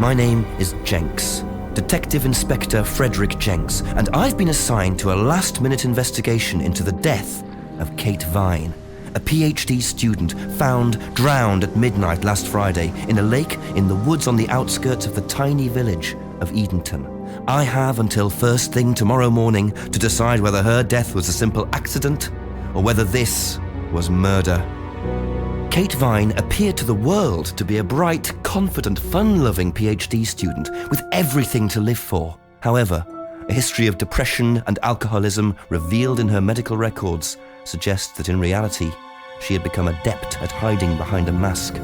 My name is Jenks, Detective Inspector Frederick Jenks, and I've been assigned to a last-minute investigation into the death of Kate Vine, a PhD student found drowned at midnight last Friday in a lake in the woods on the outskirts of the tiny village of Edenton. I have until first thing tomorrow morning to decide whether her death was a simple accident or whether this was murder. Kate Vine appeared to the world to be a bright, confident, fun-loving PhD student with everything to live for. However, a history of depression and alcoholism revealed in her medical records suggests that in reality, she had become adept at hiding behind a mask.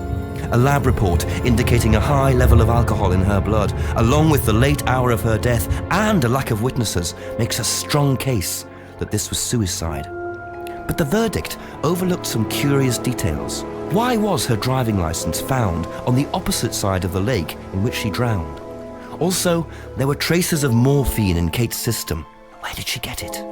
A lab report indicating a high level of alcohol in her blood, along with the late hour of her death and a lack of witnesses, makes a strong case that this was suicide. But the verdict overlooked some curious details. Why was her driving license found on the opposite side of the lake in which she drowned? Also, there were traces of morphine in Kate's system. Where did she get it?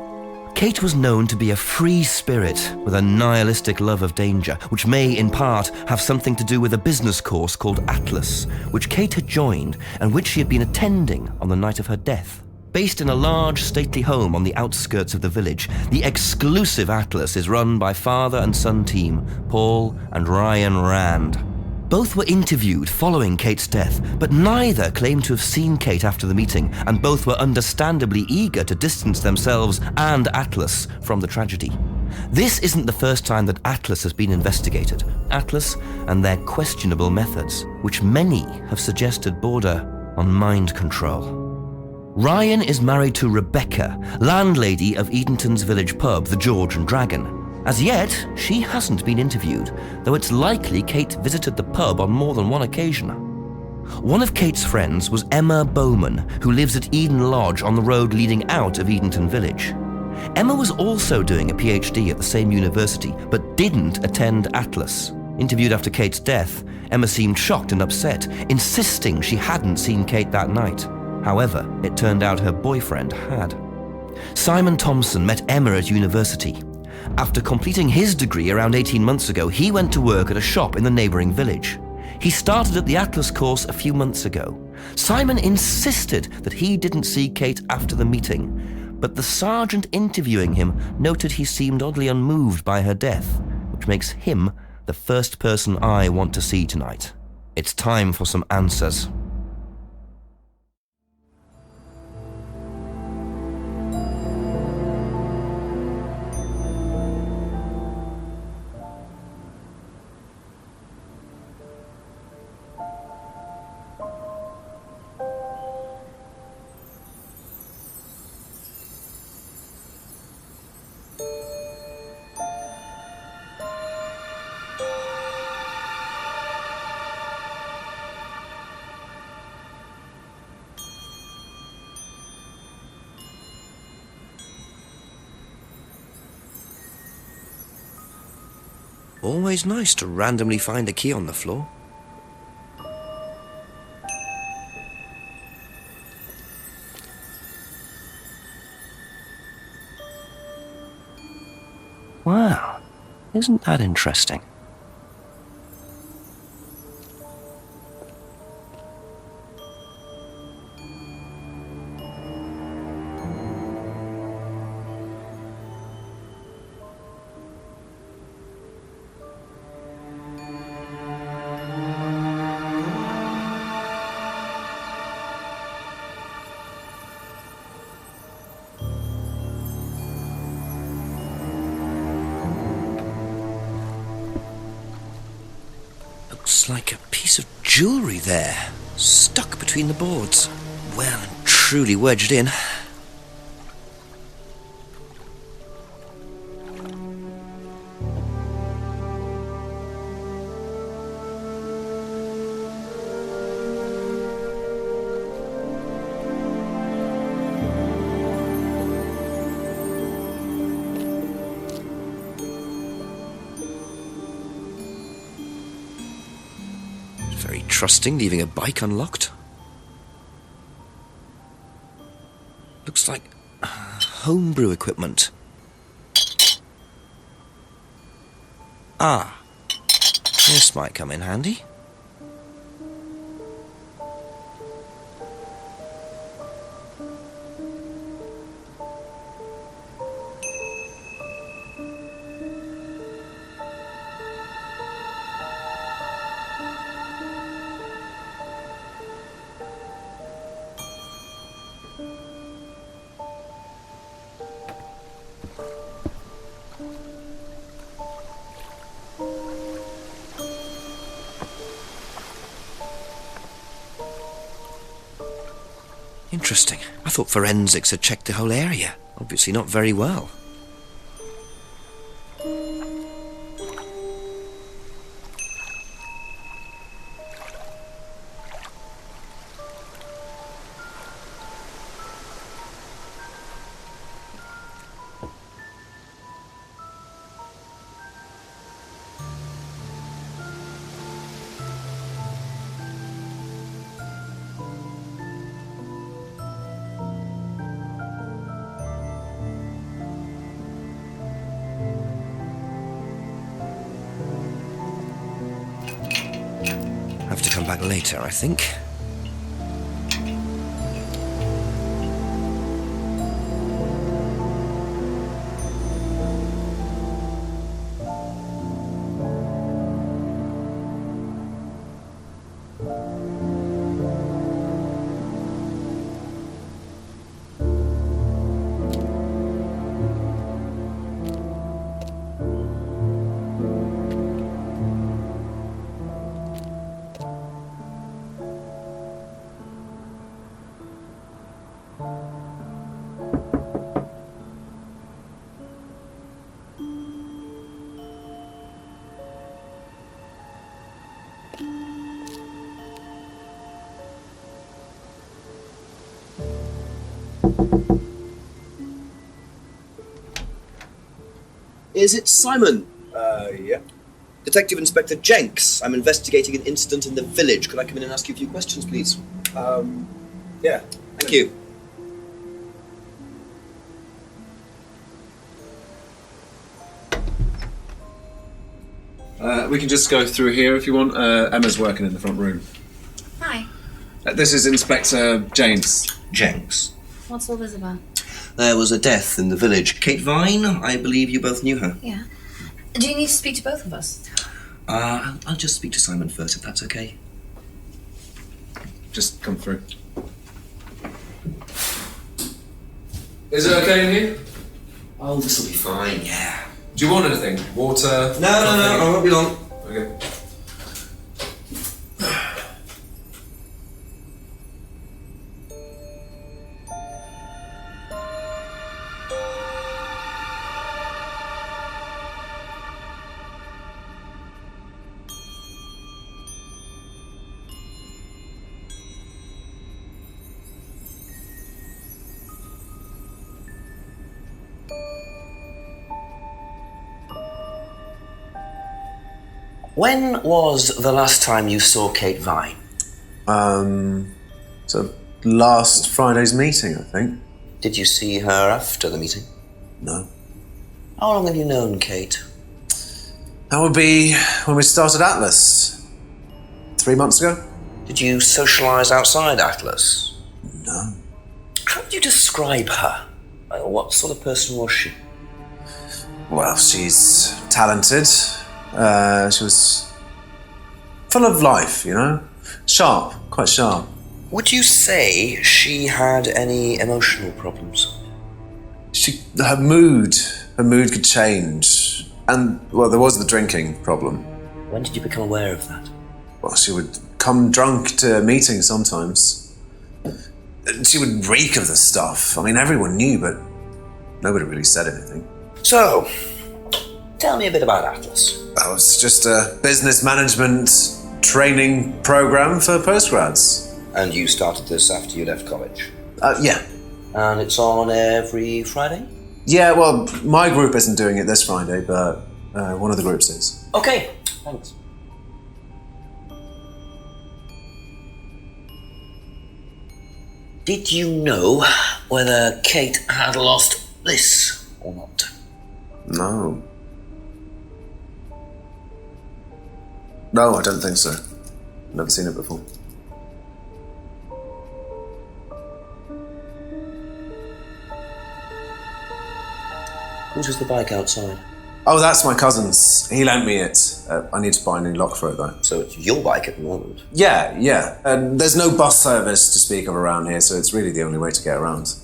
Kate was known to be a free spirit with a nihilistic love of danger, which may, in part, have something to do with a business course called Atlas, which Kate had joined and which she had been attending on the night of her death. Based in a large, stately home on the outskirts of the village, the exclusive Atlas is run by father and son team, Paul and Ryan Rand. Both were interviewed following Kate's death, but neither claimed to have seen Kate after the meeting, and both were understandably eager to distance themselves and Atlas from the tragedy. This isn't the first time that Atlas has been investigated. Atlas and their questionable methods, which many have suggested border on mind control. Ryan is married to Rebecca, landlady of Edenton's village pub, the George and Dragon. As yet, she hasn't been interviewed, though it's likely Kate visited the pub on more than one occasion. One of Kate's friends was Emma Bowman, who lives at Eden Lodge on the road leading out of Edenton Village. Emma was also doing a PhD at the same university, but didn't attend Atlas. Interviewed after Kate's death, Emma seemed shocked and upset, insisting she hadn't seen Kate that night. However, it turned out her boyfriend had. Simon Thompson met Emma at university. After completing his degree around 18 months ago, he went to work at a shop in the neighbouring village. He started at the Atlas course a few months ago. Simon insisted that he didn't see Kate after the meeting, but the sergeant interviewing him noted he seemed oddly unmoved by her death, which makes him the first person I want to see tonight. It's time for some answers. Always nice to randomly find a key on the floor. Wow, isn't that interesting? Looks like a piece of jewellery there, stuck between the boards. Well and truly wedged in. Very trusting, leaving a bike unlocked. Looks like homebrew equipment. Ah, this might come in handy. Interesting. I thought forensics had checked the whole area. Obviously not very well. Have to come back later, I think. Is it Simon? Yeah. Detective Inspector Jenks. I'm investigating an incident in the village. Could I come in and ask you a few questions, please? Yeah. Thank you. We can just go through here if you want. Emma's working in the front room. Hi. This is Inspector James. Jenks. What's all this about? There was a death in the village. Kate Vine, I believe you both knew her. Yeah. Do you need to speak to both of us? I'll just speak to Simon first, if that's okay. Just come through. Is it okay in here? Oh, this'll be fine, yeah. Do you want anything? Water? No, I won't be long. Okay. When was the last time you saw Kate Vine? So last Friday's meeting, I think. Did you see her after the meeting? No. How long have you known Kate? That would be when we started Atlas. 3 months ago? Did you socialise outside Atlas? No. How would you describe her? What sort of person was she? Well, she's talented. She was full of life, you know? Sharp, quite sharp. Would you say she had any emotional problems? Her mood could change. And, well, there was the drinking problem. When did you become aware of that? Well, she would come drunk to meetings sometimes. She would reek of the stuff. I mean, everyone knew, but nobody really said anything. So, tell me a bit about Atlas. Well, it's just a business management training program for postgrads. And you started this after you left college? Yeah. And it's on every Friday? Yeah, well, my group isn't doing it this Friday, but one of the groups is. Okay, thanks. Did you know whether Kate had lost this or not? No. No, I don't think so. Never seen it before. Whose was the bike outside? Oh, that's my cousin's. He lent me it. I need to buy a new lock for it, though. So it's your bike at the moment? Yeah. There's no bus service to speak of around here, so it's really the only way to get around.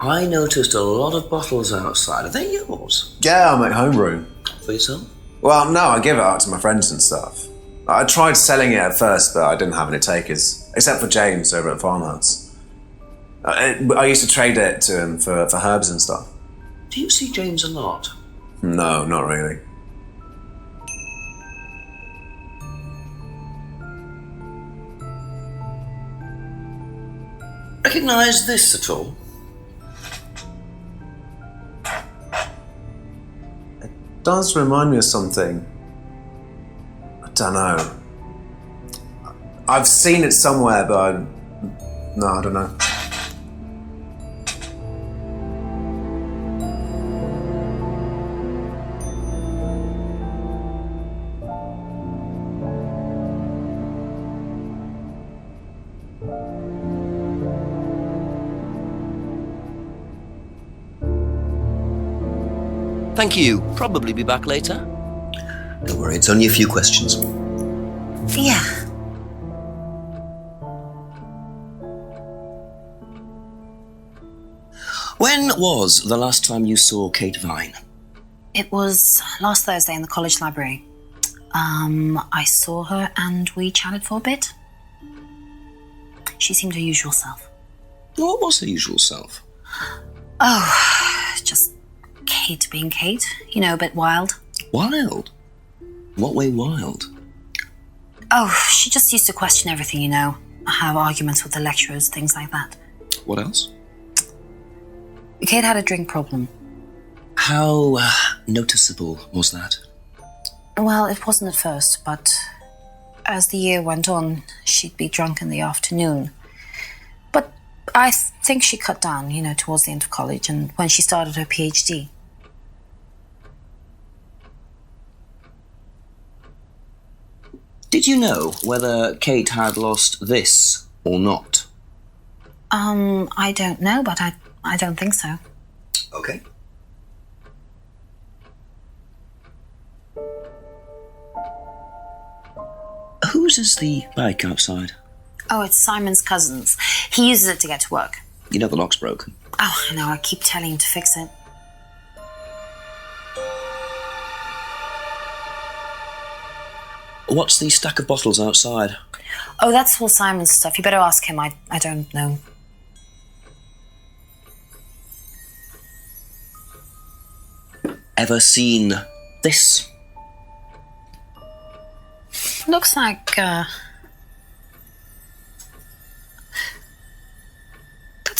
I noticed a lot of bottles outside. Are they yours? Yeah, I make homebrew. For yourself? Well, no, I give it out to my friends and stuff. I tried selling it at first, but I didn't have any takers, except for James over at Farmhouse. I used to trade it to him for herbs and stuff. Do you see James a lot? No, not really. Recognise this at all? It does remind me of something. I don't know. I've seen it somewhere, but no, I don't know. Thank you. Probably be back later. Don't worry, it's only a few questions. Yeah. When was the last time you saw Kate Vine? It was last Thursday in the college library. I saw her and we chatted for a bit. She seemed her usual self. What was her usual self? Oh, just Kate being Kate. You know, a bit wild. Wild? What way wild? Oh, she just used to question everything, you know. Have arguments with the lecturers, things like that. What else? Kate had a drink problem. How noticeable was that? Well, it wasn't at first, but as the year went on, she'd be drunk in the afternoon. But I think she cut down, you know, towards the end of college and when she started her PhD. Did you know whether Kate had lost this or not? I don't know, but I don't think so. Okay. Whose is the bike outside? Oh, it's Simon's cousin's. He uses it to get to work. You know the lock's broken. Oh, I know, I keep telling him to fix it. What's the stack of bottles outside? Oh, that's all Simon's stuff. You better ask him. I don't know. Ever seen this? Looks like, that's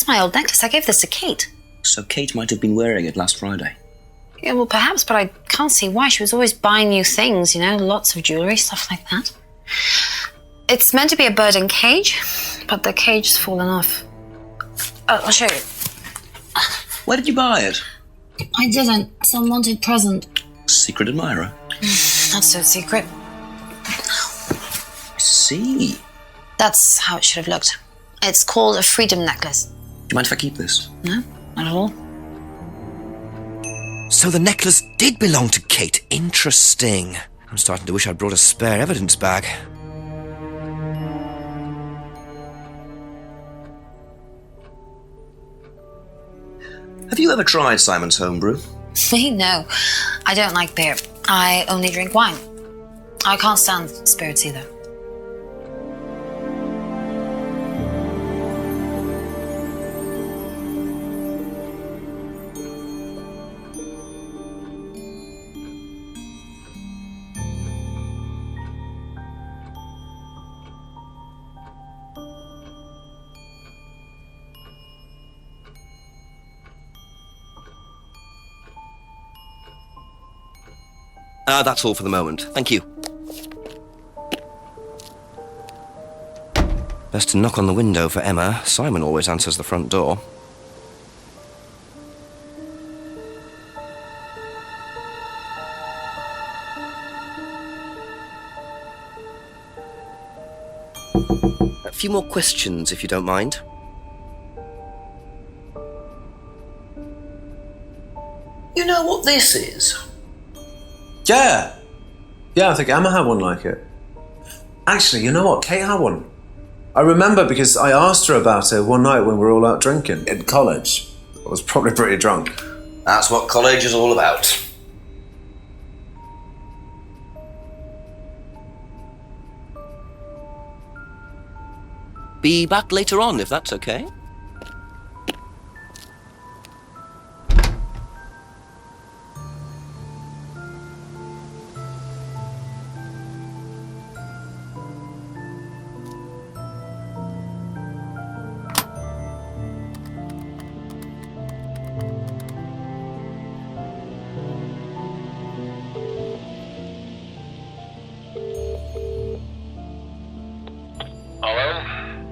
my old necklace. I gave this to Kate. So Kate might have been wearing it last Friday. Yeah, well, perhaps, but I can't see why. She was always buying new things, you know, lots of jewellery, stuff like that. It's meant to be a bird in cage, but the cage's fallen off. I'll show you. Where did you buy it? I didn't. Some wanted present. Secret admirer. Not so secret. I see. That's how it should have looked. It's called a freedom necklace. Do you mind if I keep this? No, not at all. So the necklace did belong to Kate. Interesting. I'm starting to wish I'd brought a spare evidence bag. Have you ever tried Simon's homebrew? Me? No. I don't like beer. I only drink wine. I can't stand spirits either. That's all for the moment. Thank you. Best to knock on the window for Emma. Simon always answers the front door. A few more questions, if you don't mind. You know what this is? Yeah, I think Emma had one like it. Actually, you know what? Kate had one. I remember because I asked her about it one night when we were all out drinking in college. I was probably pretty drunk. That's what college is all about. Be back later on, if that's okay. Hello?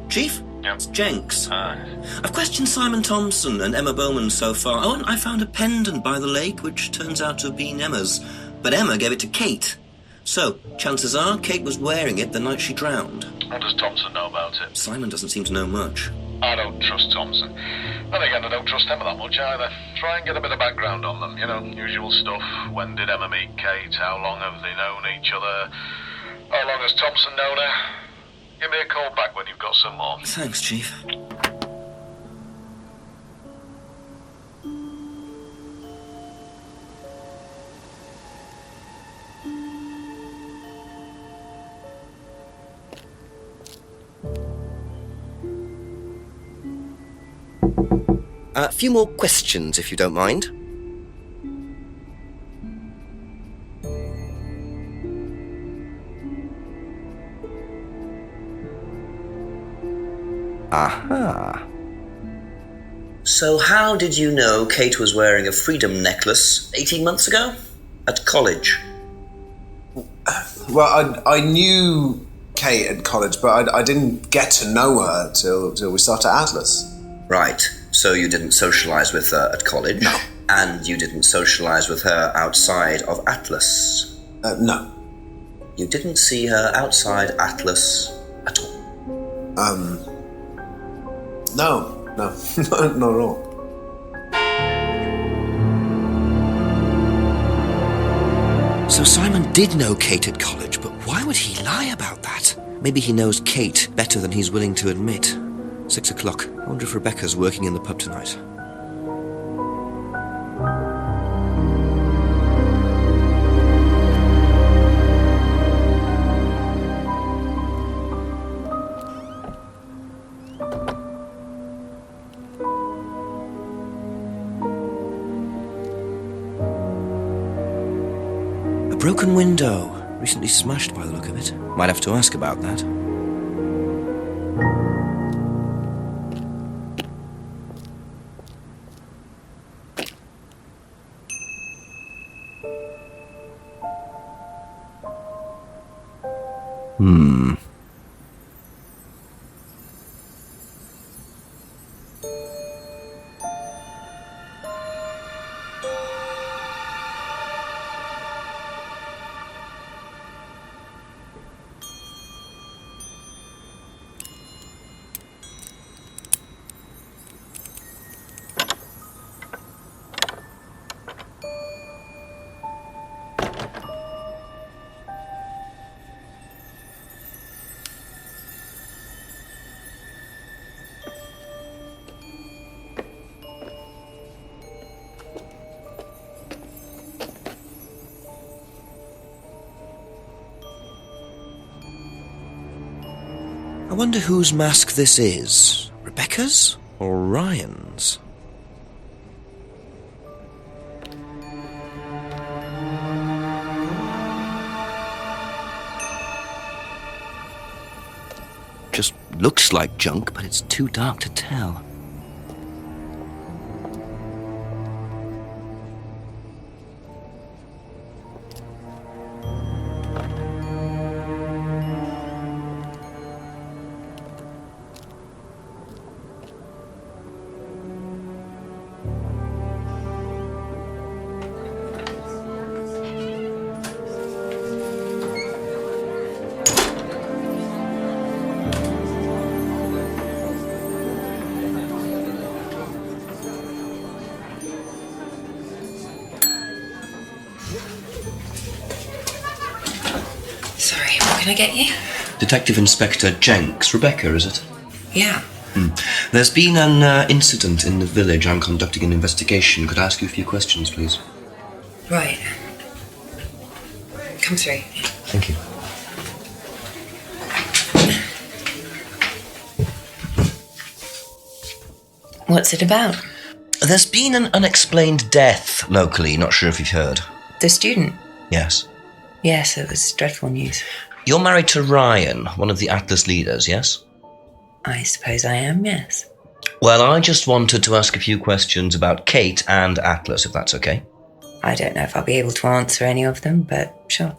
Chief? Yep. It's Jenks. Hi. I've questioned Simon Thompson and Emma Bowman so far. Oh, and I found a pendant by the lake, which turns out to have been Emma's. But Emma gave it to Kate. So, chances are, Kate was wearing it the night she drowned. What does Thompson know about it? Simon doesn't seem to know much. I don't trust Thompson. Then again, I don't trust Emma that much either. Try and get a bit of background on them, you know, usual stuff. When did Emma meet Kate? How long have they known each other? How long has Thompson known her? Give me a call back when you've got some more. Thanks, Chief. A few more questions, if you don't mind. Aha. So how did you know Kate was wearing a freedom necklace 18 months ago? At college? Well, I knew Kate at college, but I didn't get to know her till we started Atlas. Right, so you didn't socialise with her at college? No. And you didn't socialise with her outside of Atlas? No. You didn't see her outside Atlas at all? No, not at all. So Simon did know Kate at college, but why would he lie about that? Maybe he knows Kate better than he's willing to admit. 6 o'clock. I wonder if Rebecca's working in the pub tonight. A broken window. Recently smashed by the look of it. Might have to ask about that. I wonder whose mask this is. Rebecca's or Ryan's? Just looks like junk, but it's too dark to tell. Sorry, what can I get you? Detective Inspector Jenks. Rebecca, is it? Yeah. There's been an incident in the village. I'm conducting an investigation. Could I ask you a few questions, please? Right. Come through. Thank you. What's it about? There's been an unexplained death locally, not sure if you've heard. The student? Yes. Yes, it was dreadful news. You're married to Ryan, one of the Atlas leaders, yes? I suppose I am, yes. Well, I just wanted to ask a few questions about Kate and Atlas, if that's okay. I don't know if I'll be able to answer any of them, but sure.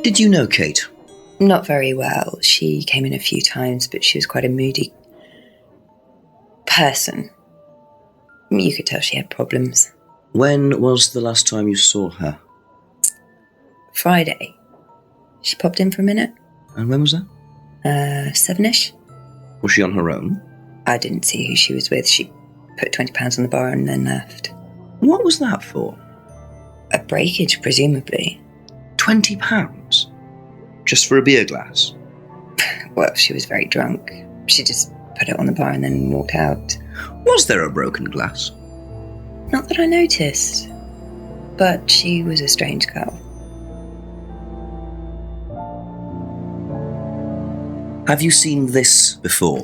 Did you know Kate? Not very well. She came in a few times, but she was quite a moody person. You could tell she had problems. When was the last time you saw her? Friday. She popped in for a minute. And when was that? 7ish. Was she on her own? I didn't see who she was with. She put £20 on the bar and then left. What was that for? A breakage, presumably. £20? Just for a beer glass? Well, she was very drunk. She just put it on the bar and then walked out. Was there a broken glass? Not that I noticed. But she was a strange girl. Have you seen this before?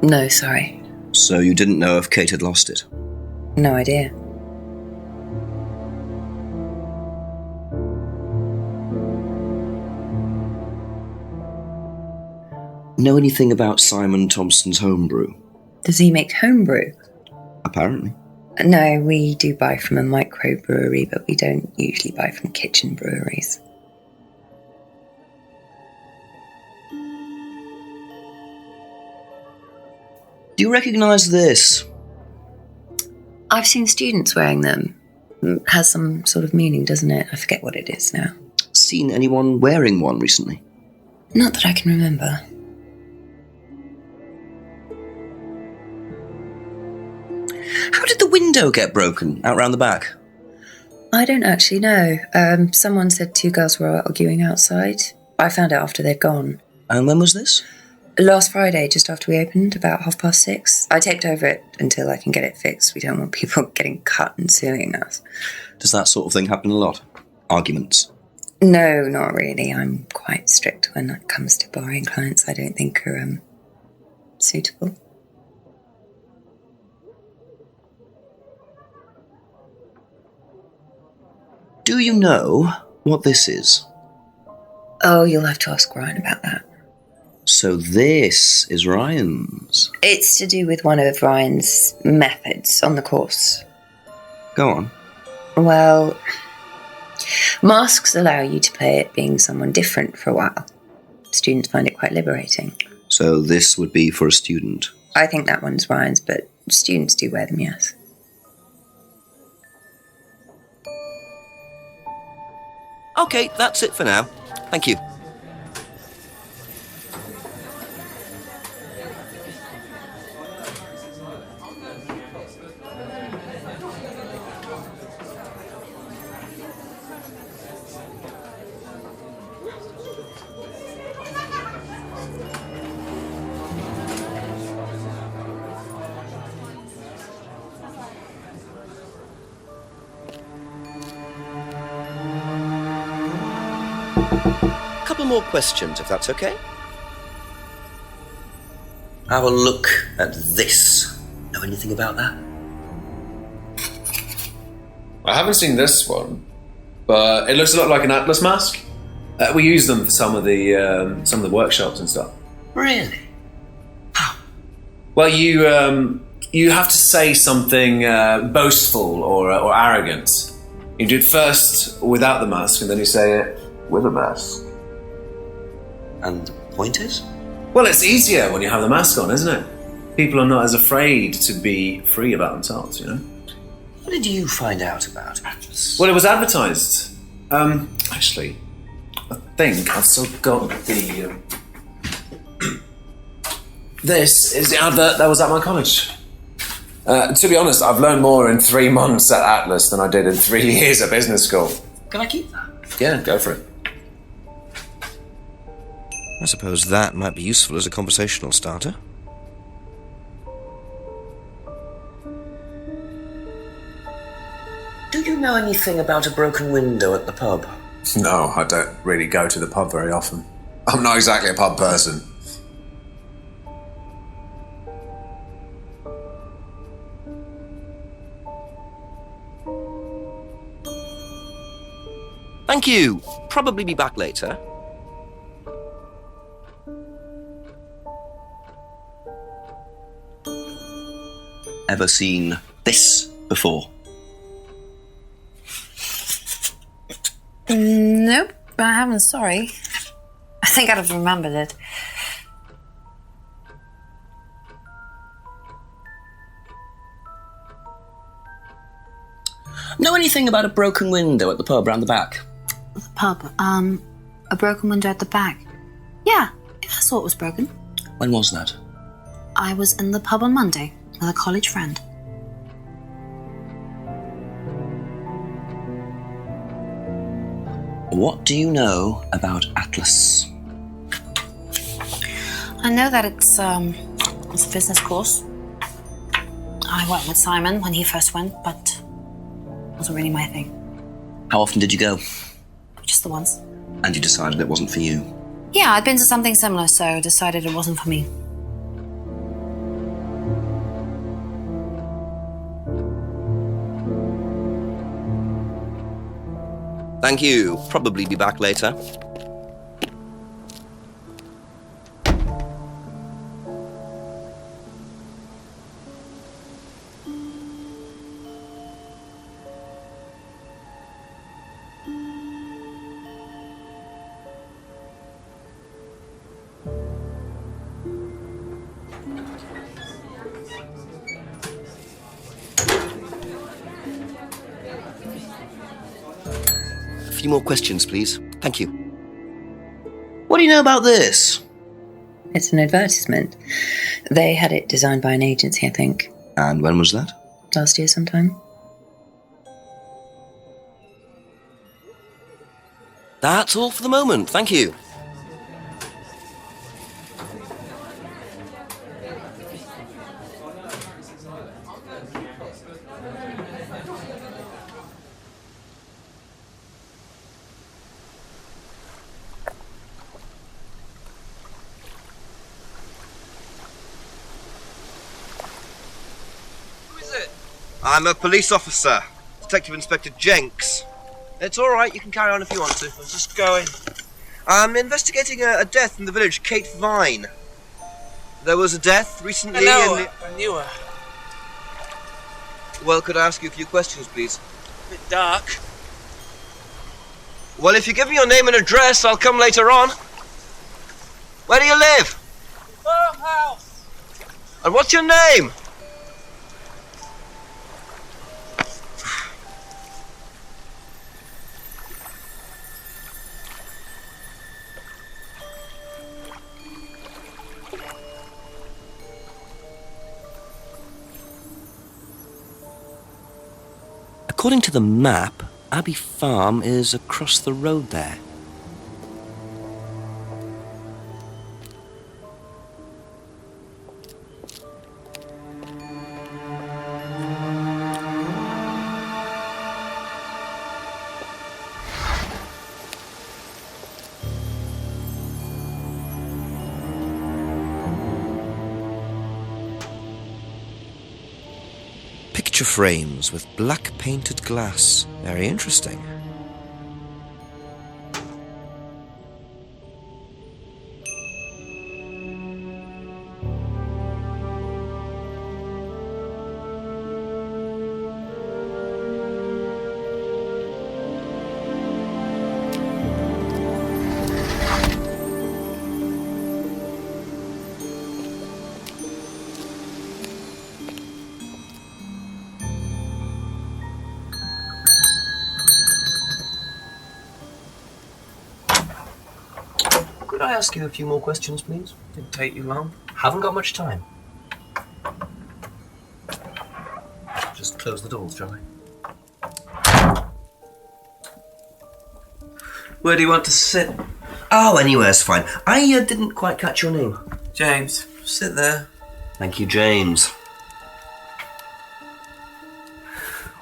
No, sorry. So you didn't know if Kate had lost it? No idea. Know anything about Simon Thompson's homebrew? Does he make homebrew? Apparently. No, we do buy from a microbrewery, but we don't usually buy from kitchen breweries. Do you recognise this? I've seen students wearing them. Has some sort of meaning, doesn't it? I forget what it is now. Seen anyone wearing one recently? Not that I can remember. How did the window get broken out round the back? I don't actually know. Someone said 2 girls were arguing outside. I found out after they'd gone. And when was this? Last Friday, just after we opened, about 6:30. I taped over it until I can get it fixed. We don't want people getting cut and suing us. Does that sort of thing happen a lot? Arguments? No, not really. I'm quite strict when it comes to barring clients I don't think are suitable. Do you know what this is? Oh, you'll have to ask Ryan about that. So this is Ryan's. It's to do with one of Ryan's methods on the course. Go on. Well, masks allow you to play at being someone different for a while. Students find it quite liberating. So this would be for a student? I think that one's Ryan's, but students do wear them, yes. Okay, that's it for now. Thank you. Couple more questions, if that's okay. Have a look at this. Know anything about that? I haven't seen this one, but it looks a lot like an Atlas mask. We use them for some of the workshops and stuff. Really? Well, you have to say something boastful or arrogant. You do it first without the mask, and then you say it with a mask. And the point is? Well, it's easier when you have the mask on, isn't it? People are not as afraid to be free about themselves, you know? What did you find out about Atlas? Well, it was advertised. Actually, I think I've still got the... This is the advert that was at my college. To be honest, I've learned more in 3 months at Atlas than I did in 3 years at business school. Can I keep that? Yeah, go for it. I suppose that might be useful as a conversational starter. Do you know anything about a broken window at the pub? No, I don't really go to the pub very often. I'm not exactly a pub person. Thank you. Probably be back later. Ever seen this before? Nope, I haven't, sorry. I think I'd have remembered it. Know anything about a broken window at the pub round the back? The pub, a broken window at the back. Yeah, I saw it was broken. When was that? I was in the pub on Monday with a college friend. What do you know about Atlas? I know that it's a business course. I went with Simon when he first went, but it wasn't really my thing. How often did you go? Just the once. And you decided it wasn't for you? Yeah, I'd been to something similar, so decided it wasn't for me. Thank you. Probably be back later. A few more questions, please. Thank you. What do you know about this? It's an advertisement. They had it designed by an agency, I think. And when was that? Last year sometime. That's all for the moment. Thank you. I'm a police officer, Detective Inspector Jenks. It's all right, you can carry on if you want to. I'm just going. I'm investigating a death in the village, Kate Vine. There was a death recently I knew her. Well, could I ask you a few questions, please? A bit dark. Well, if you give me your name and address, I'll come later on. Where do you live? Farmhouse. And what's your name? According to the map, Abbey Farm is across the road there. Picture frames with black painted glass. Very interesting. Could I ask you a few more questions, please? Didn't take you long. Haven't got much time. Just close the doors, shall I? Where do you want to sit? Oh, anywhere's fine. I didn't quite catch your name. James, sit there. Thank you, James.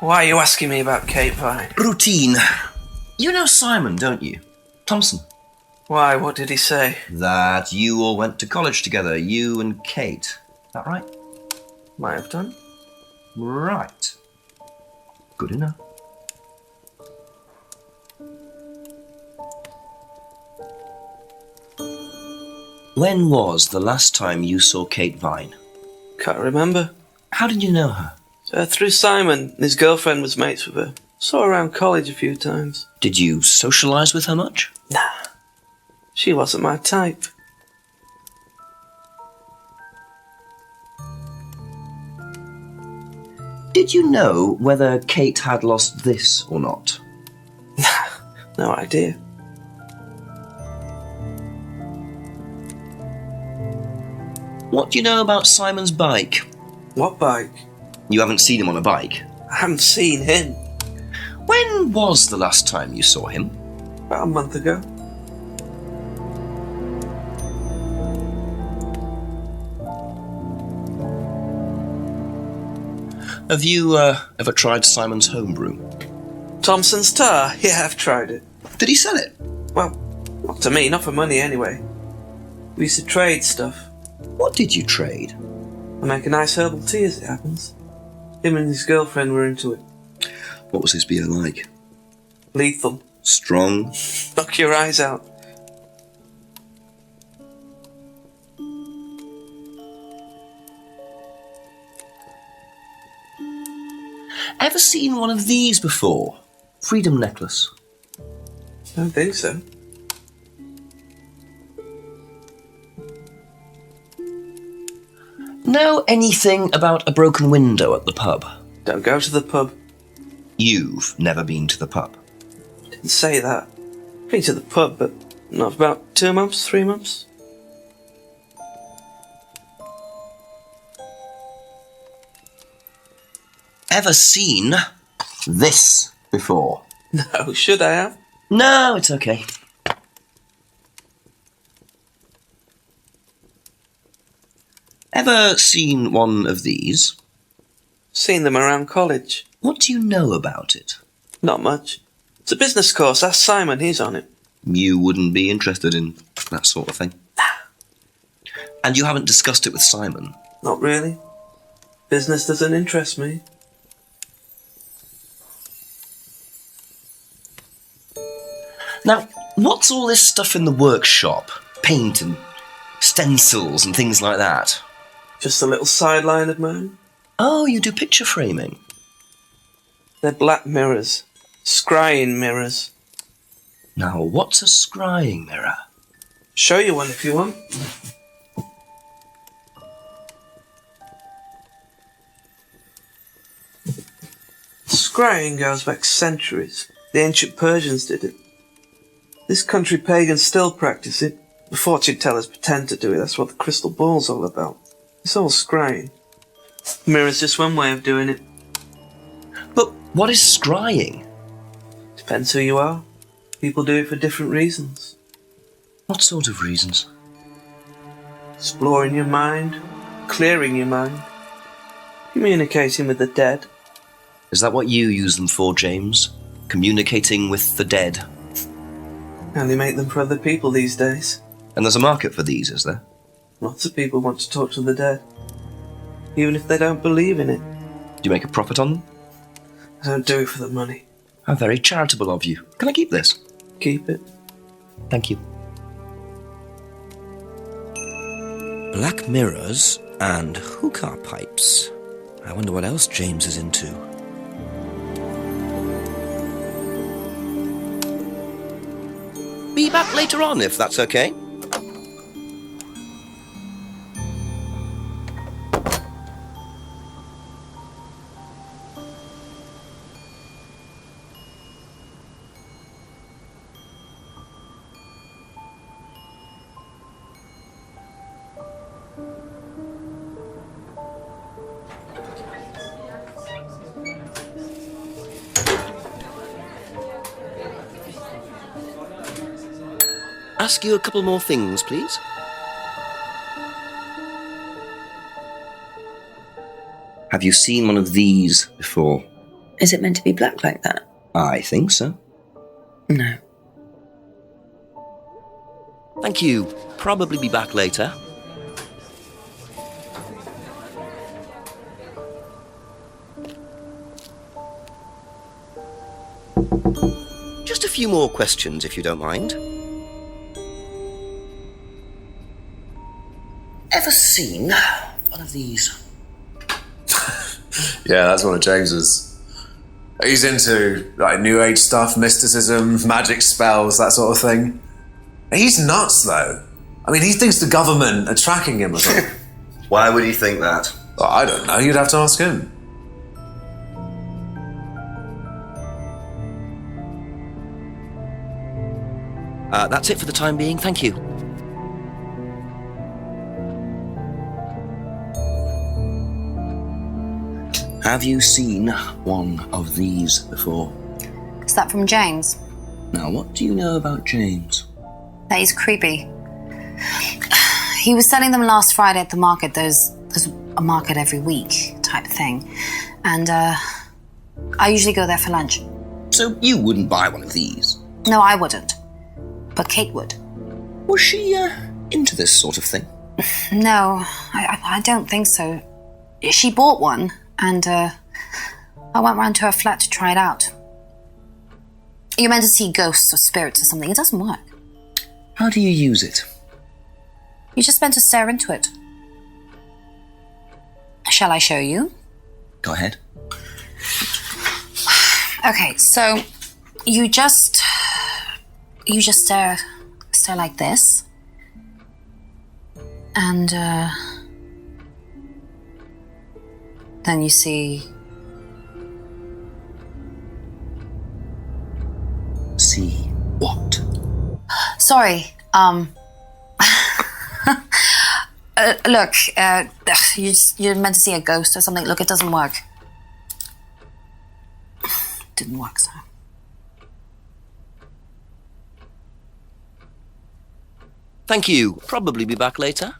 Why are you asking me about Kate Vine? Routine. You know Simon, don't you? Thompson. Why, what did he say? That you all went to college together, you and Kate. Is that right? Might have done. Right. Good enough. When was the last time you saw Kate Vine? Can't remember. How did you know her? Through Simon. His girlfriend was mates with her. Saw her around college a few times. Did you socialise with her much? Nah. She wasn't my type. Did you know whether Kate had lost this or not? No idea. What do you know about Simon's bike? What bike? You haven't seen him on a bike. I haven't seen him. When was the last time you saw him? About a month ago. Have you ever tried Simon's homebrew? Thompson's tar? Yeah, I've tried it. Did he sell it? Well, not to me, not for money anyway. We used to trade stuff. What did you trade? I make a nice herbal tea as it happens. Him and his girlfriend were into it. What was his beer like? Lethal. Strong? Knock your eyes out. Ever seen one of these before? Freedom necklace. Don't think so. Know anything about a broken window at the pub? Don't go to the pub. You've never been to the pub. Didn't say that. Been to the pub, but not for about 2 months, 3 months. Ever seen this before? No, should I have? No, it's okay. Ever seen one of these? Seen them around college. What do you know about it? Not much. It's a business course. Ask Simon, he's on it. You wouldn't be interested in that sort of thing? And you haven't discussed it with Simon? Not really. Business doesn't interest me. Now, what's all this stuff in the workshop? Paint and stencils and things like that? Just a little sideline of mine. Oh, you do picture framing? They're black mirrors. Scrying mirrors. Now, what's a scrying mirror? Show you one if you want. Scrying goes back centuries. The ancient Persians did it. This country pagans still practice it. The fortune tellers pretend to do it. That's what the crystal ball's all about. It's all scrying. Mirror's just one way of doing it. But what is scrying? Depends who you are. People do it for different reasons. What sort of reasons? Exploring your mind, clearing your mind, communicating with the dead. Is that what you use them for, James? Communicating with the dead? Only make them for other people these days. And there's a market for these, is there? Lots of people want to talk to the dead, even if they don't believe in it. Do you make a profit on them? I don't do it for the money. How very charitable of you. Can I keep this? Keep it. Thank you. Black mirrors and hookah pipes. I wonder what else James is into. Be back later on, if that's okay. Ask you a couple more things, please. Have you seen one of these before? Is it meant to be black like that? I think so. No. Thank you. Probably be back later. Just a few more questions, if you don't mind. Ever seen one of these? Yeah, that's one of James's. He's into like New Age stuff, mysticism, magic spells, that sort of thing. He's nuts, though. I mean, he thinks the government are tracking him or something. Why would he think that? Well, I don't know. You'd have to ask him. That's it for the time being. Thank you. Have you seen one of these before? Is that from James? Now, what do you know about James? That is creepy. He was selling them last Friday at the market. There's a market every week type thing. And I usually go there for lunch. So you wouldn't buy one of these? No, I wouldn't. But Kate would. Was she into this sort of thing? No, I don't think so. She bought one, and I went round to her flat to try it out. You're meant to see ghosts or spirits or something. It doesn't work. How do you use it? You're just meant to stare into it. Shall I show you? Go ahead. Okay, so you just stare like this, and then you see. See what? Sorry. Look, you're meant to see a ghost or something. Look, it doesn't work. Didn't work, so. Thank you. Probably be back later.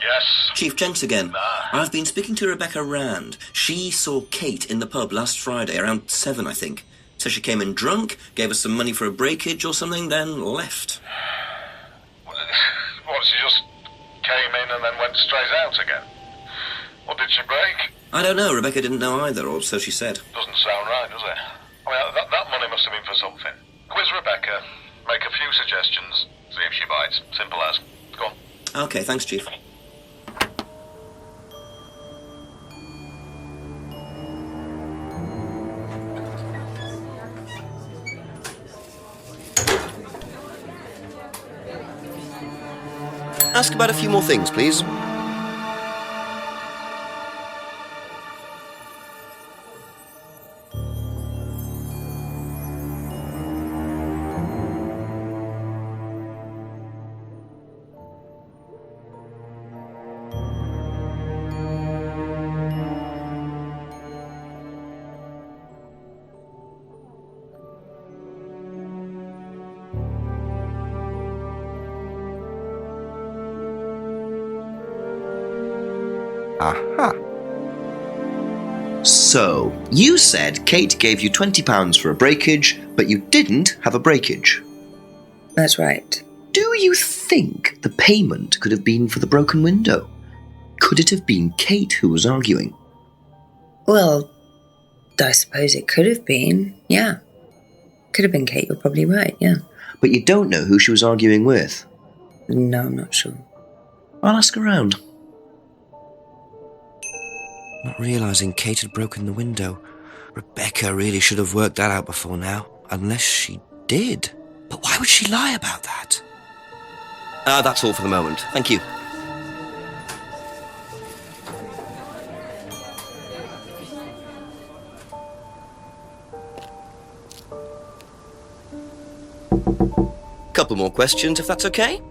Yes. Chief Jenks again. I've been speaking to Rebecca Rand. She saw Kate in the pub last Friday, around 7, I think. So she came in drunk, gave us some money for a breakage or something, then left. What, she just came in and then went straight out again? What did she break? I don't know. Rebecca didn't know either, or so she said. Doesn't sound right, does it? I mean, that money must have been for something. Quiz Rebecca, make a few suggestions, see if she bites. Simple as. Go on. Okay, thanks, Chief. Ask about a few more things, please. Aha. So, you said Kate gave you £20 for a breakage, but you didn't have a breakage. That's right. Do you think the payment could have been for the broken window? Could it have been Kate who was arguing? Well, I suppose it could have been, yeah. Could have been Kate, you're probably right, yeah. But you don't know who she was arguing with? No, I'm not sure. I'll ask around. Not realising Kate had broken the window. Rebecca really should have worked that out before now, unless she did. But why would she lie about that? That's all for the moment. Thank you. Couple more questions, if that's okay?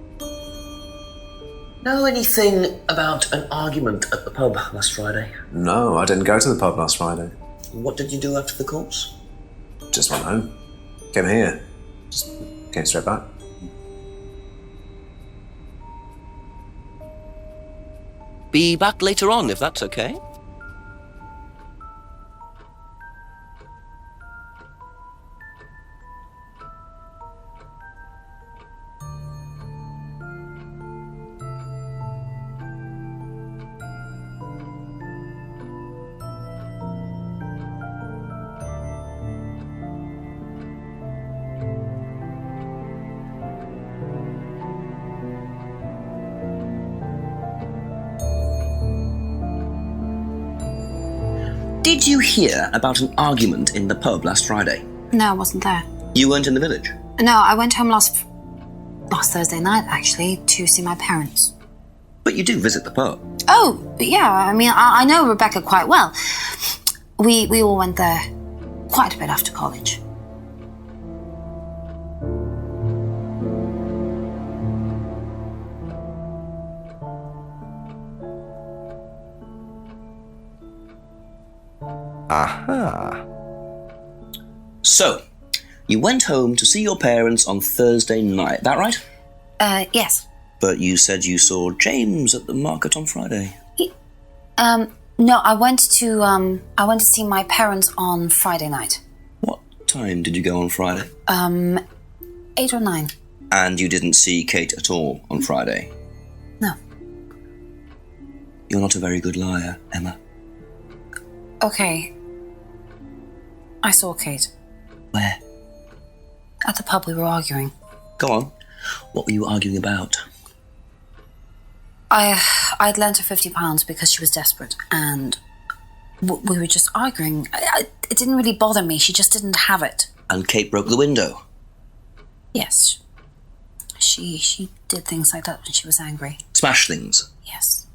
Know anything about an argument at the pub last Friday? No, I didn't go to the pub last Friday. What did you do after the corpse? Just went home. Came here. Just came straight back. Be back later on, if that's okay? Did you hear about an argument in the pub last Friday? No, I wasn't there. You weren't in the village? No, I went home last Thursday night, actually, to see my parents. But you do visit the pub. Oh, yeah, I mean, I know Rebecca quite well. We all went there quite a bit after college. Aha. So, you went home to see your parents on Thursday night, that right? Yes. But you said you saw James at the market on Friday. No, I went to see my parents on Friday night. What time did you go on Friday? 8 or 9. And you didn't see Kate at all on Friday? No. You're not a very good liar, Emma. Okay. I saw Kate. Where? At the pub we were arguing. Go on. What were you arguing about? I'd lent her £50 because she was desperate, and we were just arguing. It didn't really bother me, she just didn't have it. And Kate broke the window? Yes. She did things like that when she was angry. Smash things? Yes.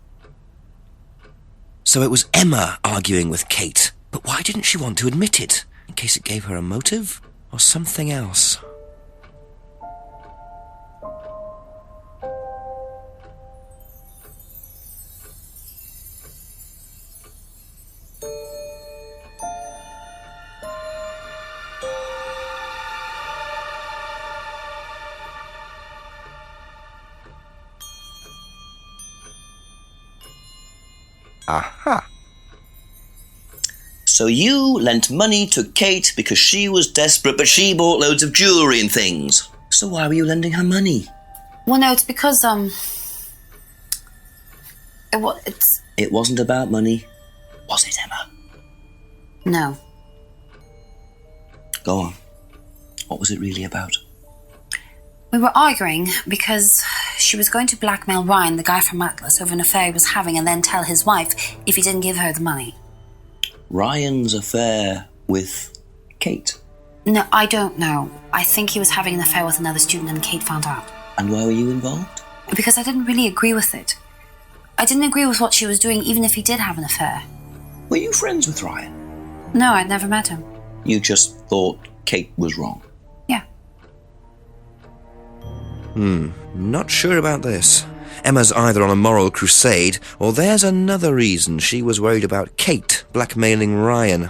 So it was Emma arguing with Kate, but why didn't she want to admit it? In case it gave her a motive? Or something else? Aha. So you lent money to Kate because she was desperate, but she bought loads of jewellery and things. So why were you lending her money? Well, no, it's because, It wasn't about money, was it, Emma? No. Go on. What was it really about? We were arguing because she was going to blackmail Ryan, the guy from Atlas, over an affair he was having, and then tell his wife if he didn't give her the money. Ryan's affair with Kate? No, I don't know. I think he was having an affair with another student and Kate found out. And why were you involved? Because I didn't really agree with it. I didn't agree with what she was doing, even if he did have an affair. Were you friends with Ryan? No, I'd never met him. You just thought Kate was wrong? Yeah. Not sure about this. Emma's either on a moral crusade, or there's another reason she was worried about Kate blackmailing Ryan.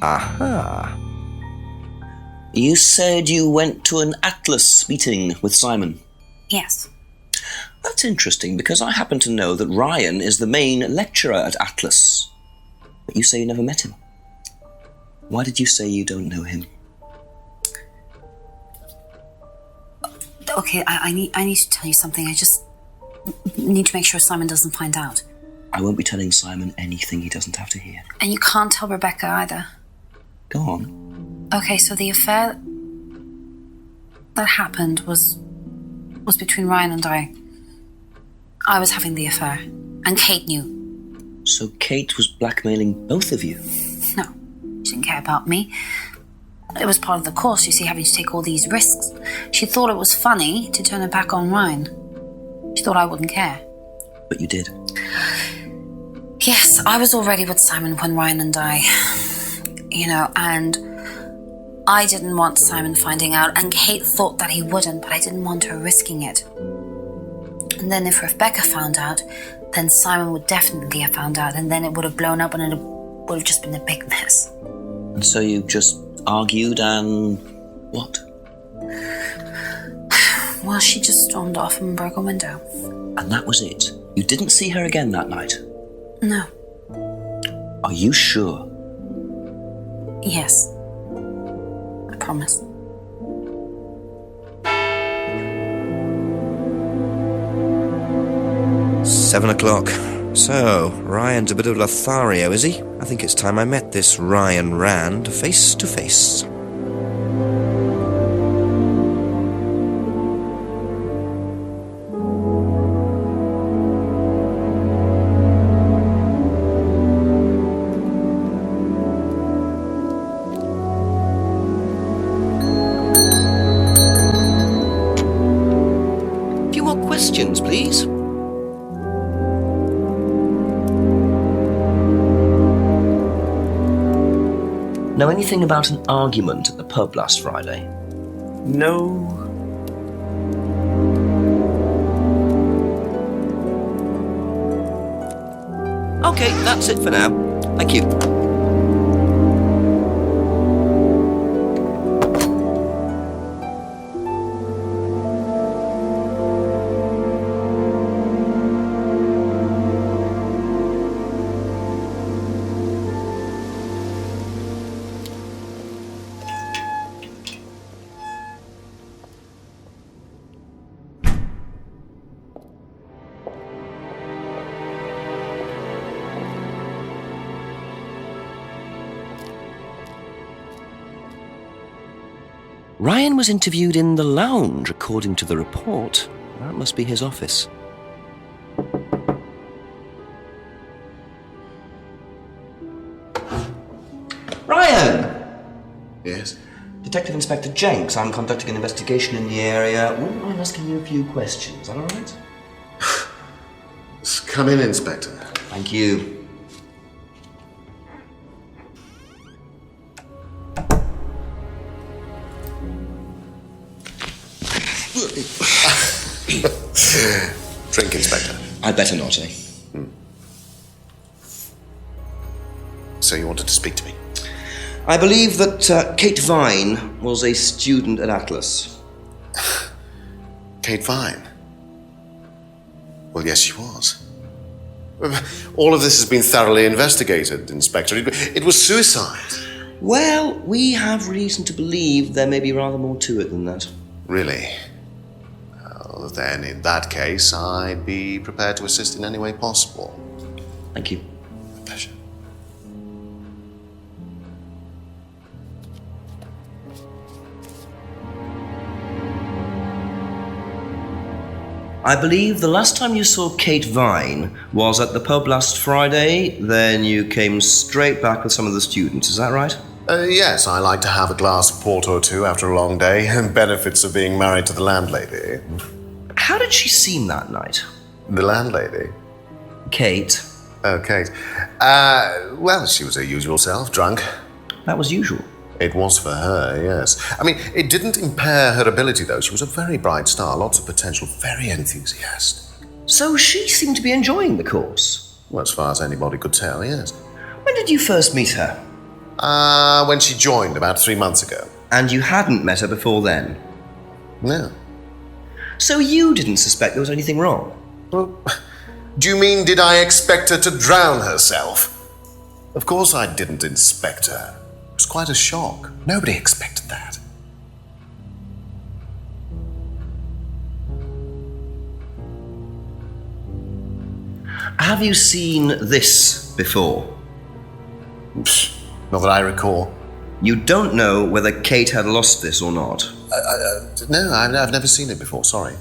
Aha. You said you went to an Atlas meeting with Simon. Yes. That's interesting, because I happen to know that Ryan is the main lecturer at Atlas. But you say you never met him. Why did you say you don't know him? Okay, I need to tell you something. I just need to make sure Simon doesn't find out. I won't be telling Simon anything he doesn't have to hear. And you can't tell Rebecca either. Go on. Okay, so the affair that happened was between Ryan and I. I was having the affair, and Kate knew. So Kate was blackmailing both of you? No, she didn't care about me. It was part of the course, you see, having to take all these risks. She thought it was funny to turn her back on Ryan. She thought I wouldn't care. But you did. Yes, I was already with Simon when Ryan and I... and I didn't want Simon finding out, and Kate thought that he wouldn't, but I didn't want her risking it. And then if Rebecca found out, then Simon would definitely have found out, and then it would have blown up and it would have just been a big mess. And so you just argued and... what? Well, she just stormed off and broke a window. And that was it? You didn't see her again that night? No. Are you sure? Yes. I promise. Seven o'clock. So, Ryan's a bit of Lothario, is he? I think it's time I met this Ryan Rand face to face. A few more questions, please. Know anything about an argument at the pub last Friday? No. Okay, that's it for now. Thank you. Ryan was interviewed in the lounge, according to the report. That must be his office. Ryan! Yes? Detective Inspector Jenks. I'm conducting an investigation in the area. Wouldn't mind asking you a few questions. Is that all right? Come in, Inspector. Thank you. Drink, Inspector. I'd better not, eh? So you wanted to speak to me? I believe that Kate Vine was a student at Atlas. Kate Vine? Well, yes, she was. All of this has been thoroughly investigated, Inspector. It was suicide. Well, we have reason to believe there may be rather more to it than that. Really? Well, then, in that case, I'd be prepared to assist in any way possible. Thank you. My pleasure. I believe the last time you saw Kate Vine was at the pub last Friday, then you came straight back with some of the students, is that right? Yes, I like to have a glass of port or two after a long day, and benefits of being married to the landlady. How did she seem that night? The landlady? Kate. Oh, Kate. Well, she was her usual self, drunk. That was usual. It was for her, yes. I mean, it didn't impair her ability, though. She was a very bright star, lots of potential, very enthusiastic. So she seemed to be enjoying the course? Well, as far as anybody could tell, yes. When did you first meet her? When she joined, about 3 months ago. And you hadn't met her before then? No. So you didn't suspect there was anything wrong? Well, do you mean, did I expect her to drown herself? Of course I didn't inspect her. It was quite a shock. Nobody expected that. Have you seen this before? Not that I recall. You don't know whether Kate had lost this or not? No, I've never seen it before, sorry.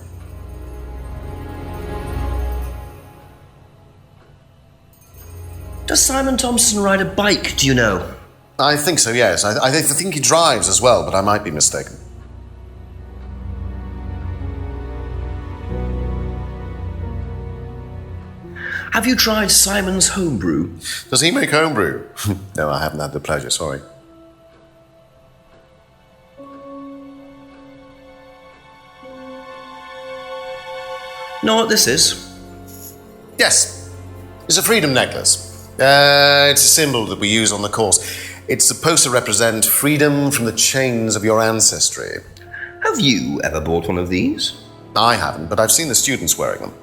Does Simon Thompson ride a bike, do you know? I think so, yes. I think he drives as well, but I might be mistaken. Have you tried Simon's homebrew? Does he make homebrew? No, I haven't had the pleasure, sorry. Know what this is? Yes. It's a freedom necklace. It's a symbol that we use on the course. It's supposed to represent freedom from the chains of your ancestry. Have you ever bought one of these? I haven't, but I've seen the students wearing them.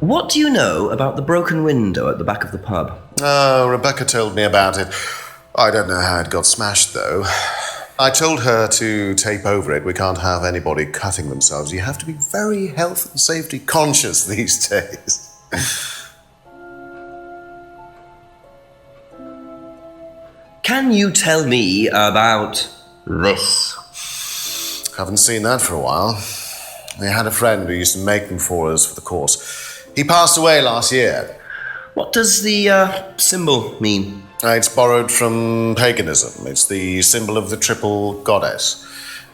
What do you know about the broken window at the back of the pub? Oh, Rebecca told me about it. I don't know how it got smashed, though. I told her to tape over it. We can't have anybody cutting themselves. You have to be very health and safety conscious these days. Can you tell me about this? Haven't seen that for a while. We had a friend who used to make them for us for the course. He passed away last year. What does the symbol mean? It's borrowed from paganism. It's the symbol of the triple goddess,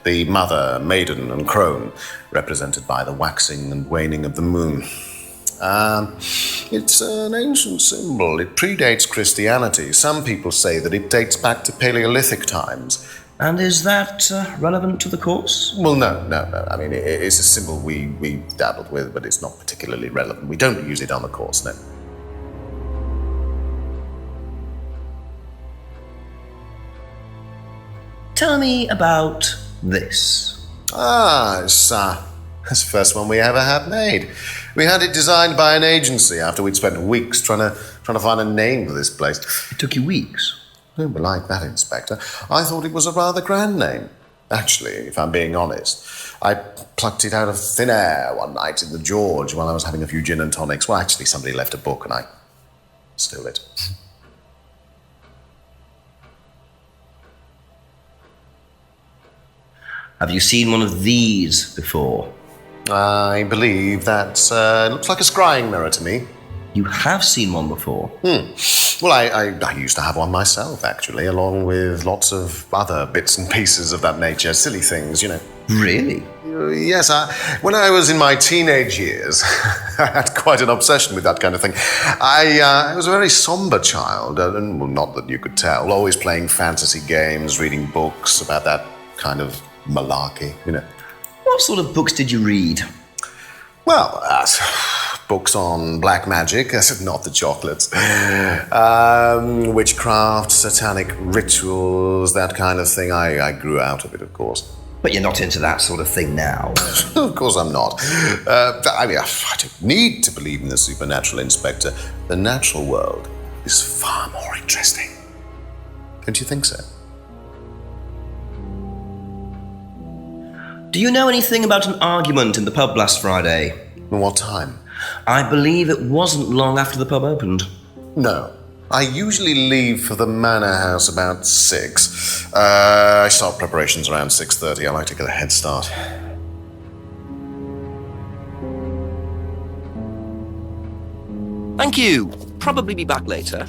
the mother, maiden, and crone, represented by the waxing and waning of the moon. It's an ancient symbol. It predates Christianity. Some people say that it dates back to Paleolithic times. And is that relevant to the course? Well, no. I mean, it's a symbol we dabbled with, but it's not particularly relevant. We don't use it on the course, no. Tell me about this. It's the first one we ever had made. We had it designed by an agency after we'd spent weeks trying to find a name for this place. It took you weeks? Don't be like that, Inspector. I thought it was a rather grand name. Actually, if I'm being honest, I plucked it out of thin air one night in the George while I was having a few gin and tonics. Well, actually, somebody left a book and I stole it. Have you seen one of these before? I believe that looks like a scrying mirror to me. You have seen one before? Well, I used to have one myself, actually, along with lots of other bits and pieces of that nature. Silly things, you know. Really? Yes, when I was in my teenage years, I had quite an obsession with that kind of thing. I was a very somber child, and well, not that you could tell, always playing fantasy games, reading books about that kind of malarkey, you know. What sort of books did you read? Well, books on black magic, not the chocolates, witchcraft, satanic rituals, that kind of thing. I grew out of it, of course. But you're not into that sort of thing now. Of course I'm not. I don't need to believe in the supernatural, Inspector. The natural world is far more interesting. Don't you think so? Do you know anything about an argument in the pub last Friday? What time? I believe it wasn't long after the pub opened. No. I usually leave for the manor house about 6. I start preparations around 6:30. I like to get a head start. Thank you. Probably be back later.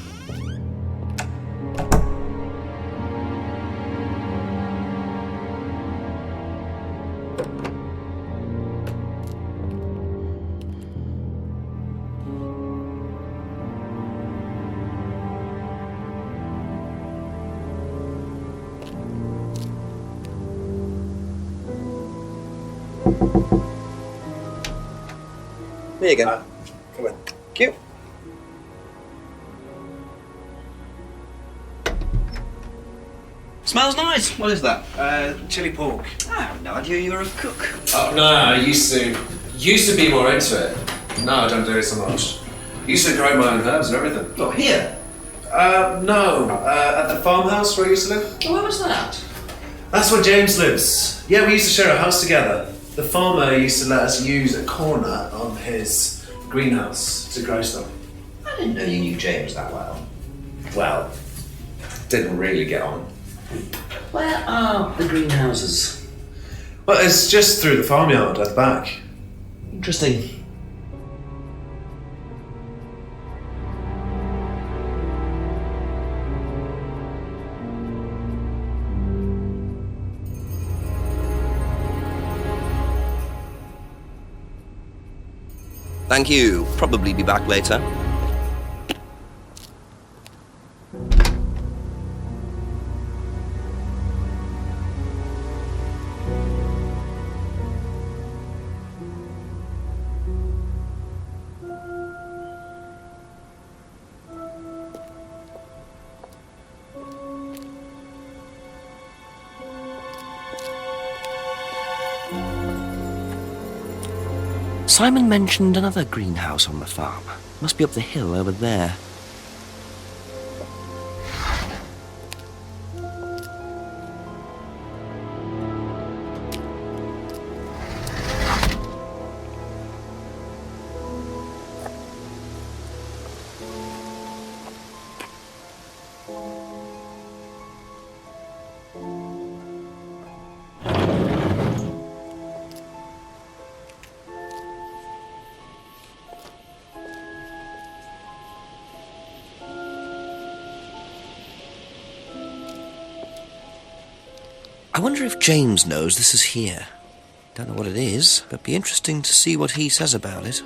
There you go. Come on. Cute. Smells nice. What is that? Chili pork. I have no idea you were a cook. Oh, no, I used to be more into it. No, I don't do it so much. Used to grow my own herbs and everything. Oh, here? No, at the farmhouse where I used to live. Oh, where was that? That's where James lives. Yeah, we used to share a house together. The farmer used to let us use a corner on his greenhouse to grow stuff. I didn't know you knew James that well. Well, didn't really get on. Where are the greenhouses? Well, it's just through the farmyard at the back. Interesting. Thank you. Probably be back later. Simon mentioned another greenhouse on the farm. Must be up the hill over there. I wonder if James knows this is here. Don't know what it is, but be interesting to see what he says about it.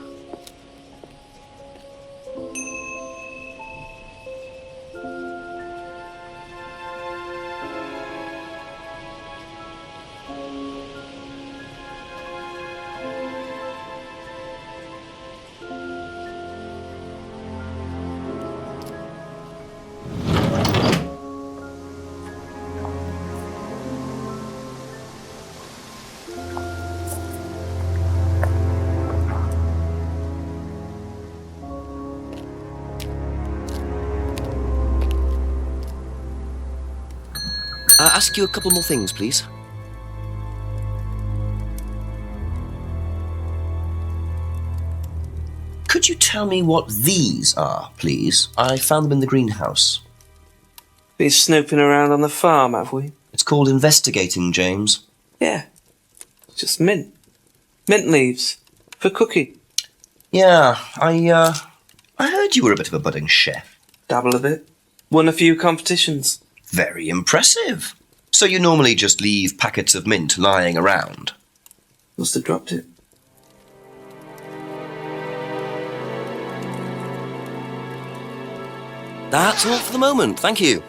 Ask you a couple more things, please. Could you tell me what these are, please? I found them in the greenhouse. Been snooping around on the farm, have we? It's called investigating, James. Yeah. It's just mint. Mint leaves. For cooking. Yeah, I heard you were a bit of a budding chef. Dabble a bit. Won a few competitions. Very impressive. So you normally just leave packets of mint lying around? Must have dropped it. That's all for the moment, thank you.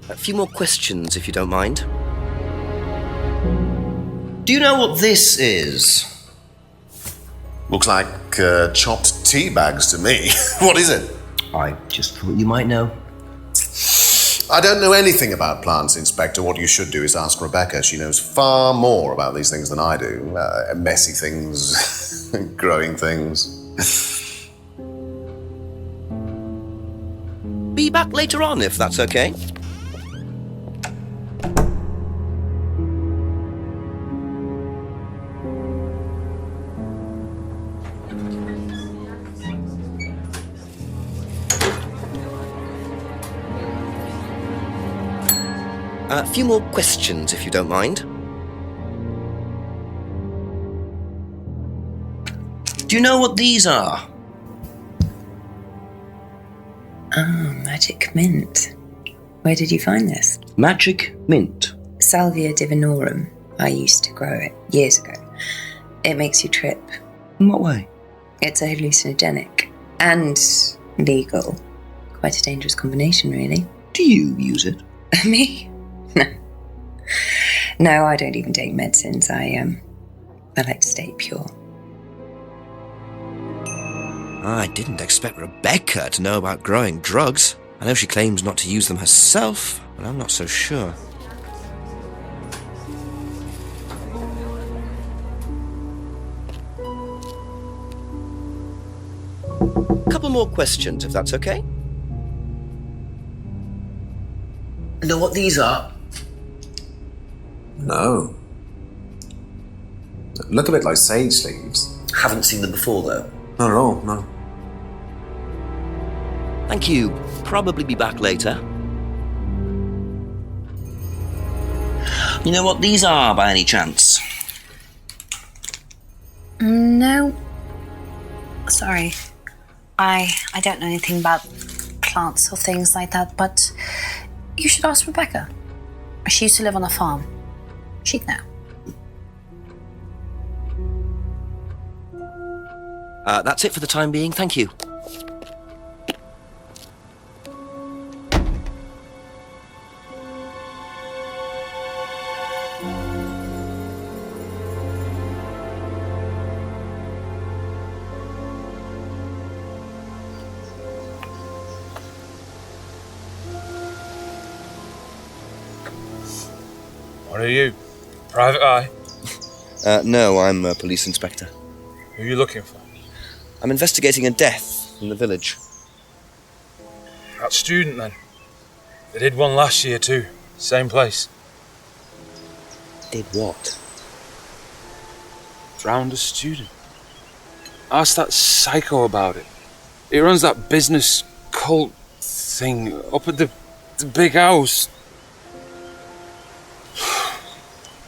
A few more questions, if you don't mind. Do you know what this is? Looks like chopped tea bags to me. What is it? I just thought you might know. I don't know anything about plants, Inspector. What you should do is ask Rebecca. She knows far more about these things than I do. Messy things, growing things. Be back later on, if that's okay. A few more questions, if you don't mind. Do you know what these are? Ah, magic mint. Where did you find this? Magic mint. Salvia divinorum. I used to grow it years ago. It makes you trip. In what way? It's a hallucinogenic and legal. Quite a dangerous combination, really. Do you use it? Me? No. No, I don't even take medicines. I like to stay pure. I didn't expect Rebecca to know about growing drugs. I know she claims not to use them herself, but I'm not so sure. Couple more questions, if that's okay. Know what these are? No. Look a bit like sage leaves. Haven't seen them before, though. Not at all, no. Thank you. Probably be back later. You know what these are, by any chance? No. Sorry. I don't know anything about plants or things like that, but you should ask Rebecca. She used to live on a farm. She'd know. That's it for the time being. Thank you. What are you? Private eye? No, I'm a police inspector. Who are you looking for? I'm investigating a death in the village. That student, then. They did one last year, too. Same place. Did what? Drowned a student. Ask that psycho about it. He runs that business cult thing up at the big house.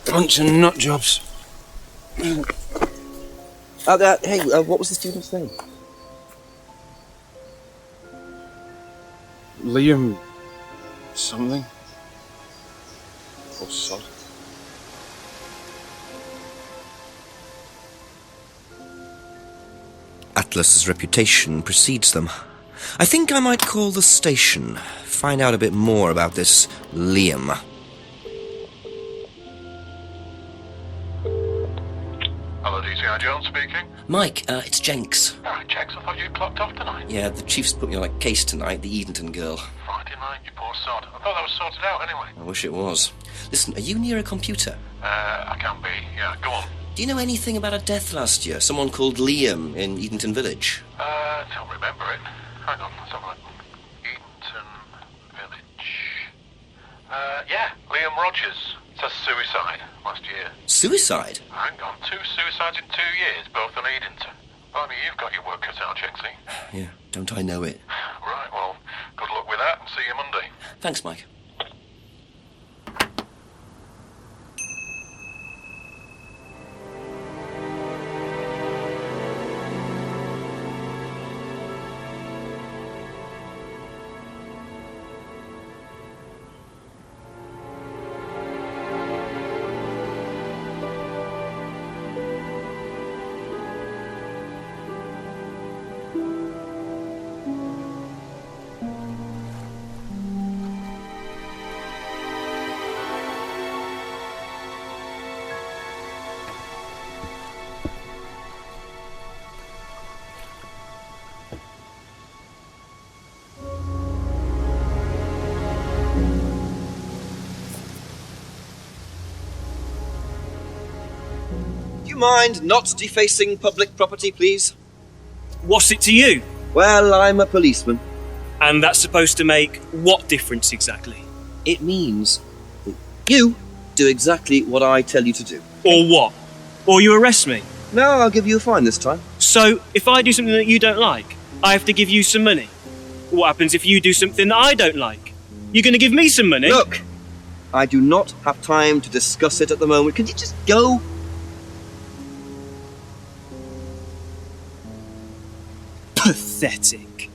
Bunch of nut jobs. Hey, what was the student's name? Liam... something? Or sod? Atlas's reputation precedes them. I think I might call the station, find out a bit more about this Liam. Hello, DCI Jones speaking. Mike, it's Jenks. Ah, Jenks, I thought you'd clocked off tonight. Yeah, the chief's put me on a case tonight, the Edenton girl. Friday night, you poor sod. I thought that was sorted out anyway. I wish it was. Listen, are you near a computer? I can be. Yeah, go on. Do you know anything about a death last year? Someone called Liam in Edenton Village? Don't remember it. Hang on, let's have a look. Edenton Village. Yeah, Liam Rogers. It says suicide last year. Suicide? Hang on, 2 suicides in 2 years, both in Edenton. I mean, you've got your work cut out, Jenksy. Yeah, don't I know it. Right, well, good luck with that and see you Monday. Thanks, Mike. Mind not defacing public property, please? What's it to you? Well, I'm a policeman. And that's supposed to make what difference exactly? It means that you do exactly what I tell you to do. Or what? Or you arrest me? No, I'll give you a fine this time. So, if I do something that you don't like, I have to give you some money? What happens if you do something that I don't like? You're going to give me some money? Look, I do not have time to discuss it at the moment. Can you just go? Pathetic.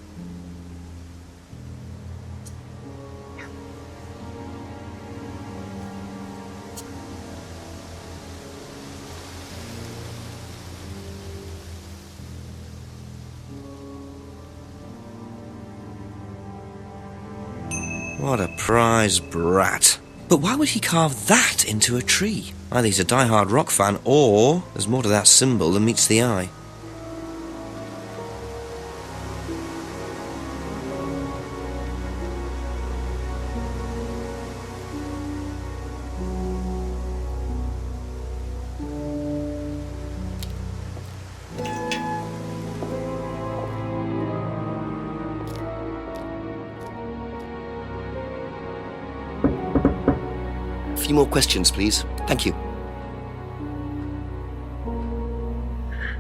What a prize brat. But why would he carve that into a tree? Either he's a die-hard rock fan, or there's more to that symbol than meets the eye. A few more questions, please. Thank you.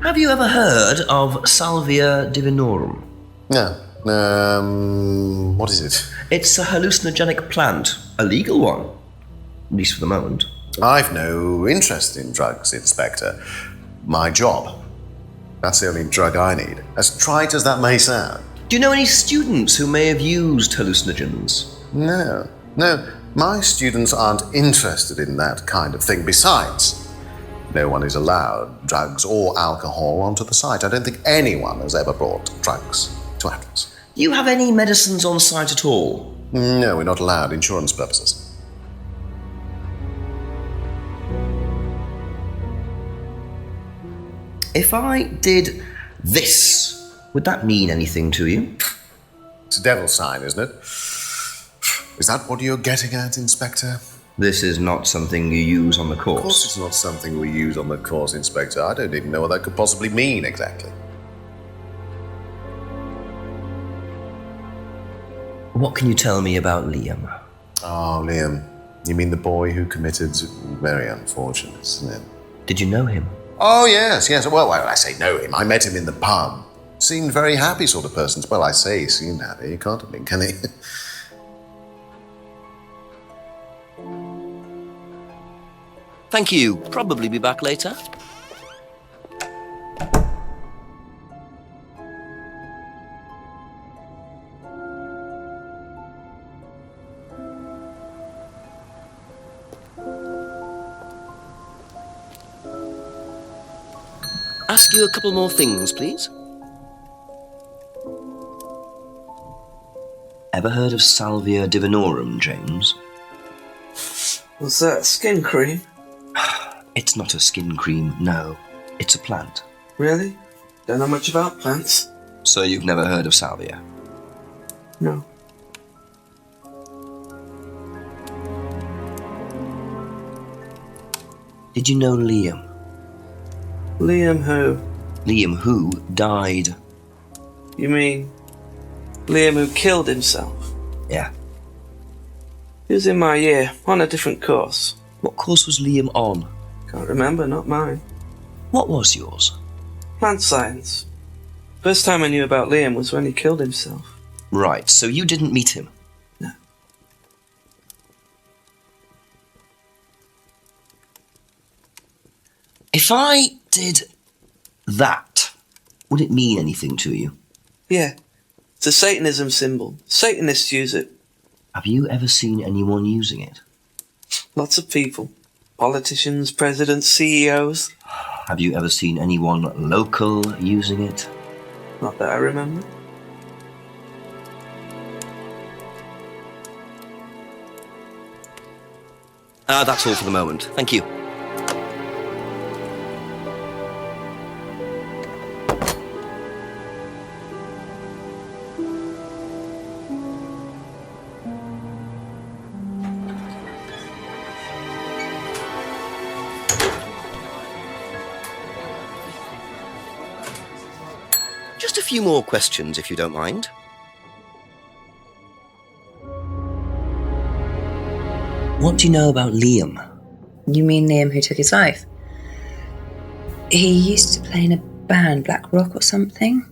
Have you ever heard of Salvia divinorum? No. What is it? It's a hallucinogenic plant, a legal one, at least for the moment. I've no interest in drugs, Inspector. My job. That's the only drug I need, as trite as that may sound. Do you know any students who may have used hallucinogens? No. My students aren't interested in that kind of thing. Besides, no one is allowed drugs or alcohol onto the site. I don't think anyone has ever brought drugs to Atlas. Do you have any medicines on site at all? No, we're not allowed, insurance purposes. If I did this, would that mean anything to you? It's a devil's sign, isn't it? Is that what you're getting at, Inspector? This is not something you use on the course. Of course it's not something we use on the course, Inspector. I don't even know what that could possibly mean, exactly. What can you tell me about Liam? Oh, Liam. You mean the boy who committed... Very unfortunate, isn't it? Did you know him? Oh, yes. Well, I say know him. I met him in the pub. Seemed very happy sort of person. Well, I say he seemed happy. He can't have been, can he? Thank you. Probably be back later. Ask you a couple more things, please. Ever heard of Salvia divinorum, James? What's that, skin cream? It's not a skin cream, no. It's a plant. Really? Don't know much about plants. So you've never heard of Salvia? No. Did you know Liam? Liam who? Liam who died. You mean Liam who killed himself? Yeah. He was in my year, on a different course. What course was Liam on? Can't remember, not mine. What was yours? Plant science. First time I knew about Liam was when he killed himself. Right, so you didn't meet him? No. If I did that, would it mean anything to you? Yeah. It's a Satanism symbol. Satanists use it. Have you ever seen anyone using it? Lots of people. Politicians, presidents, CEOs. Have you ever seen anyone local using it? Not that I remember. That's all for the moment. Thank you. Just a few more questions, if you don't mind. What do you know about Liam? You mean Liam who took his life? He used to play in a band, Black Rock or something?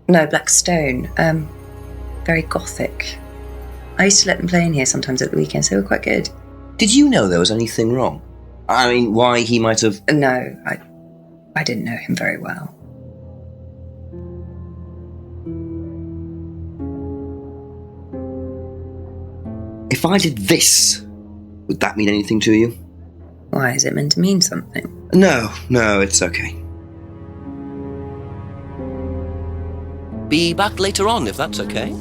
No, Black Stone. Very gothic. I used to let them play in here sometimes at the weekends. They were quite good. Did you know there was anything wrong? I mean, why he might have... No, I didn't know him very well. If I did this, would that mean anything to you? Why, is it meant to mean something? No, it's okay. Be back later on, if that's okay.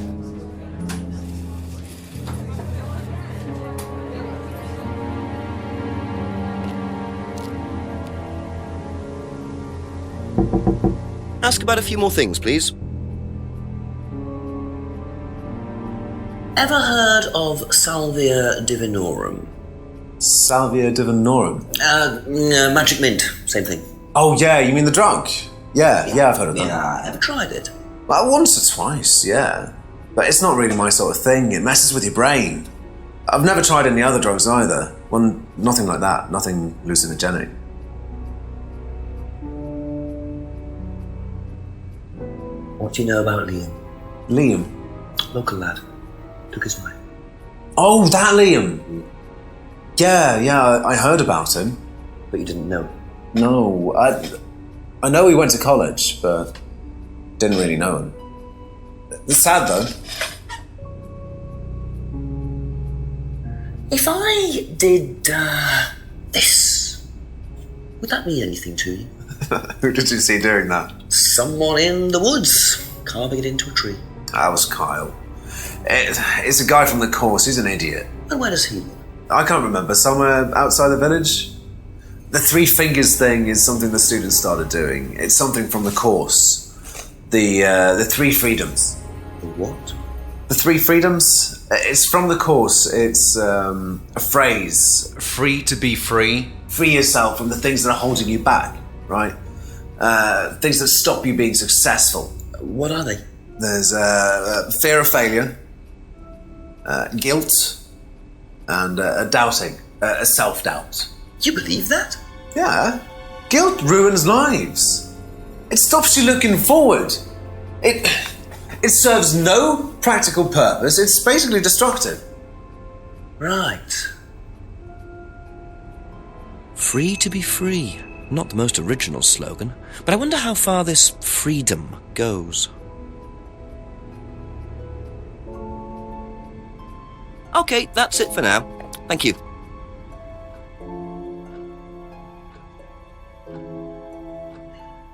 Ask about a few more things, please. Ever heard of Salvia divinorum? Salvia divinorum? Magic mint, same thing. Oh, yeah, you mean the drug? Yeah, I've heard of that. Yeah, ever tried it? Well, once or twice, yeah. But it's not really my sort of thing. It messes with your brain. I've never tried any other drugs either. Nothing like that. Nothing hallucinogenic. What do you know about Liam? Liam? Local lad. Took his wife. Oh, that Liam! Yeah, I heard about him. But you didn't know? No, I know he went to college, but didn't really know him. It's sad, though. If I did, this, would that mean anything to you? Who did you see doing that? Someone in the woods, carving it into a tree. That was Kyle. It's a guy from the course, he's an idiot. And where does he live? I can't remember, somewhere outside the village? The three fingers thing is something the students started doing. It's something from the course. The three freedoms. The what? The three freedoms? It's from the course. It's a phrase. Free to be free? Free yourself from the things that are holding you back, right? Things that stop you being successful. What are they? There's fear of failure, guilt, and doubting, self-doubt. You believe that? Yeah. Guilt ruins lives. It stops you looking forward. It serves no practical purpose. It's basically destructive. Right. Free to be free. Not the most original slogan, but I wonder how far this freedom goes. Okay, that's it for now. Thank you.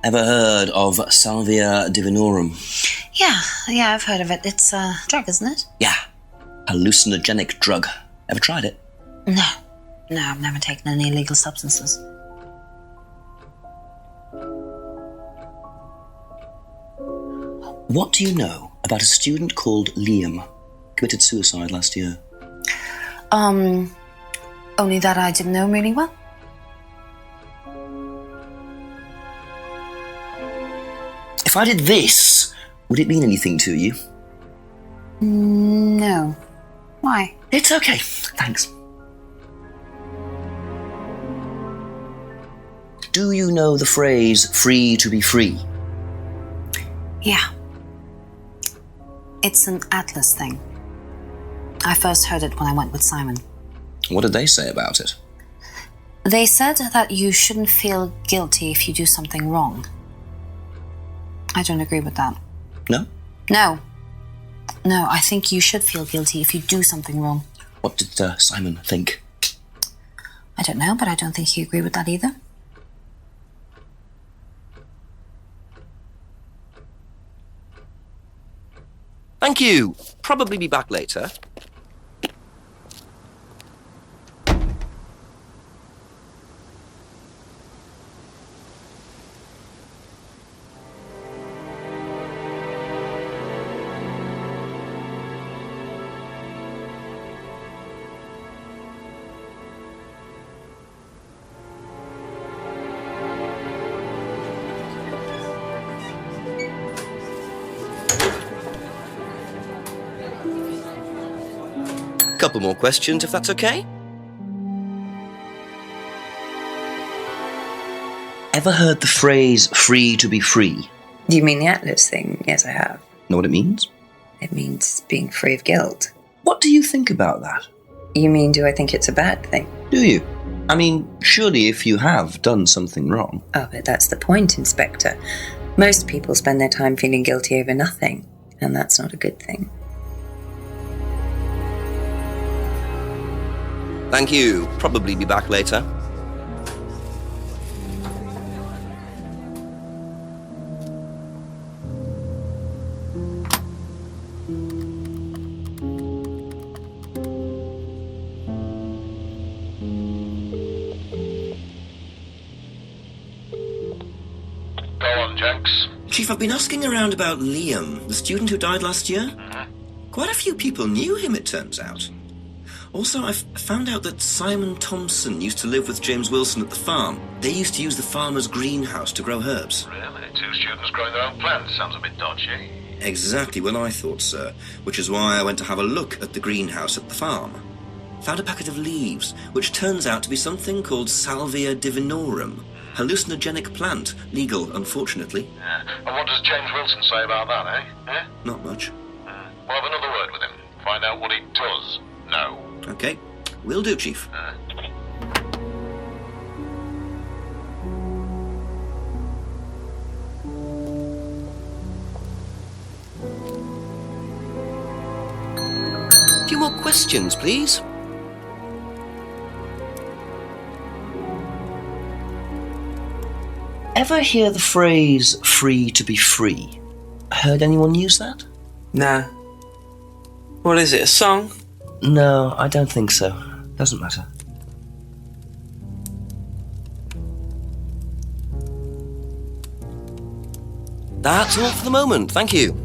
Ever heard of Salvia divinorum? Yeah, I've heard of it. It's a drug, isn't it? Yeah. Hallucinogenic drug. Ever tried it? No, I've never taken any illegal substances. What do you know about a student called Liam? Committed suicide last year. Only that I didn't know him really well. If I did this, would it mean anything to you? No. Why? It's okay, thanks. Do you know the phrase, free to be free? Yeah. It's an Atlas thing. I first heard it when I went with Simon. What did they say about it? They said that you shouldn't feel guilty if you do something wrong. I don't agree with that. No? No, I think you should feel guilty if you do something wrong. What did Simon think? I don't know, but I don't think he agreed with that either. Thank you. Probably be back later. Couple more questions, if that's okay? Ever heard the phrase, free to be free? Do you mean the Atlas thing? Yes, I have. Know what it means? It means being free of guilt. What do you think about that? You mean, do I think it's a bad thing? Do you? I mean, surely if you have done something wrong. Oh, but that's the point, Inspector. Most people spend their time feeling guilty over nothing, and that's not a good thing. Thank you. Probably be back later. Go on, Jenks. Chief, I've been asking around about Liam, the student who died last year. Quite a few people knew him, it turns out. Also, I've found out that Simon Thompson used to live with James Wilson at the farm. They used to use the farmer's greenhouse to grow herbs. Really? Two students growing their own plants? Sounds a bit dodgy. Exactly what I thought, sir. Which is why I went to have a look at the greenhouse at the farm. Found a packet of leaves, which turns out to be something called Salvia divinorum. hallucinogenic plant. Legal, unfortunately. Yeah. And what does James Wilson say about that, eh? Yeah? Not much. We'll have another word with him. Find out what he does know. Okay. Will do, Chief. A few more questions, please. Ever hear the phrase free to be free? Heard anyone use that? Nah. What is it, a song? No, I don't think so. Doesn't matter. That's all for the moment, thank you.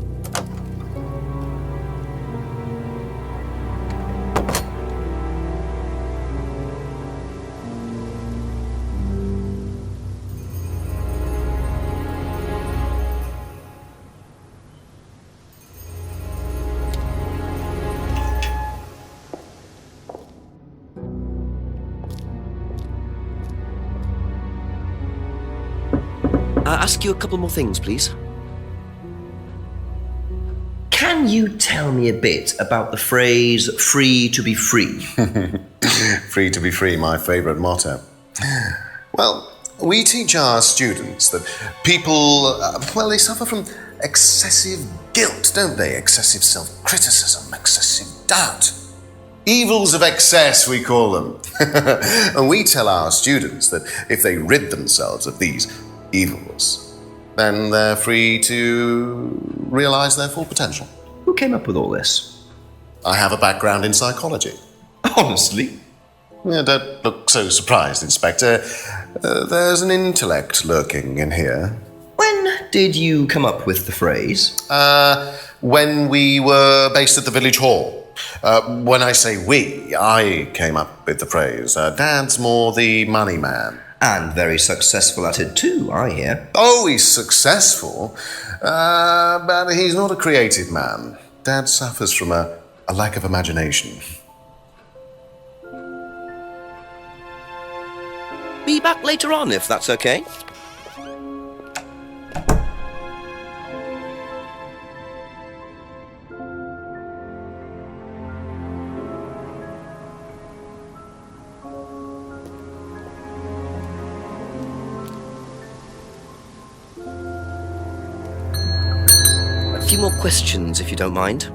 Ask you a couple more things, please. Can you tell me a bit about the phrase free to be free? Free to be free, my favourite motto. Well, we teach our students that people, they suffer from excessive guilt, don't they? Excessive self-criticism, excessive doubt. Evils of excess, we call them. And we tell our students that if they rid themselves of these evils, then they're free to realise their full potential. Who came up with all this? I have a background in psychology. Honestly? Yeah, don't look so surprised, Inspector. There's an intellect lurking in here. When did you come up with the phrase? When we were based at the village hall. When I say we, I came up with the phrase. Dad's more the money man. And very successful at it too, I hear. Oh, he's successful, but he's not a creative man. Dad suffers from a lack of imagination. Be back later on, if that's okay. A few more questions, if you don't mind.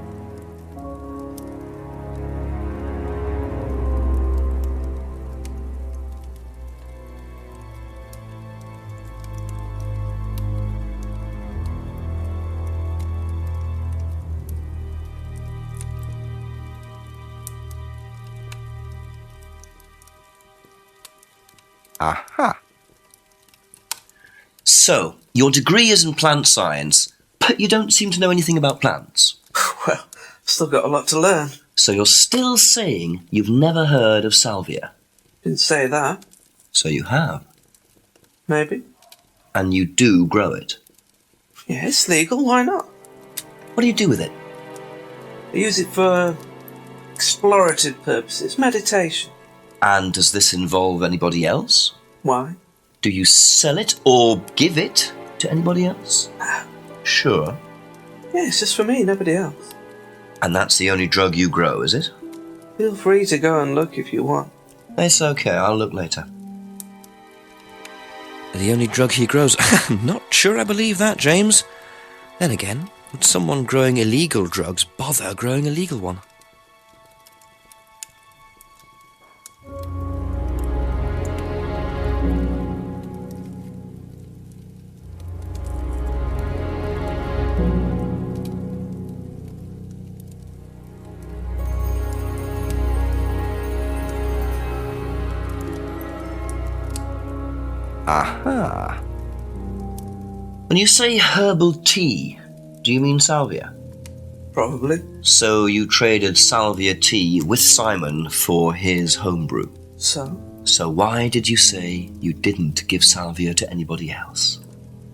Aha. So, your degree is in plant science, but you don't seem to know anything about plants. Well, still got a lot to learn. So you're still saying you've never heard of salvia? Didn't say that. So you have? Maybe. And you do grow it? Yeah, it's legal, why not? What do you do with it? I use it for explorative purposes, meditation. And does this involve anybody else? Why? Do you sell it or give it to anybody else? Sure. Yeah, it's just for me, nobody else. And that's the only drug you grow, is it? Feel free to go and look if you want. It's okay, I'll look later. The only drug he grows? Not sure I believe that, James. Then again, would someone growing illegal drugs bother growing a legal one? Aha. When you say herbal tea, do you mean salvia? Probably. So you traded salvia tea with Simon for his homebrew? So? So why did you say you didn't give salvia to anybody else?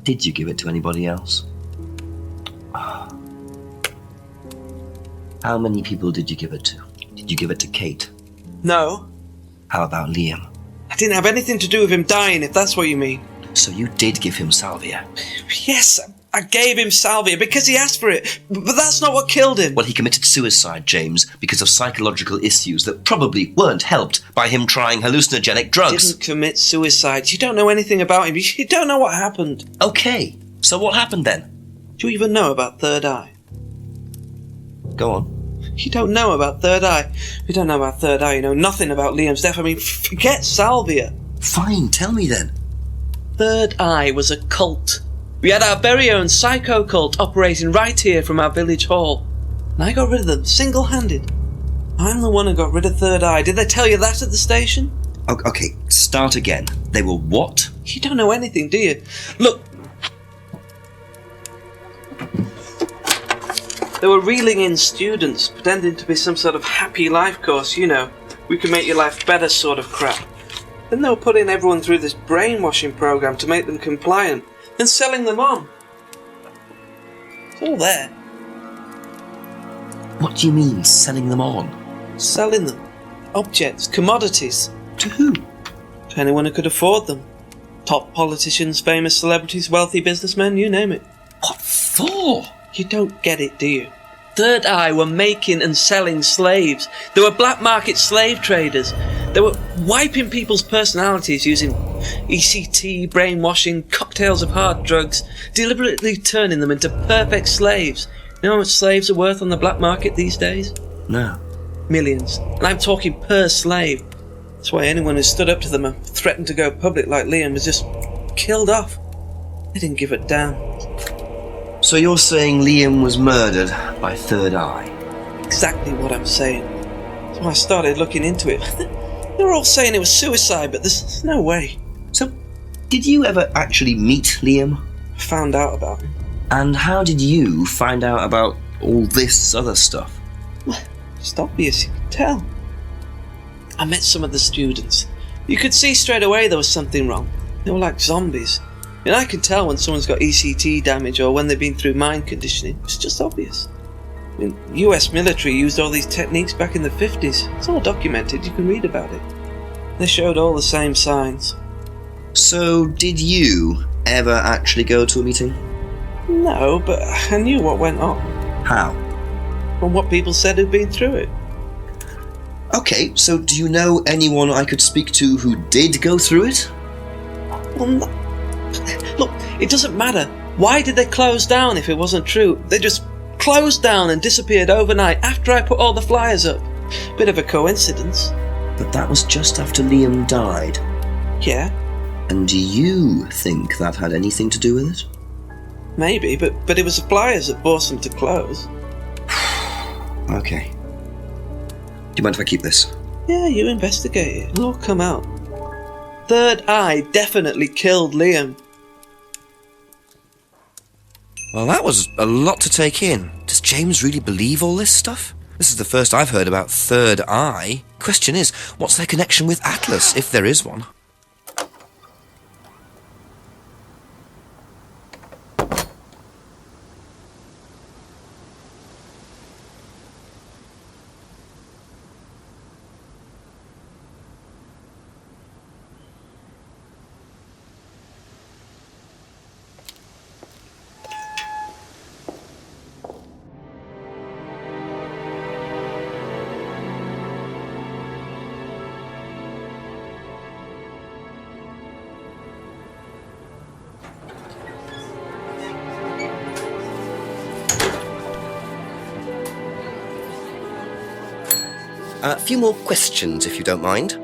Did you give it to anybody else? How many people did you give it to? Did you give it to Kate? No. How about Liam? I didn't have anything to do with him dying, if that's what you mean. So you did give him salvia? Yes, I gave him salvia because he asked for it, but that's not what killed him. Well, he committed suicide, James, because of psychological issues that probably weren't helped by him trying hallucinogenic drugs. Didn't commit suicide. You don't know anything about him. You don't know what happened. Okay, so what happened then? Do you even know about Third Eye? Go on. You don't know about Third Eye. You don't know about Third Eye. You know nothing about Liam's death. I mean, forget salvia. Fine, tell me then. Third Eye was a cult. We had our very own psycho cult operating right here from our village hall. And I got rid of them, single-handed. I'm the one who got rid of Third Eye. Did they tell you that at the station? Okay, start again. They were what? You don't know anything, do you? Look. They were reeling in students, pretending to be some sort of happy life course, you know. We can make your life better sort of crap. Then they were putting everyone through this brainwashing program to make them compliant. And selling them on. It's all there. What do you mean, selling them on? Selling them. Objects, commodities. To who? To anyone who could afford them. Top politicians, famous celebrities, wealthy businessmen, you name it. What for? You don't get it, do you? Third Eye were making and selling slaves. They were black market slave traders. They were wiping people's personalities using ECT, brainwashing, cocktails of hard drugs, deliberately turning them into perfect slaves. You know how much slaves are worth on the black market these days? No. Millions. And I'm talking per slave. That's why anyone who stood up to them and threatened to go public like Liam was just killed off. They didn't give a damn. So you're saying Liam was murdered by Third Eye? Exactly what I'm saying. So I started looking into it. They were all saying it was suicide, but there's no way. So, did you ever actually meet Liam? I found out about him. And how did you find out about all this other stuff? Well, it's obvious, you could tell. I met some of the students. You could see straight away there was something wrong. They were like zombies. And I could tell when someone's got ECT damage or when they've been through mind conditioning. It's just obvious. I mean, US military used all these techniques back in the 50s. It's all documented, you can read about it. They showed all the same signs. So, did you ever actually go to a meeting? No, but I knew what went on. How? From what people said who'd been through it. Okay, so do you know anyone I could speak to who did go through it? Well, no. Look, it doesn't matter. Why did they close down if it wasn't true? They just closed down and disappeared overnight after I put all the flyers up. Bit of a coincidence. But that was just after Liam died. Yeah. And do you think that had anything to do with it? Maybe, but it was the flyers that forced them to close. Okay. Do you mind if I keep this? Yeah, you investigate it. It'll all come out. Third Eye definitely killed Liam. Well, that was a lot to take in. Does James really believe all this stuff? This is the first I've heard about Third Eye. Question is, what's their connection with Atlas, if there is one? A few more questions, if you don't mind.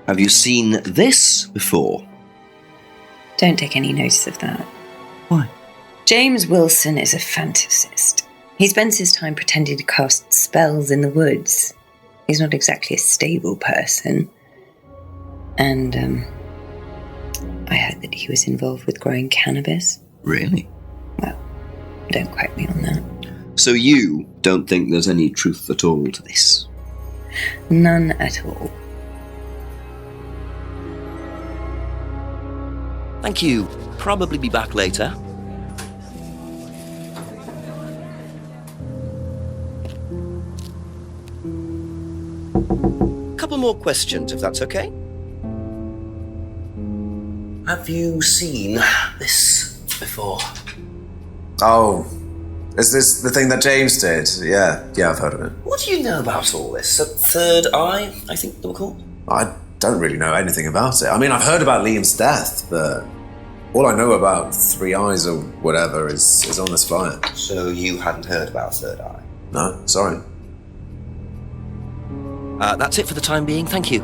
Have you seen this before? Don't take any notice of that. Why? James Wilson is a fantasist. He spends his time pretending to cast spells in the woods. He's not exactly a stable person. And, I heard that he was involved with growing cannabis. Really? Well, don't quote me on that. So you don't think there's any truth at all to this? None at all. Thank you. Probably be back later. Couple more questions, if that's okay. Have you seen this before? Oh, is this the thing that James did? Yeah, I've heard of it. What do you know about all this? A third eye, I think they were called? I don't really know anything about it. I mean, I've heard about Liam's death, but all I know about Three Eyes or whatever is on this flyer. So you hadn't heard about Third Eye? No, sorry. That's it for the time being, thank you.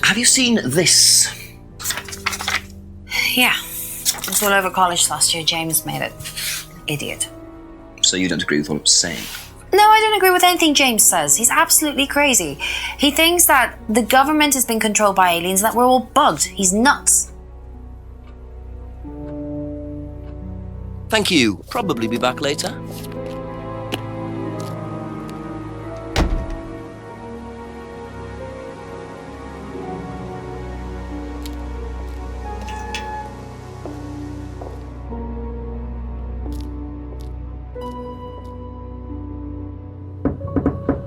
Have you seen this? Yeah. It was all over college last year. James made it. Idiot. So you don't agree with what I'm saying? No, I don't agree with anything James says. He's absolutely crazy. He thinks that the government has been controlled by aliens, that we're all bugged. He's nuts. Thank you. Probably be back later.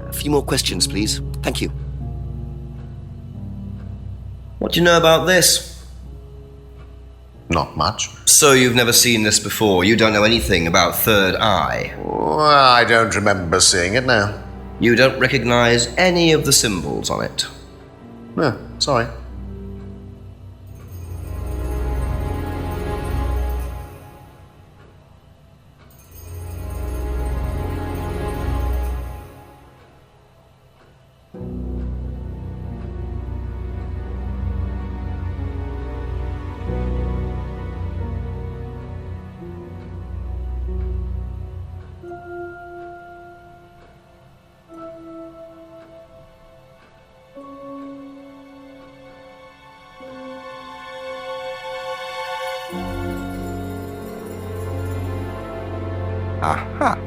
A few more questions, please. Thank you. What do you know about this? Not much. So you've never seen this before? You don't know anything about Third Eye? Well, I don't remember seeing it now. You don't recognize any of the symbols on it? No, sorry. Aha.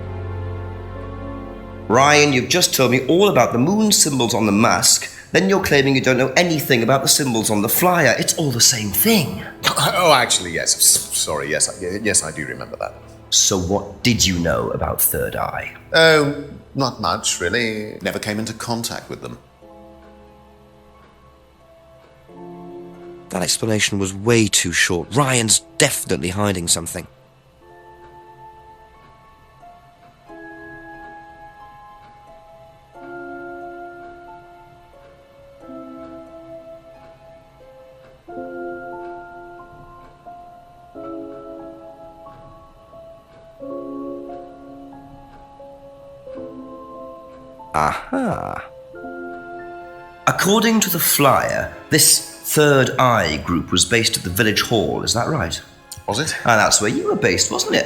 Ryan, you've just told me all about the moon symbols on the mask, then you're claiming you don't know anything about the symbols on the flyer. It's all the same thing. Oh, actually, yes. Sorry, yes, I do remember that. So what did you know about Third Eye? Oh, not much, really. Never came into contact with them. That explanation was way too short. Ryan's definitely hiding something. Aha. According to the flyer, this Third Eye group was based at the village hall, is that right? Was it? That's where you were based, wasn't it?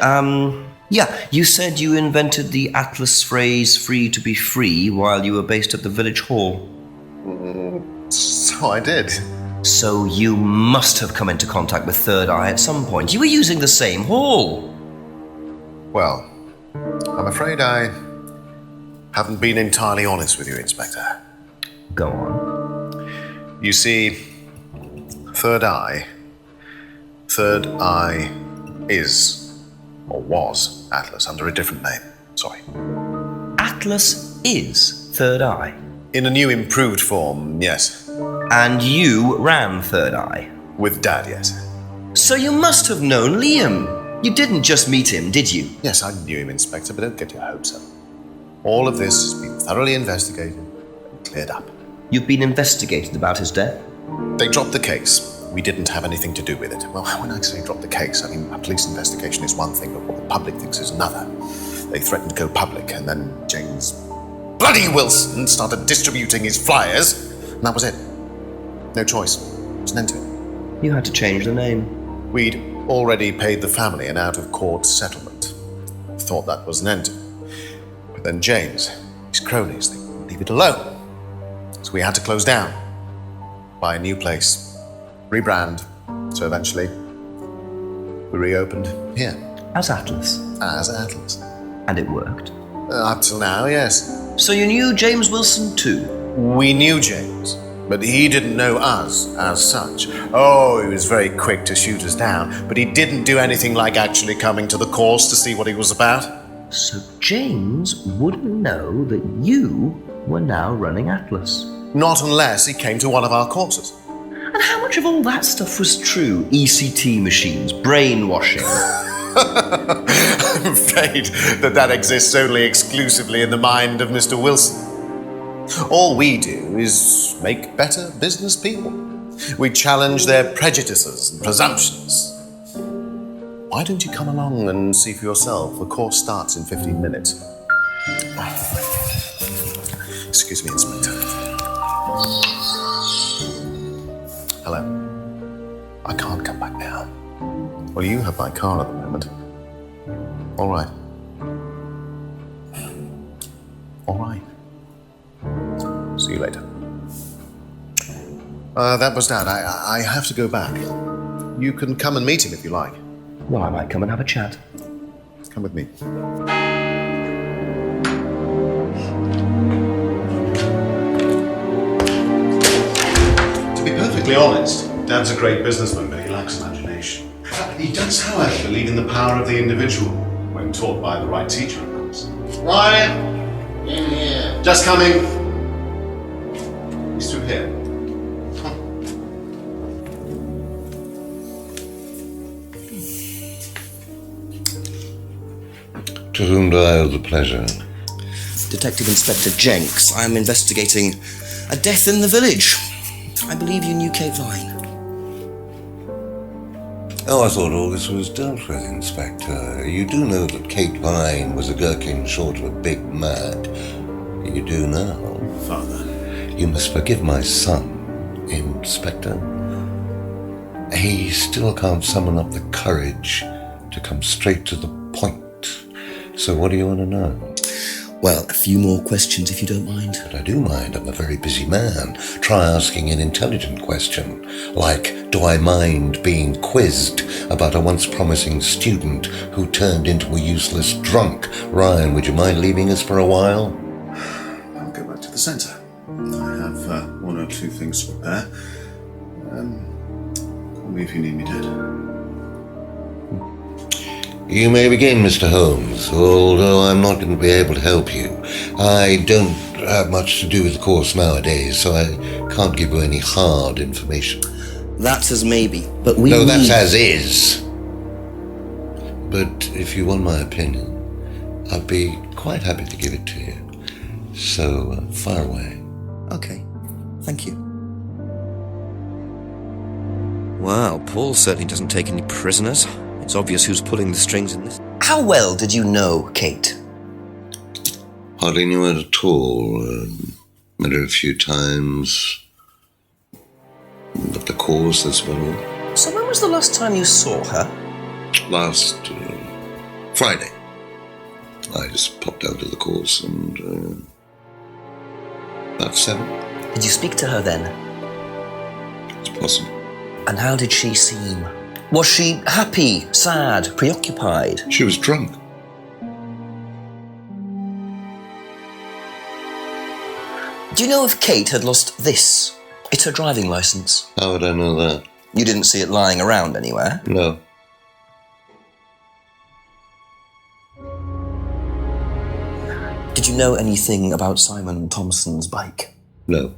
Yeah, you said you invented the Atlas phrase free to be free while you were based at the village hall. So I did. So you must have come into contact with Third Eye at some point. You were using the same hall. Well, I'm afraid I haven't been entirely honest with you, Inspector. Go on. You see, Third Eye is, or was, Atlas under a different name. Sorry. Atlas is Third Eye? In a new improved form, yes. And you ran Third Eye? With Dad, yes. So you must have known Liam. You didn't just meet him, did you? Yes, I knew him, Inspector, but don't get your hopes up. All of this has been thoroughly investigated and cleared up. You've been investigated about his death? They dropped the case. We didn't have anything to do with it. Well, when I say drop the case, I mean a police investigation is one thing, but what the public thinks is another. They threatened to go public, and then James bloody Wilson started distributing his flyers, and that was it. No choice. It was an end to it. You had to change the name. We'd already paid the family an out-of-court settlement. Thought that was an end to it. But then James, his cronies, they wouldn't leave it alone. So we had to close down, buy a new place, rebrand. So eventually, we reopened here. As Atlas? As Atlas. And it worked? Up till now, yes. So you knew James Wilson too? We knew James, but he didn't know us as such. Oh, he was very quick to shoot us down, but he didn't do anything like actually coming to the course to see what he was about. So James wouldn't know that you were now running Atlas? Not unless he came to one of our courses. And how much of all that stuff was true? ECT machines, brainwashing. I'm afraid that exists only exclusively in the mind of Mr. Wilson. All we do is make better business people. We challenge their prejudices and presumptions. Why don't you come along and see for yourself? The course starts in 15 minutes. Excuse me, Inspector. Hello. I can't come back now. Well, you have my car at the moment. All right. All right. See you later. That was Dad. I have to go back. You can come and meet him if you like. Well, I might come and have a chat. Come with me. To be perfectly honest, Dad's a great businessman, but he lacks imagination. He does, however, believe in the power of the individual, when taught by the right teacher, of course. Ryan! In here. Just coming. He's through here. To whom do I owe the pleasure? Detective Inspector Jenks. I am investigating a death in the village. I believe you knew Kate Vine. Oh, I thought all this was dealt with, Inspector. You do know that Kate Vine was a gherkin short of a big mad. You do now. Father. You must forgive my son, Inspector. He still can't summon up the courage to come straight to the point. So what do you want to know? Well, a few more questions if you don't mind. But I do mind. I'm a very busy man. Try asking an intelligent question, like, do I mind being quizzed about a once promising student who turned into a useless drunk? Ryan, would you mind leaving us for a while? I'll go back to the centre. I have one or two things to prepare. Call me if you need me, Dad. You may begin, Mr. Holmes, although I'm not going to be able to help you. I don't have much to do with the course nowadays, so I can't give you any hard information. That's as maybe, but we No, that's as is. But if you want my opinion, I'd be quite happy to give it to you. So, fire away. Okay, thank you. Well, Paul certainly doesn't take any prisoners. It's obvious who's pulling the strings in this. How well did you know Kate? Hardly knew her at all. Met her a few times. But the course, that's about all. So when was the last time you saw her? Last Friday. I just popped out of the course and about 7. Did you speak to her then? It's possible. And how did she seem? Was she happy, sad, preoccupied? She was drunk. Do you know if Kate had lost this? It's her driving licence. How would I know that? You didn't see it lying around anywhere? No. Did you know anything about Simon Thompson's bike? No.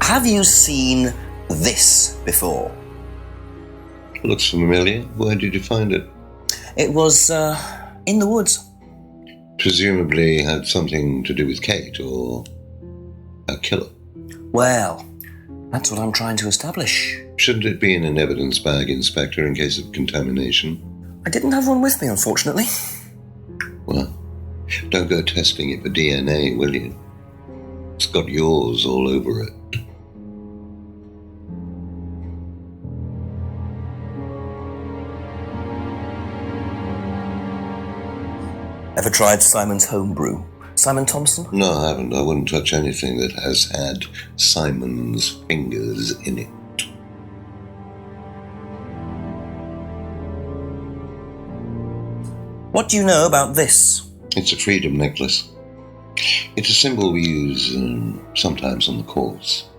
Have you seen this before? Looks familiar. Where did you find it? It was, in the woods. Presumably had something to do with Kate or a killer. Well, that's what I'm trying to establish. Shouldn't it be in an evidence bag, Inspector, in case of contamination? I didn't have one with me, unfortunately. Well, don't go testing it for DNA, will you? It's got yours all over it. Ever tried Simon's homebrew? Simon Thompson? No, I haven't. I wouldn't touch anything that has had Simon's fingers in it. What do you know about this? It's a freedom necklace. It's a symbol we use sometimes on the course.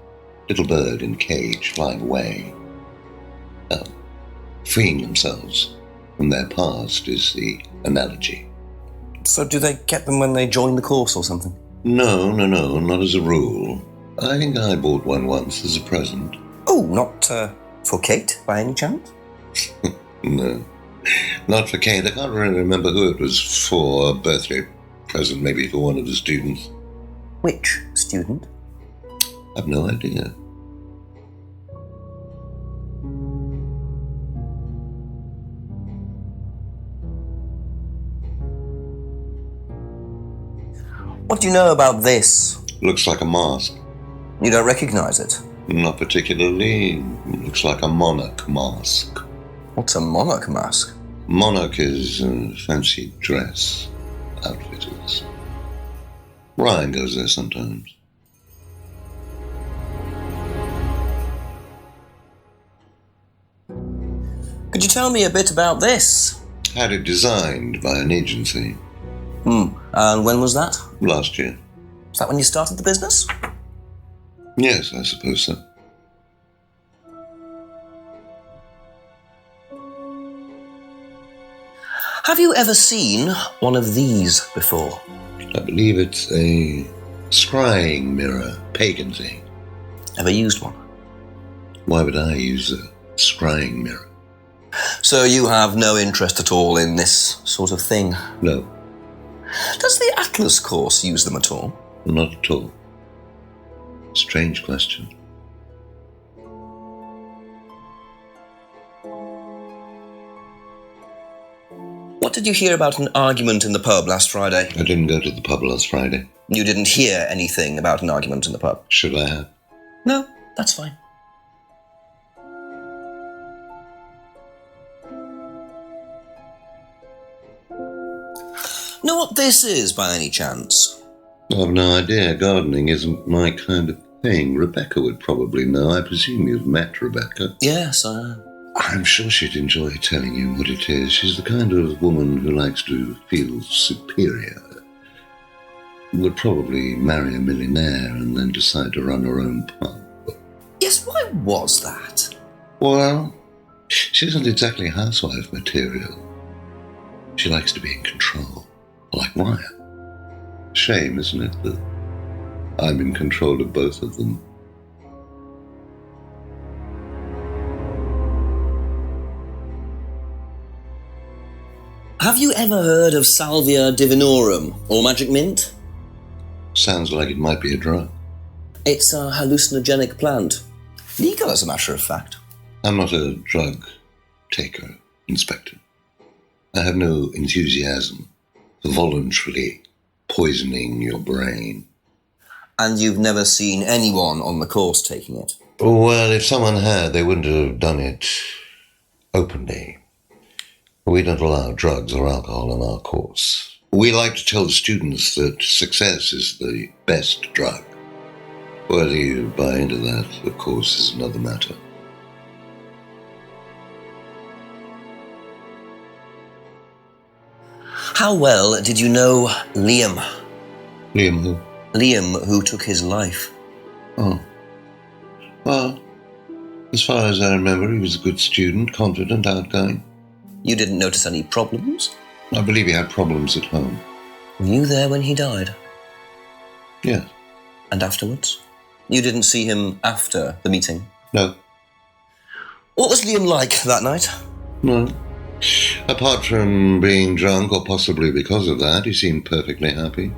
Little bird in cage flying away. Freeing themselves from their past is the analogy. So do they get them when they join the course or something? No, not as a rule. I think I bought one once as a present. Oh, not for Kate, by any chance? No, not for Kate. I can't really remember who it was for. A birthday present, maybe for one of the students. Which student? I've no idea. What do you know about this? Looks like a mask. You don't recognize it? Not particularly. Looks like a monarch mask. What's a monarch mask? Monarch is a fancy dress outfitters. Ryan goes there sometimes. Could you tell me a bit about this? Had it designed by an agency. And when was that? Last year. Is that when you started the business? Yes, I suppose so. Have you ever seen one of these before? I believe it's a scrying mirror, pagan thing. Ever used one? Why would I use a scrying mirror? So you have no interest at all in this sort of thing? No. Does the Atlas course use them at all? Not at all. Strange question. What did you hear about an argument in the pub last Friday? I didn't go to the pub last Friday. You didn't hear anything about an argument in the pub? Should I have? No, that's fine. Know what this is, by any chance? I've no idea. Gardening isn't my kind of thing. Rebecca would probably know. I presume you've met Rebecca. Yes, I'm sure she'd enjoy telling you what it is. She's the kind of woman who likes to feel superior. Would probably marry a millionaire and then decide to run her own pub. Yes, why was that? Well, she isn't exactly housewife material. She likes to be in control, like Ryan. Shame, isn't it, that I'm in control of both of them? Have you ever heard of Salvia divinorum, or magic mint? Sounds like it might be a drug. It's a hallucinogenic plant. Legal, as a matter of fact. I'm not a drug taker, Inspector. I have no enthusiasm for voluntarily poisoning your brain. And you've never seen anyone on the course taking it? Well, if someone had, they wouldn't have done it openly. We don't allow drugs or alcohol on our course. We like to tell the students that success is the best drug. Whether you buy into that, of course, is another matter. How well did you know Liam? Liam who? Liam, who took his life. Oh. Well, as far as I remember, he was a good student, confident, outgoing. You didn't notice any problems? I believe he had problems at home. Were you there when he died? Yes. And afterwards? You didn't see him after the meeting? No. What was Liam like that night? No. Apart from being drunk, or possibly because of that, he seemed perfectly happy.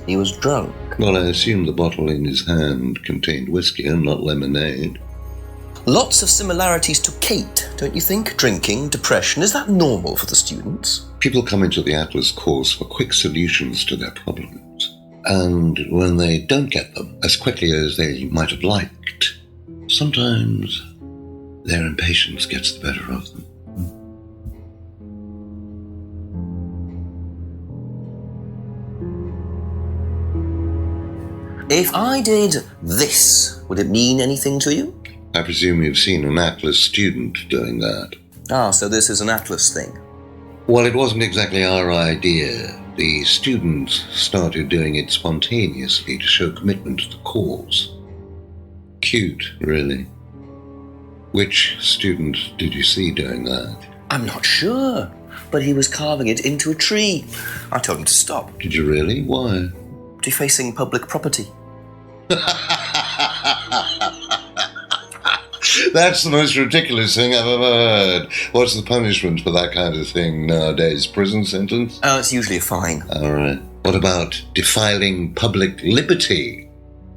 He was drunk? Well, I assume the bottle in his hand contained whiskey and not lemonade. Lots of similarities to Kate, don't you think? Drinking, depression, is that normal for the students? People come into the Atlas course for quick solutions to their problems. And when they don't get them as quickly as they might have liked, sometimes their impatience gets the better of them. If I did this, would it mean anything to you? I presume you've seen an Atlas student doing that. Ah, so this is an Atlas thing. Well, it wasn't exactly our idea. The students started doing it spontaneously to show commitment to the cause. Cute, really. Which student did you see doing that? I'm not sure. But he was carving it into a tree. I told him to stop. Did you really? Why? Defacing public property. That's the most ridiculous thing I've ever heard. What's the punishment for that kind of thing nowadays? Prison sentence? Oh, it's usually a fine. All right. What about defiling public liberty?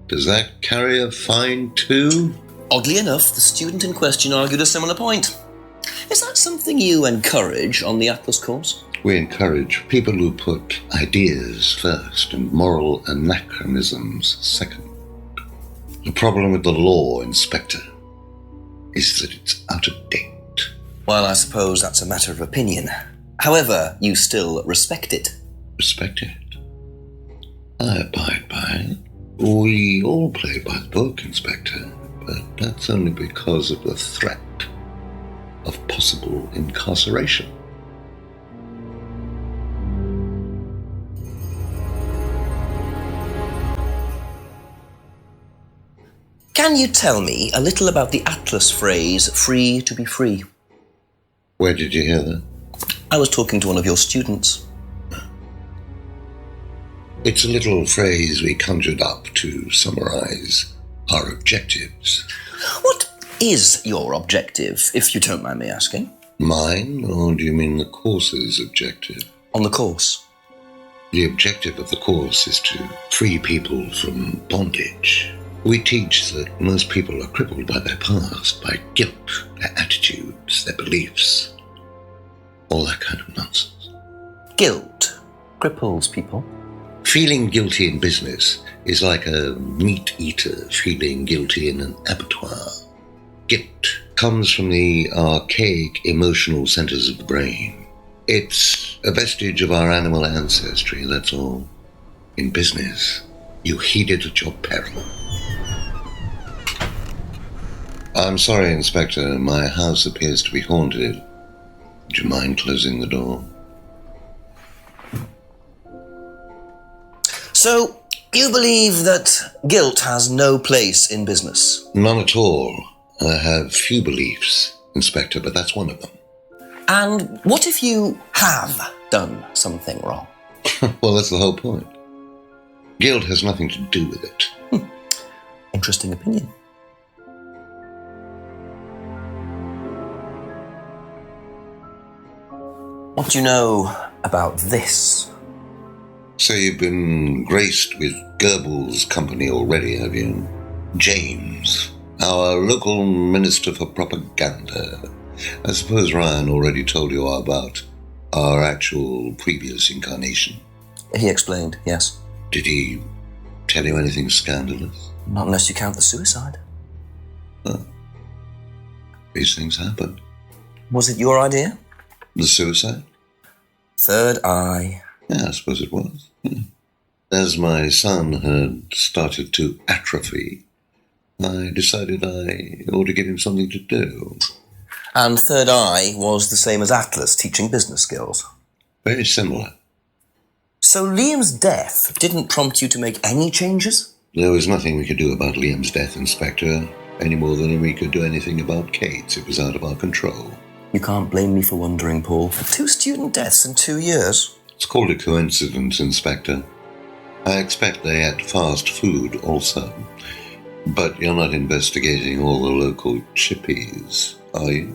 Does that carry a fine too? Oddly enough, the student in question argued a similar point. Is that something you encourage on the Atlas course? We encourage people who put ideas first and moral anachronisms second. The problem with the law, Inspector, is that it's out of date. Well, I suppose that's a matter of opinion. However, you still respect it. Respect it? I abide by it. We all play by the book, Inspector, but that's only because of the threat of possible incarceration. Can you tell me a little about the Atlas phrase, free to be free? Where did you hear that? I was talking to one of your students. It's a little phrase we conjured up to summarize our objectives. What is your objective, if you don't mind me asking? Mine, or do you mean the course's objective? On the course. The objective of the course is to free people from bondage. We teach that most people are crippled by their past, by guilt, their attitudes, their beliefs, all that kind of nonsense. Guilt cripples people. Feeling guilty in business is like a meat eater feeling guilty in an abattoir. Guilt comes from the archaic emotional centers of the brain. It's a vestige of our animal ancestry, that's all. In business, you heed it at your peril. I'm sorry, Inspector, my house appears to be haunted. Would you mind closing the door? So, you believe that guilt has no place in business? None at all. I have few beliefs, Inspector, but that's one of them. And what if you have done something wrong? Well, that's the whole point. Guilt has nothing to do with it. Interesting opinion. What do you know about this? So you've been graced with Goebbels' company already, have you? James, our local minister for propaganda. I suppose Ryan already told you about our actual previous incarnation. He explained, yes. Did he tell you anything scandalous? Not unless you count the suicide. Well, these things happen. Was it your idea? The suicide? Third eye. Yeah, I suppose it was. As my son had started to atrophy, I decided I ought to give him something to do. And Third Eye was the same as Atlas, teaching business skills. Very similar. So Liam's death didn't prompt you to make any changes? There was nothing we could do about Liam's death, Inspector, any more than we could do anything about Kate's. It was out of our control. You can't blame me for wondering, Paul. 2 student deaths in 2 years. It's called a coincidence, Inspector. I expect they ate fast food also. But you're not investigating all the local chippies, are you?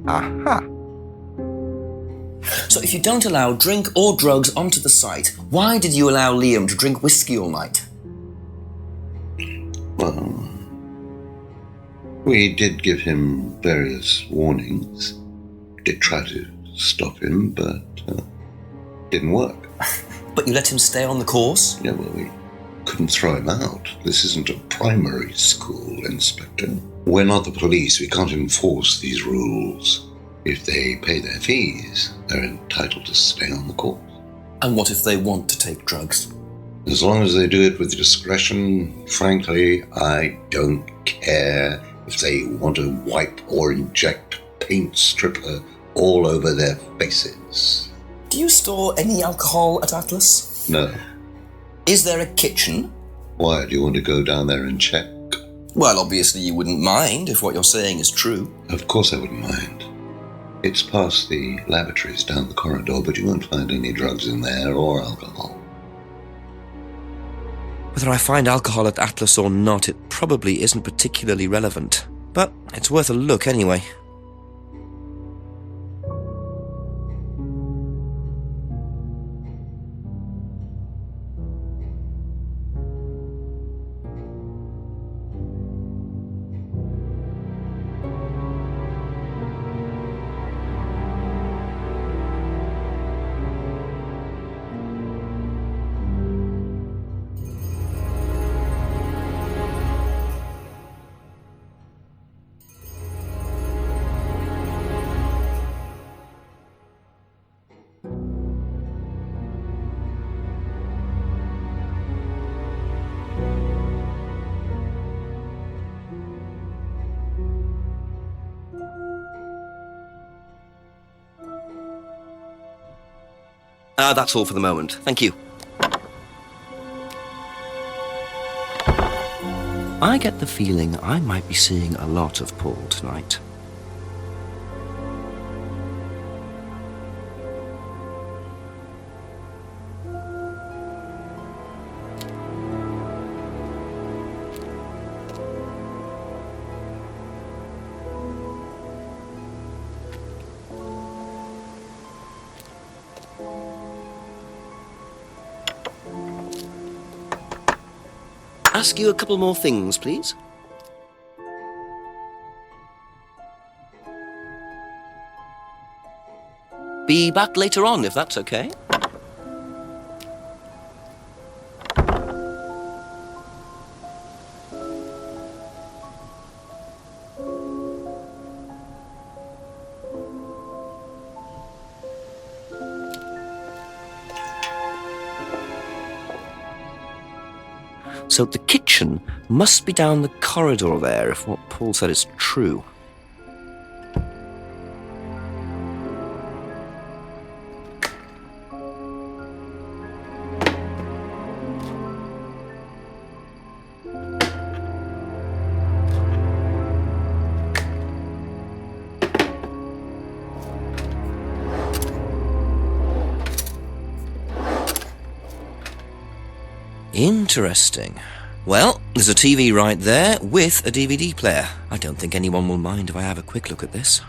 Aha! So if you don't allow drink or drugs onto the site, why did you allow Liam to drink whiskey all night? Well, we did give him various warnings. Did try to stop him, but didn't work. But you let him stay on the course? Yeah, well, we couldn't throw him out. This isn't a primary school, Inspector. We're not the police. We can't enforce these rules. If they pay their fees, they're entitled to stay on the course. And what if they want to take drugs? As long as they do it with discretion, frankly, I don't care if they want to wipe or inject paint stripper all over their faces. Do you store any alcohol at Atlas? No. Is there a kitchen? Why, do you want to go down there and check? Well, obviously you wouldn't mind if what you're saying is true. Of course I wouldn't mind. It's past the lavatories down the corridor, but you won't find any drugs in there or alcohol. Whether I find alcohol at Atlas or not, it probably isn't particularly relevant. But it's worth a look anyway. That's all for the moment. Thank you. I get the feeling I might be seeing a lot of Paul tonight. Ask you a couple more things, please. Be back later on, if that's okay. So the kitchen must be down the corridor there, if what Paul said is true. Interesting. Well, there's a TV right there with a DVD player. I don't think anyone will mind if I have a quick look at this.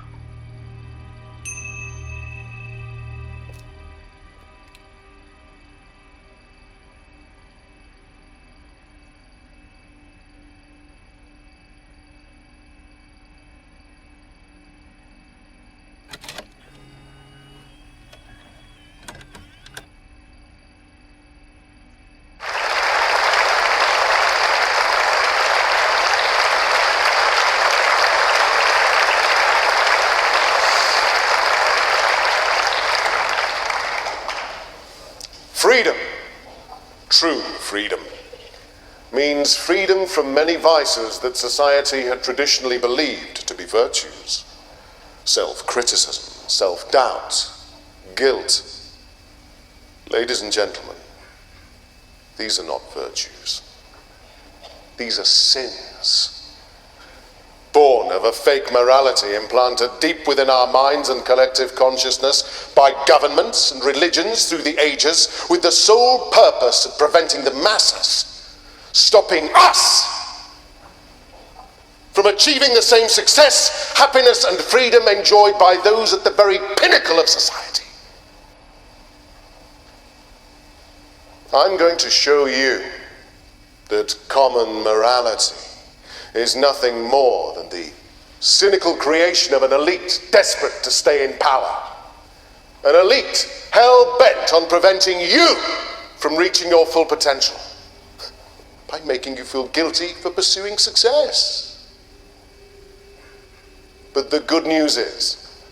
Freedom, true freedom, means freedom from many vices that society had traditionally believed to be virtues. Self-criticism, self-doubt, guilt. Ladies and gentlemen, these are not virtues. These are sins. Born of a fake morality implanted deep within our minds and collective consciousness by governments and religions through the ages with the sole purpose of preventing the masses, stopping us from achieving the same success, happiness and freedom enjoyed by those at the very pinnacle of society. I'm going to show you that common morality is nothing more than the cynical creation of an elite desperate to stay in power. An elite hell-bent on preventing you from reaching your full potential by making you feel guilty for pursuing success. But the good news is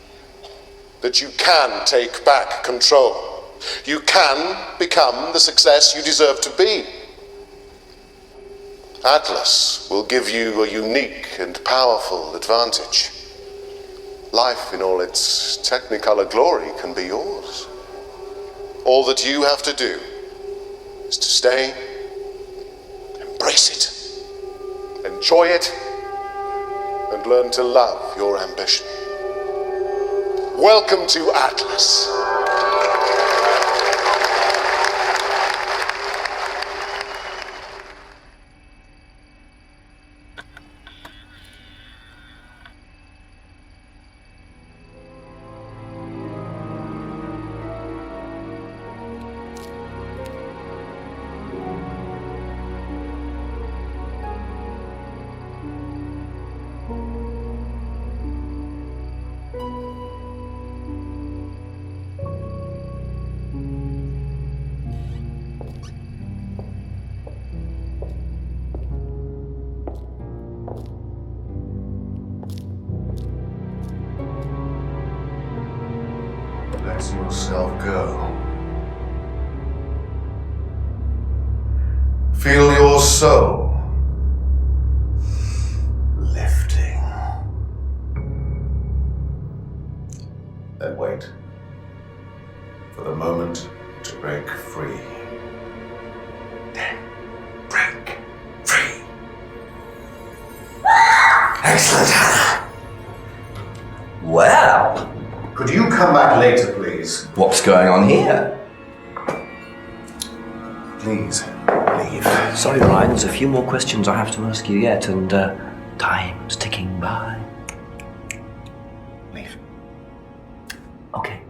that you can take back control. You can become the success you deserve to be. Atlas will give you a unique and powerful advantage. Life in all its technicolor glory can be yours. All that you have to do is to stay, embrace it, enjoy it, and learn to love your ambition. Welcome to Atlas. Let yourself go. Feel your soul lifting. Then wait for the moment to break free. Then break free. Excellent, Hannah. Well, could you come back later, please? What's going on here? Please, leave. Sorry, Ryan, there's a few more questions I have to ask you yet, and time's ticking by. Leave. Okay.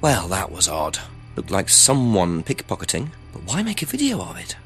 Well, that was odd. Looked like someone pickpocketing, but why make a video of it?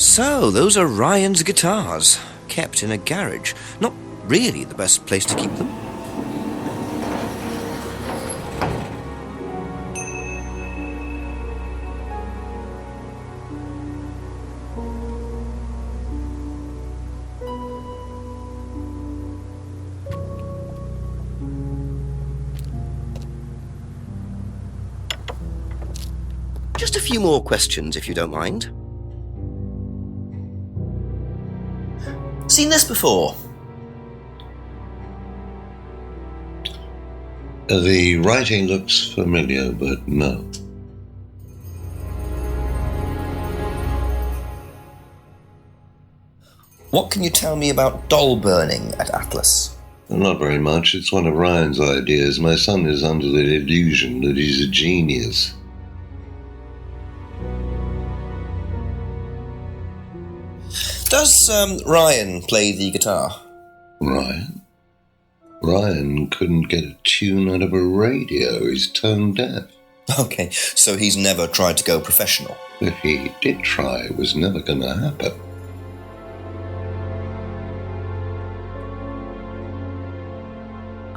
So, those are Ryan's guitars, kept in a garage. Not really the best place to keep them. Just a few more questions, if you don't mind. Seen this before? The writing looks familiar, but no. What can you tell me about doll burning at Atlas? Not very much. It's one of Ryan's ideas. My son is under the illusion that he's a genius. Does Ryan play the guitar? Ryan? Ryan couldn't get a tune out of a radio. He's tone deaf. Okay, so he's never tried to go professional. If he did try, it was never going to happen.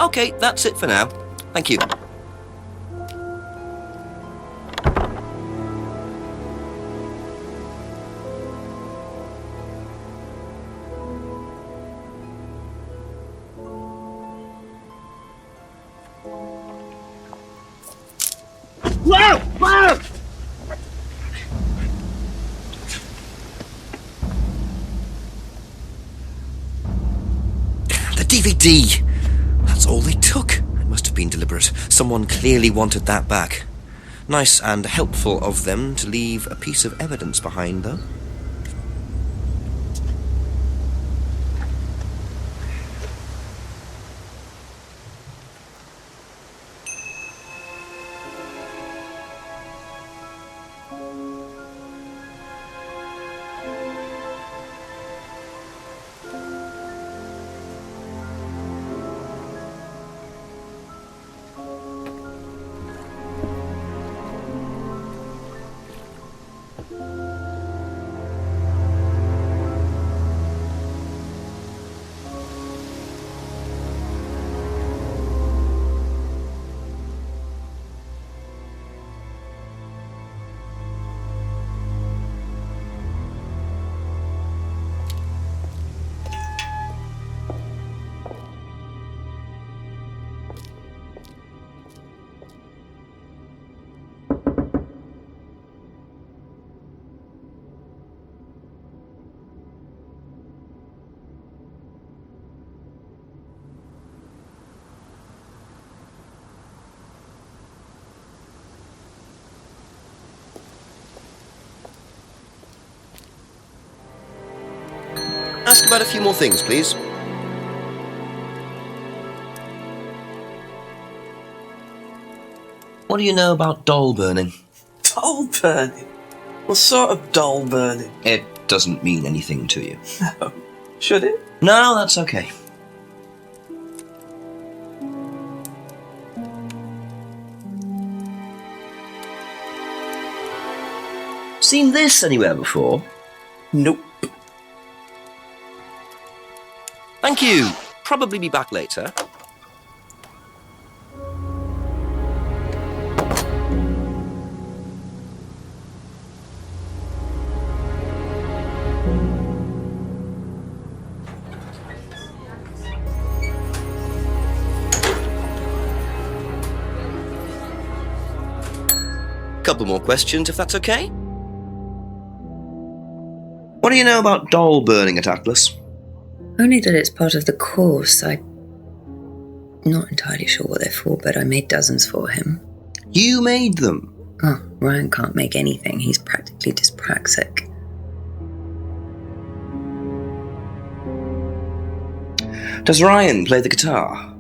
Okay, that's it for now. Thank you. Whoa! Whoa! The DVD! That's all they took. It must have been deliberate. Someone clearly wanted that back. Nice and helpful of them to leave a piece of evidence behind, though. Ask about a few more things, please. What do you know about doll burning? Doll burning? What sort of doll burning? It doesn't mean anything to you. No. Should it? No, that's okay. Seen this anywhere before? Nope. Thank you. Probably be back later. Couple more questions, if that's okay. What do you know about doll burning at Atlas? Only that it's part of the course. I'm not entirely sure what they're for, but I made dozens for him. You made them? Oh, Ryan can't make anything. He's practically dyspraxic. Does Ryan play the guitar?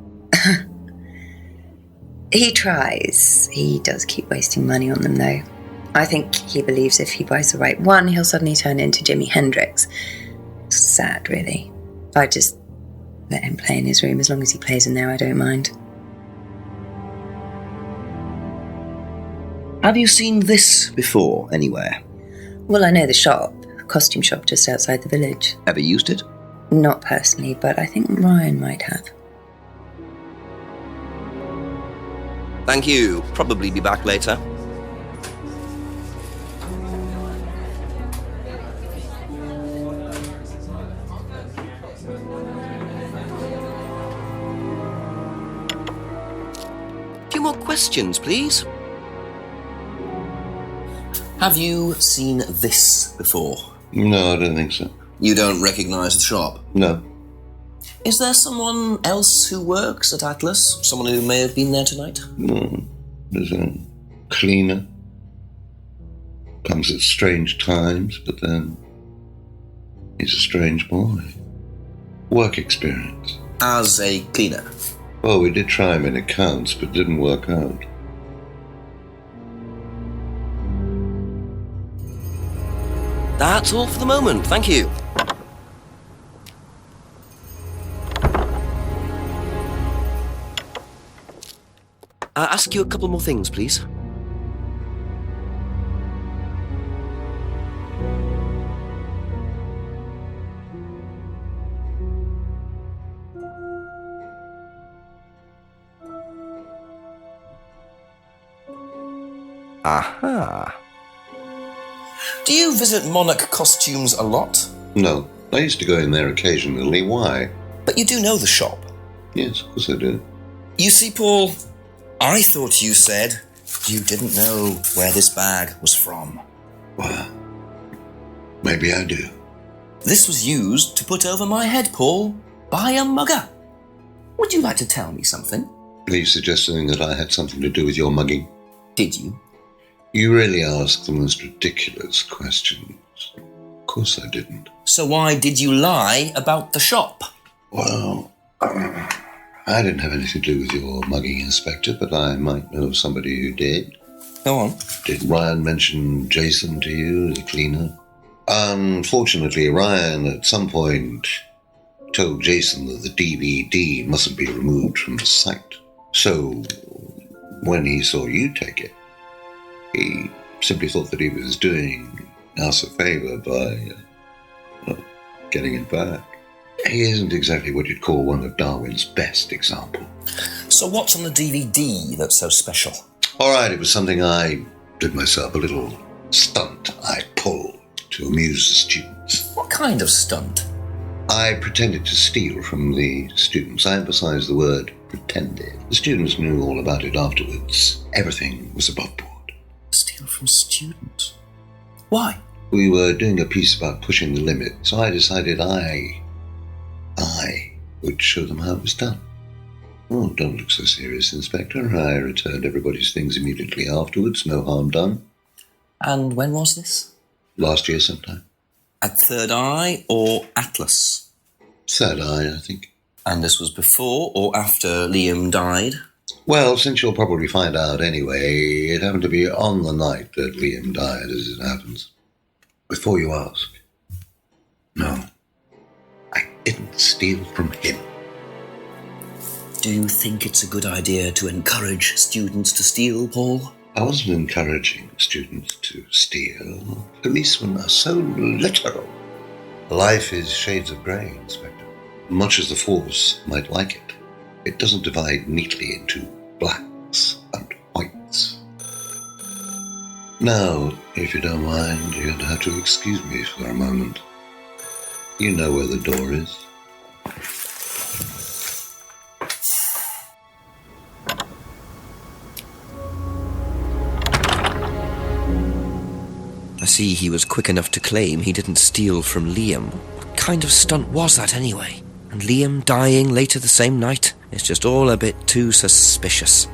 He tries. He does keep wasting money on them, though. I think he believes if he buys the right one, he'll suddenly turn into Jimi Hendrix. Sad, really. I just let him play in his room. As long as he plays in there, I don't mind. Have you seen this before, anywhere? Well, I know the shop, costume shop just outside the village. Ever used it? Not personally, but I think Ryan might have. Thank you. Probably be back later. Few more questions, please. Have you seen this before? No, I don't think so. You don't recognise the shop? No. Is there someone else who works at Atlas? Someone who may have been there tonight? No. There's a cleaner. Comes at strange times, but then he's a strange boy. Work experience. As a cleaner? Well, we did try him in accounts, but didn't work out. That's all for the moment, thank you. Ask you a couple more things, please. Aha. Do you visit Monarch Costumes a lot? No. I used to go in there occasionally. Why? But you do know the shop? Yes, of course I do. You see, Paul, I thought you said you didn't know where this bag was from. Well, maybe I do. This was used to put over my head, Paul, by a mugger. Would you like to tell me something? Are you suggesting that I had something to do with your mugging? Did you? You really ask the most ridiculous questions. Of course I didn't. So why did you lie about the shop? Well, I didn't have anything to do with your mugging, Inspector, but I might know somebody who did. Go on. Did Ryan mention Jason to you as a cleaner? Unfortunately, Ryan at some point told Jason that the DVD mustn't be removed from the site. So, when he saw you take it, he simply thought that he was doing us a favour by getting it back. He isn't exactly what you'd call one of Darwin's best examples. So what's on the DVD that's so special? All right, it was something I did myself, a little stunt I pulled to amuse the students. What kind of stunt? I pretended to steal from the students. I emphasise the word pretended. The students knew all about it afterwards. Everything was above board. Steal from students? Why? We were doing a piece about pushing the limit, so I decided I would show them how it was done. Oh, don't look so serious, Inspector. I returned everybody's things immediately afterwards. No harm done. And when was this? Last year sometime. At Third Eye or Atlas? Third Eye, I think. And this was before or after Liam died? Well, since you'll probably find out anyway, it happened to be on the night that Liam died, as it happens. Before you ask, no, I didn't steal from him. Do you think it's a good idea to encourage students to steal, Paul? I wasn't encouraging students to steal. Policemen are so literal. Life is shades of grey, Inspector. Much as the Force might like it, it doesn't divide neatly into blacks and whites. Now, if you don't mind, you'd have to excuse me for a moment. You know where the door is. I see he was quick enough to claim he didn't steal from Liam. What kind of stunt was that anyway? And Liam dying later the same night? It's just all a bit too suspicious.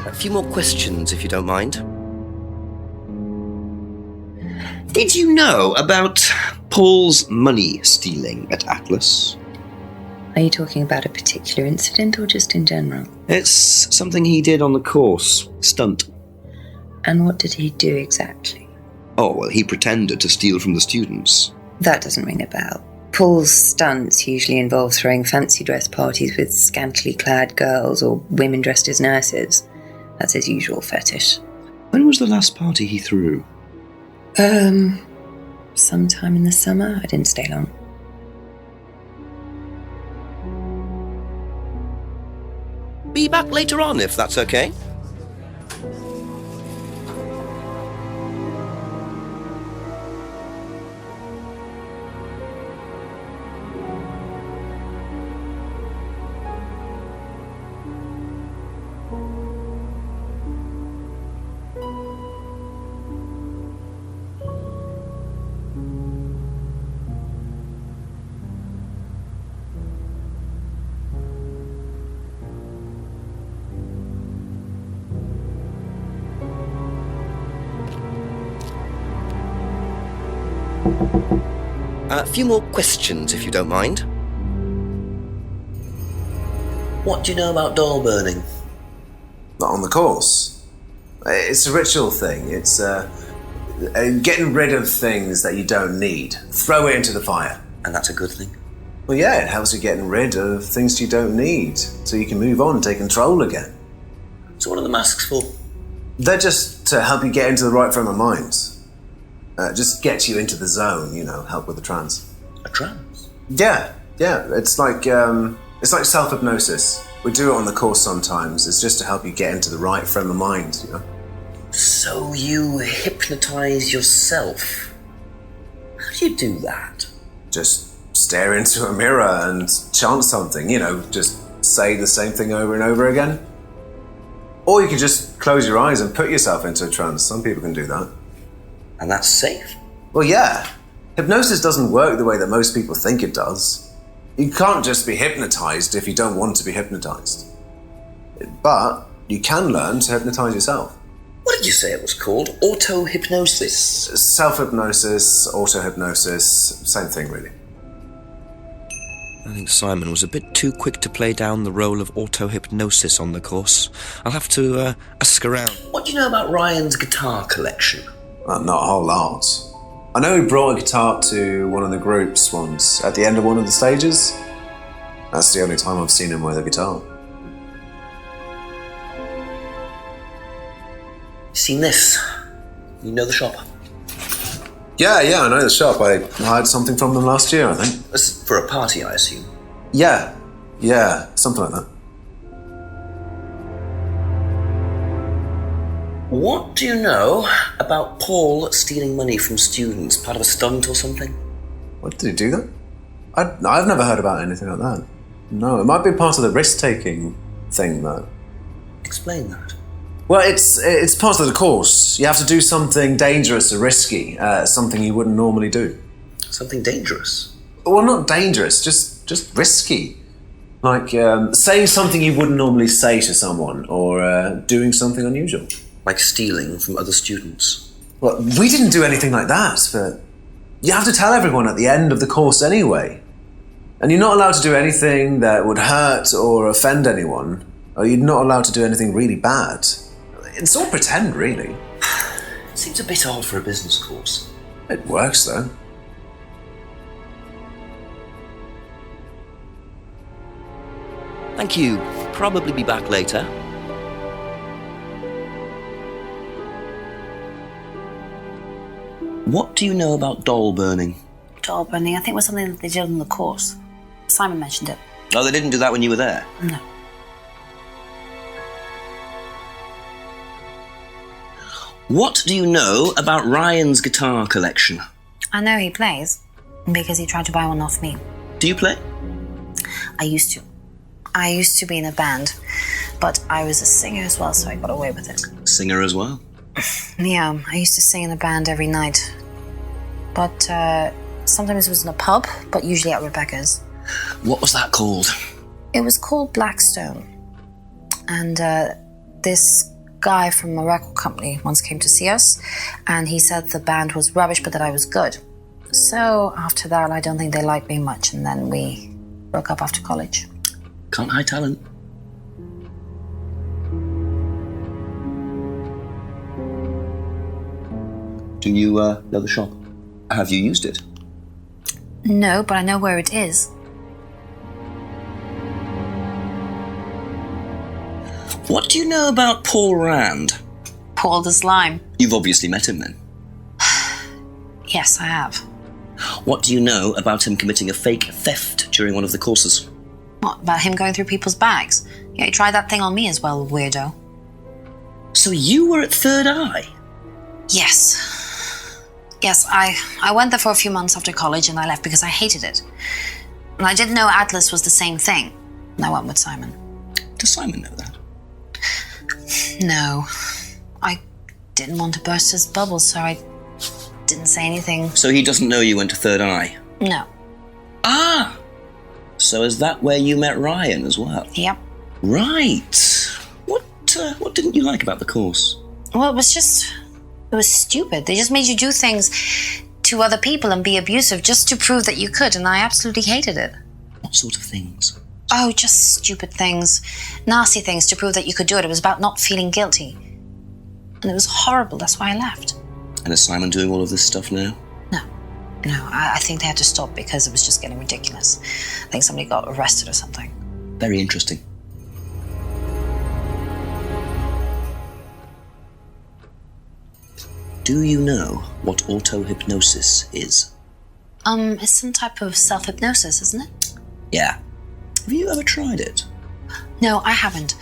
A few more questions, if you don't mind. Did you know about Paul's money stealing at Atlas? Are you talking about a particular incident or just in general? It's something he did on the course. Stunt. And what did he do exactly? Oh, well, he pretended to steal from the students. That doesn't ring a bell. Paul's stunts usually involve throwing fancy dress parties with scantily clad girls or women dressed as nurses. That's his usual fetish. When was the last party he threw? Sometime in the summer. I didn't stay long. Be back later on, if that's okay. A few more questions, if you don't mind. What do you know about doll burning? Not on the course. It's a ritual thing. It's getting rid of things that you don't need. Throw it into the fire. And that's a good thing? Well, yeah, it helps you getting rid of things you don't need, so you can move on and take control again. So what are the masks for? They're just to help you get into the right frame of mind. Just get you into the zone, help with the trance. A trance? Yeah. It's like self-hypnosis. We do it on the course sometimes. It's just to help you get into the right frame of mind, So you hypnotise yourself? How do you do that? Just stare into a mirror and chant something, just say the same thing over and over again. Or you could just close your eyes and put yourself into a trance. Some people can do that. And that's safe? Well, yeah. Hypnosis doesn't work the way that most people think it does. You can't just be hypnotised if you don't want to be hypnotised. But you can learn to hypnotise yourself. What did you say it was called? Auto-hypnosis? Self-hypnosis, auto-hypnosis, same thing really. I think Simon was a bit too quick to play down the role of auto-hypnosis on the course. I'll have to ask around. What do you know about Ryan's guitar collection? Well, not a whole lot. I know he brought a guitar to one of the groups once, at the end of one of the stages. That's the only time I've seen him with a guitar. Seen this? You know the shop? Yeah, I know the shop. I hired something from them last year, I think. This for a party, I assume? Yeah, something like that. What do you know about Paul stealing money from students? Part of a stunt or something? What, did he do that? I've never heard about anything like that. No, it might be part of the risk-taking thing, though. Explain that. Well, it's part of the course. You have to do something dangerous or risky, something you wouldn't normally do. Something dangerous? Well, not dangerous, just risky. Like saying something you wouldn't normally say to someone, or doing something unusual. Like stealing from other students? Well, we didn't do anything like that, but you have to tell everyone at the end of the course anyway. And you're not allowed to do anything that would hurt or offend anyone, or you're not allowed to do anything really bad. It's all pretend, really. It seems a bit odd for a business course. It works, though. Thank you. Probably be back later. What do you know about doll burning? Doll burning, I think, was something that they did on the course. Simon mentioned it. Oh, they didn't do that when you were there? No. What do you know about Ryan's guitar collection? I know he plays, because he tried to buy one off me. Do you play? I used to. I used to be in a band, but I was a singer as well, so I got away with it. Singer as well? Yeah, I used to sing in a band every night. But sometimes it was in a pub, but usually at Rebecca's. What was that called? It was called Blackstone. And this guy from a record company once came to see us, and he said the band was rubbish, but that I was good. So after that, I don't think they liked me much, and then we broke up after college. Can't hide talent. Do you know the shop? Have you used it? No, but I know where it is. What do you know about Paul Rand? Paul the Slime. You've obviously met him then. Yes, I have. What do you know about him committing a fake theft during one of the courses? What, about him going through people's bags? Yeah, he tried that thing on me as well, weirdo. So you were at Third Eye? Yes. Yes, I went there for a few months after college and I left because I hated it. And I didn't know Atlas was the same thing. And I went with Simon. Does Simon know that? No. I didn't want to burst his bubble, so I didn't say anything. So he doesn't know you went to Third Eye? No. Ah! So is that where you met Ryan as well? Yep. Right. What didn't you like about the course? Well, it was stupid. They just made you do things to other people and be abusive just to prove that you could, and I absolutely hated it. What sort of things? Oh, just stupid things. Nasty things to prove that you could do it. It was about not feeling guilty. And it was horrible. That's why I left. And is Simon doing all of this stuff now? No, I think they had to stop because it was just getting ridiculous. I think somebody got arrested or something. Very interesting. Do you know what auto-hypnosis is? It's some type of self-hypnosis, isn't it? Yeah. Have you ever tried it? No, I haven't.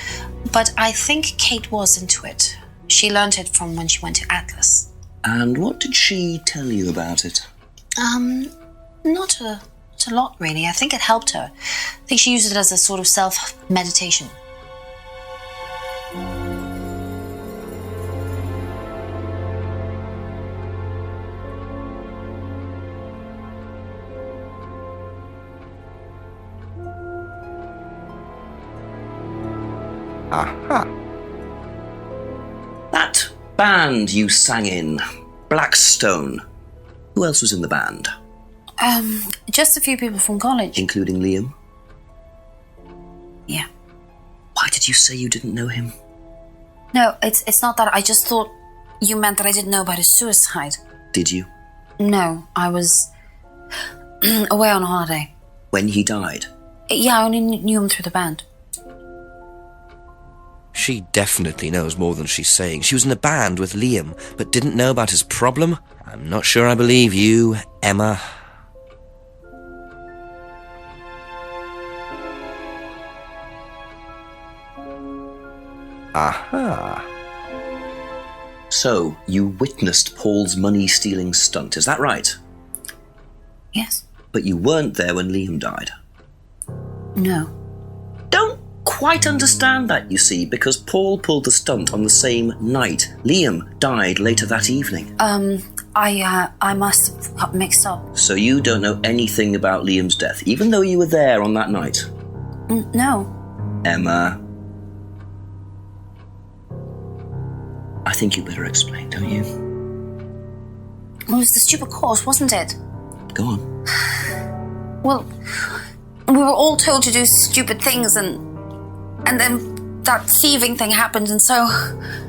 But I think Kate was into it. She learned it from when she went to Atlas. And what did she tell you about it? Not a lot, really. I think it helped her. I think she used it as a sort of self-meditation. Aha. That band you sang in, Blackstone. Who else was in the band? Just a few people from college. Including Liam? Yeah. Why did you say you didn't know him? No, it's not that. I just thought you meant that I didn't know about his suicide. Did you? No, I was away on holiday. When he died? Yeah, I only knew him through the band. She definitely knows more than she's saying. She was in a band with Liam, but didn't know about his problem? I'm not sure I believe you, Emma. Aha. So, you witnessed Paul's money-stealing stunt, is that right? Yes. But you weren't there when Liam died? No. Don't quite understand that, you see, because Paul pulled the stunt on the same night. Liam died later that evening. I must have got mixed up. So you don't know anything about Liam's death, even though you were there on that night? No. Emma. I think you better explain, don't you? It was the stupid course, wasn't it? Go on. Well, we were all told to do stupid things and then that thieving thing happened and so...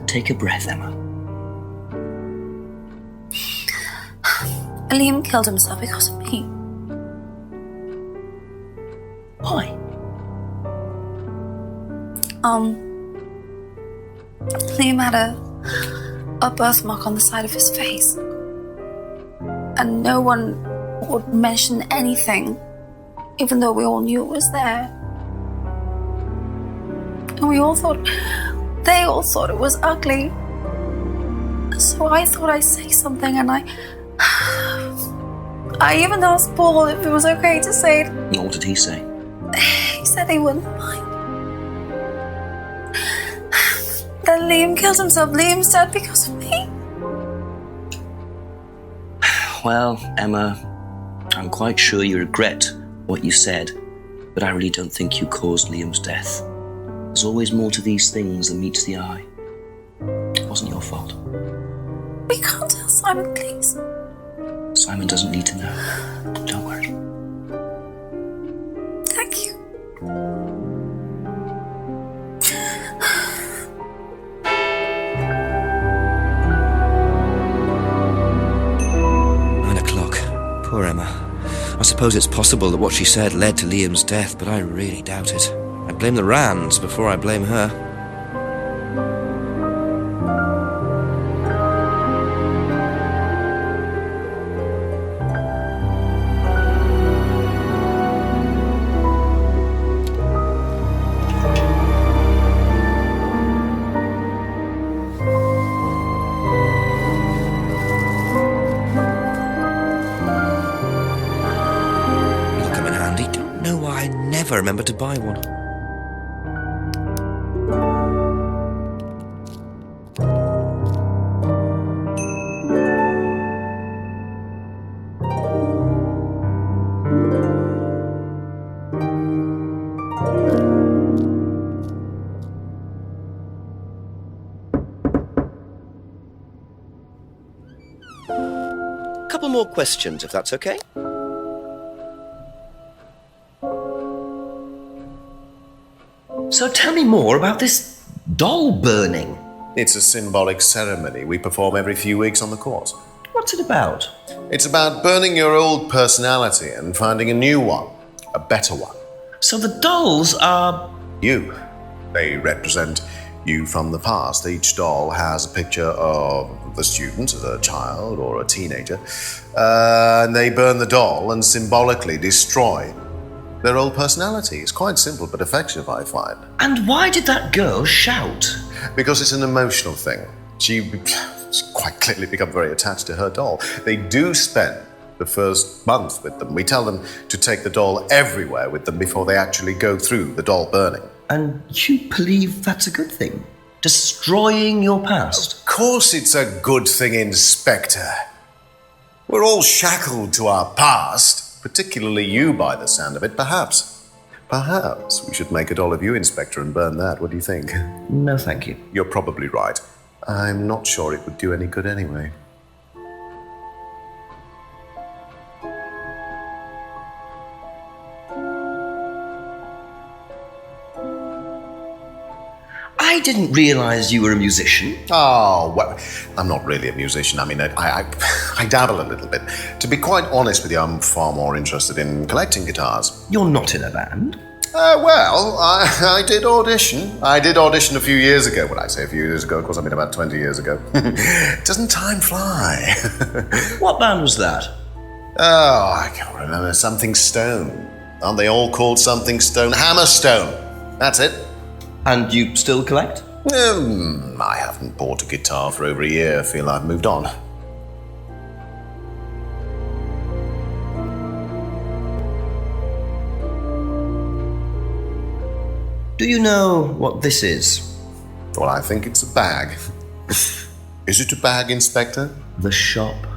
Take a breath, Emma. Liam killed himself because of me. Why? Liam had a birthmark on the side of his face. And no one would mention anything, even though we all knew it was there. And they all thought it was ugly. So I thought I'd say something, and I even asked Paul if it was okay to say it. And what did he say? He said he wouldn't mind. Then Liam killed himself. Liam's dead because of me. Well, Emma, I'm quite sure you regret what you said, but I really don't think you caused Liam's death. There's always more to these things than meets the eye. It wasn't your fault. We can't tell Simon, please. Simon doesn't need to know. Don't worry. Thank Poor Emma. I suppose it's possible that what she said led to Liam's death, but I really doubt it. I blame the Rands before I blame her. I remember to buy one. Couple more questions, if that's okay. So tell me more about this doll burning. It's a symbolic ceremony we perform every few weeks on the course. What's it about? It's about burning your old personality and finding a new one, a better one. So the dolls are... You. They represent you from the past. Each doll has a picture of the student as a child or a teenager. And they burn the doll and symbolically destroy their old personality. It's quite simple but effective, I find. And why did that girl shout? Because it's an emotional thing. She's quite clearly become very attached to her doll. They do spend the first month with them. We tell them to take the doll everywhere with them before they actually go through the doll burning. And you believe that's a good thing? Destroying your past? Of course it's a good thing, Inspector. We're all shackled to our past. Particularly you, by the sound of it. Perhaps we should make a doll of you, Inspector, and burn that. What do you think? No, thank you. You're probably right. I'm not sure it would do any good anyway. I didn't realize you were a musician. Oh, well, I'm not really a musician. I mean, I dabble a little bit. To be quite honest with you, I'm far more interested in collecting guitars. You're not in a band? Well, I did audition. I did audition a few years ago. When I say a few years ago, of course, I mean about 20 years ago. Doesn't time fly? What band was that? Oh, I can't remember. Something Stone. Aren't they all called Something Stone? Hammerstone. That's it. And you still collect? I haven't bought a guitar for over a year. I feel I've moved on. Do you know what this is? Well, I think it's a bag. Is it a bag, Inspector? The shop.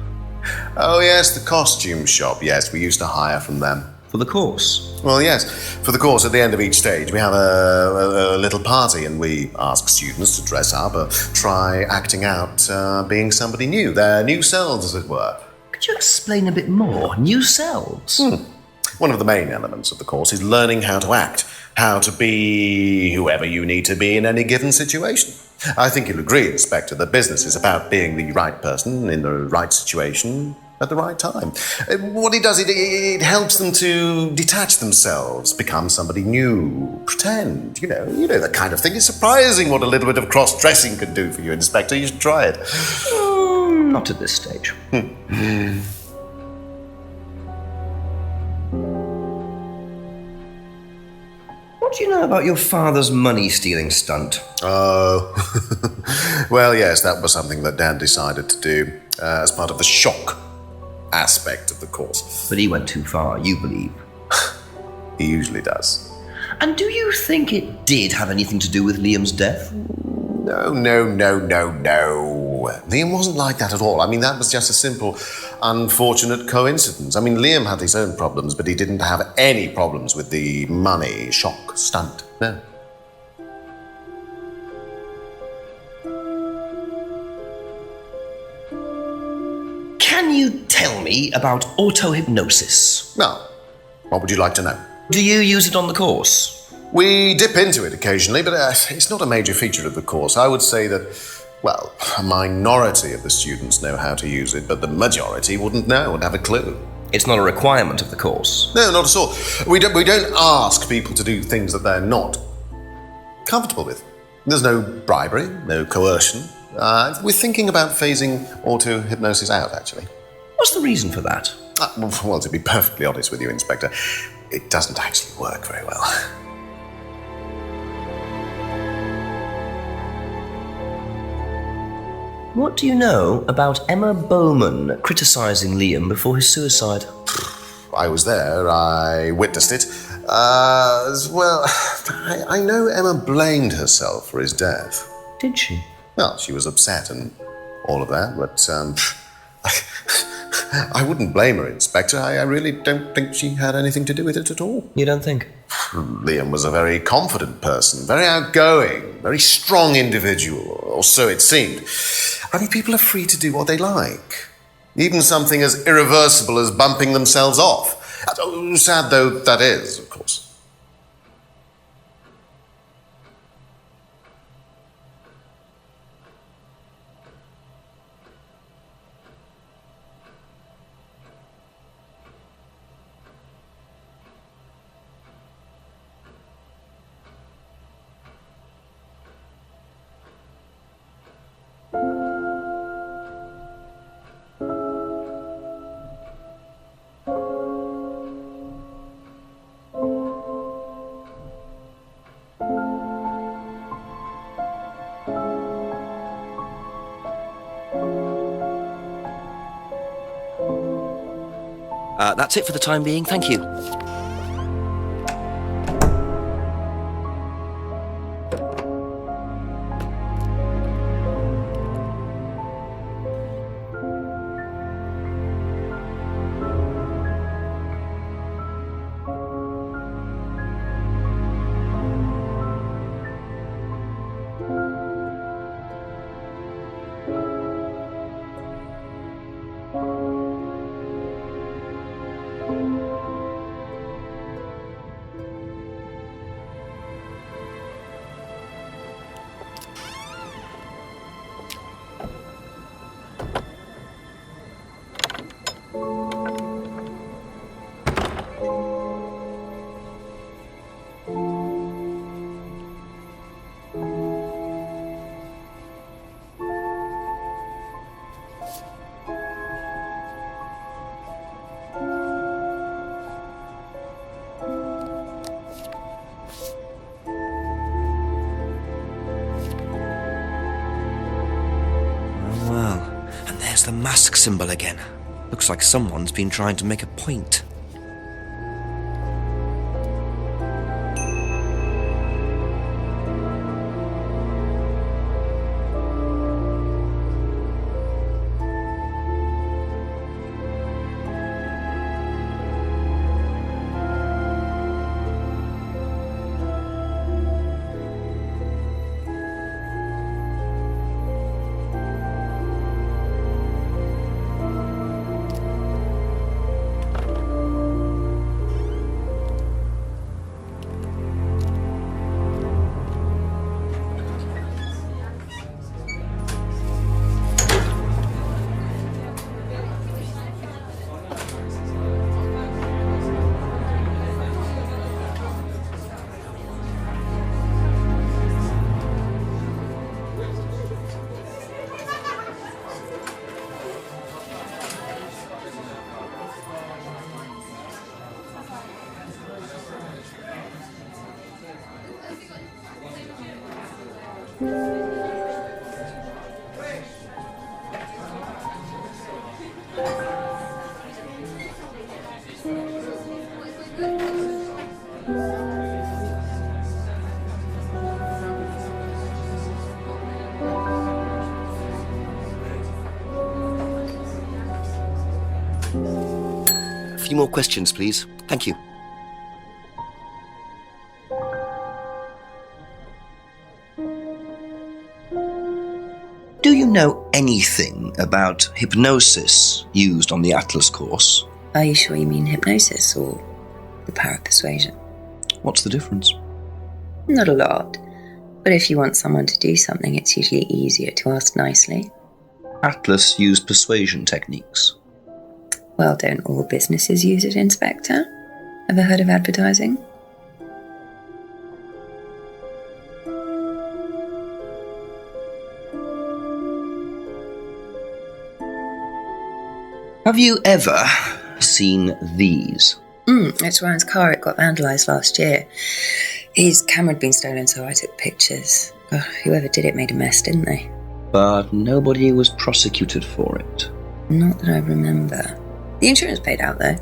Oh, yes, the costume shop. Yes, we used to hire from them. For the course? Well, yes. For the course, at the end of each stage, we have a little party and we ask students to dress up or try acting out being somebody new, their new selves, as it were. Could you explain a bit more? New selves? One of the main elements of the course is learning how to act, how to be whoever you need to be in any given situation. I think you'll agree, Inspector, that business is about being the right person in the right situation at the right time. What it does, it helps them to detach themselves, become somebody new, pretend, you know that kind of thing. It's surprising what a little bit of cross-dressing can do for you, Inspector. You should try it. Not at this stage. What do you know about your father's money-stealing stunt? Oh, well, yes, that was something that Dad decided to do as part of the shock aspect of the course. But he went too far, you believe? He usually does. And do you think it did have anything to do with Liam's death? No. Liam wasn't like that at all. I mean, that was just a simple, unfortunate coincidence. I mean, Liam had his own problems, but he didn't have any problems with the money shock stunt. No. Can you tell me about auto-hypnosis? No. What would you like to know? Do you use it on the course? We dip into it occasionally, but it's not a major feature of the course. I would say that, well, a minority of the students know how to use it, but the majority wouldn't know, would have a clue. It's not a requirement of the course. No, not at all. We don't ask people to do things that they're not comfortable with. There's no bribery, no coercion. We're thinking about phasing auto-hypnosis out, actually. What's the reason for that? Well, to be perfectly honest with you, Inspector, it doesn't actually work very well. What do you know about Emma Bowman criticising Liam before his suicide? I was there. I witnessed it. Well, I know Emma blamed herself for his death. Did she? Well, she was upset and all of that, but I wouldn't blame her, Inspector. I really don't think she had anything to do with it at all. You don't think? Liam was a very confident person, very outgoing, very strong individual, or so it seemed. I mean, people are free to do what they like. Even something as irreversible as bumping themselves off. Sad though that is, of course. That's it for the time being. Thank you. The mask symbol again. Looks like someone's been trying to make a point. A few more questions, please. Thank you. Do you know anything about hypnosis used on the Atlas course? Are you sure you mean hypnosis or the power of persuasion? What's the difference? Not a lot. But if you want someone to do something, it's usually easier to ask nicely. Atlas used persuasion techniques. Well, don't all businesses use it, Inspector? Ever heard of advertising? Have you ever seen these? It's Ryan's car. It got vandalised last year. His camera had been stolen, so I took pictures. Whoever did it made a mess, didn't they? But nobody was prosecuted for it. Not that I remember. The insurance paid out, though.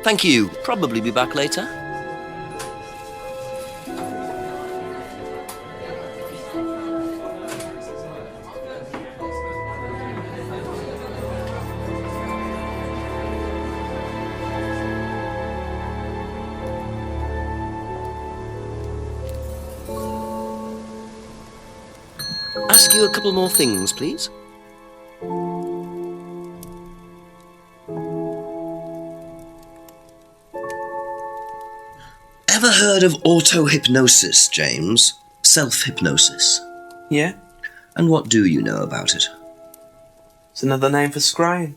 Thank you. Probably be back later. Ask you a couple more things, please. Ever heard of auto-hypnosis, James? Self-hypnosis? Yeah? And what do you know about it? It's another name for scrying.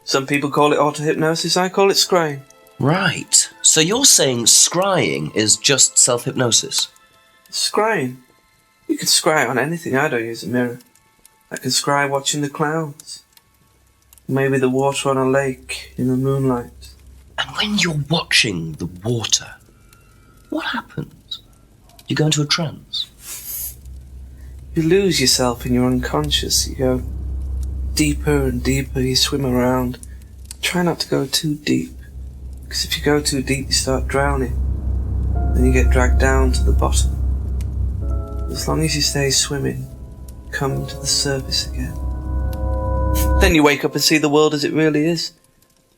Some people call it auto-hypnosis, I call it scrying. Right. So you're saying scrying is just self-hypnosis? Scrying? You can scry on anything. I don't use a mirror. I can scry watching the clouds. Maybe the water on a lake in the moonlight. And when you're watching the water, what happens? You go into a trance? You lose yourself in your unconscious. You go deeper and deeper. You swim around. Try not to go too deep. Because if you go too deep, you start drowning. Then you get dragged down to the bottom. As long as you stay swimming, come to the surface again. Then you wake up and see the world as it really is.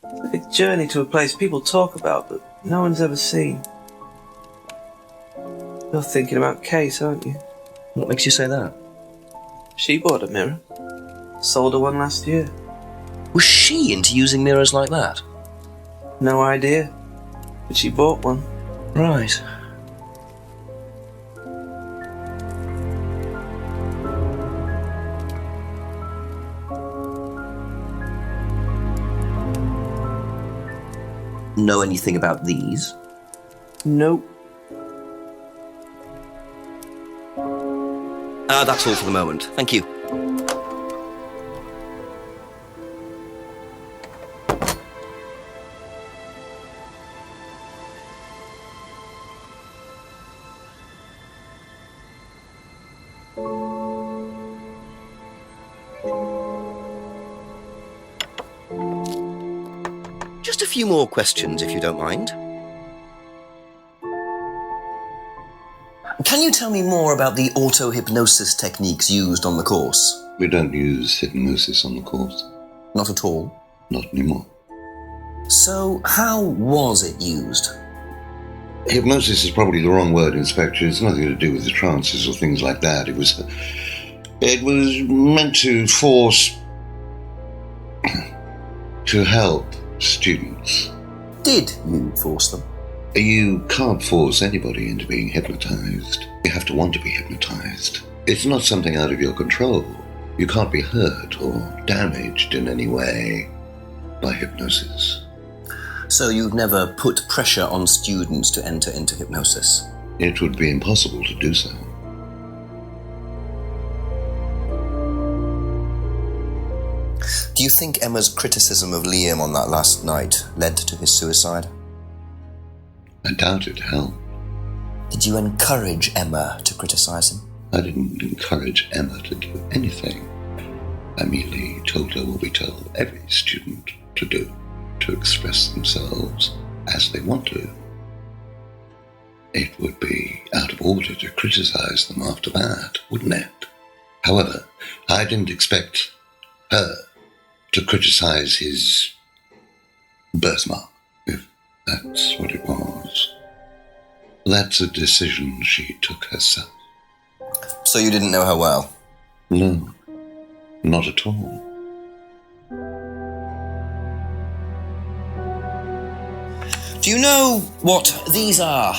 It's like a journey to a place people talk about, but no one's ever seen. You're thinking about Kate, aren't you? What makes you say that? She bought a mirror. Sold her one last year. Was she into using mirrors like that? No idea. But she bought one. Right. Know anything about these? Nope. That's all for the moment. Thank you. Just a few more questions, if you don't mind. Can you tell me more about the auto-hypnosis techniques used on the course? We don't use hypnosis on the course. Not at all? Not anymore. So, how was it used? Hypnosis is probably the wrong word, Inspector. It's nothing to do with the trances or things like that. It was meant to force... to help students. Did you force them? You can't force anybody into being hypnotized. You have to want to be hypnotized. It's not something out of your control. You can't be hurt or damaged in any way by hypnosis. So you've never put pressure on students to enter into hypnosis? It would be impossible to do so. Do you think Emma's criticism of Liam on that last night led to his suicide? I doubt it helped. Did you encourage Emma to criticize him? I didn't encourage Emma to do anything. I merely told her what we tell every student to do, to express themselves as they want to. It would be out of order to criticize them after that, wouldn't it? However, I didn't expect her to criticize his birthmark, if that's what it was. That's a decision she took herself. So you didn't know her well? No, not at all. Do you know what these are?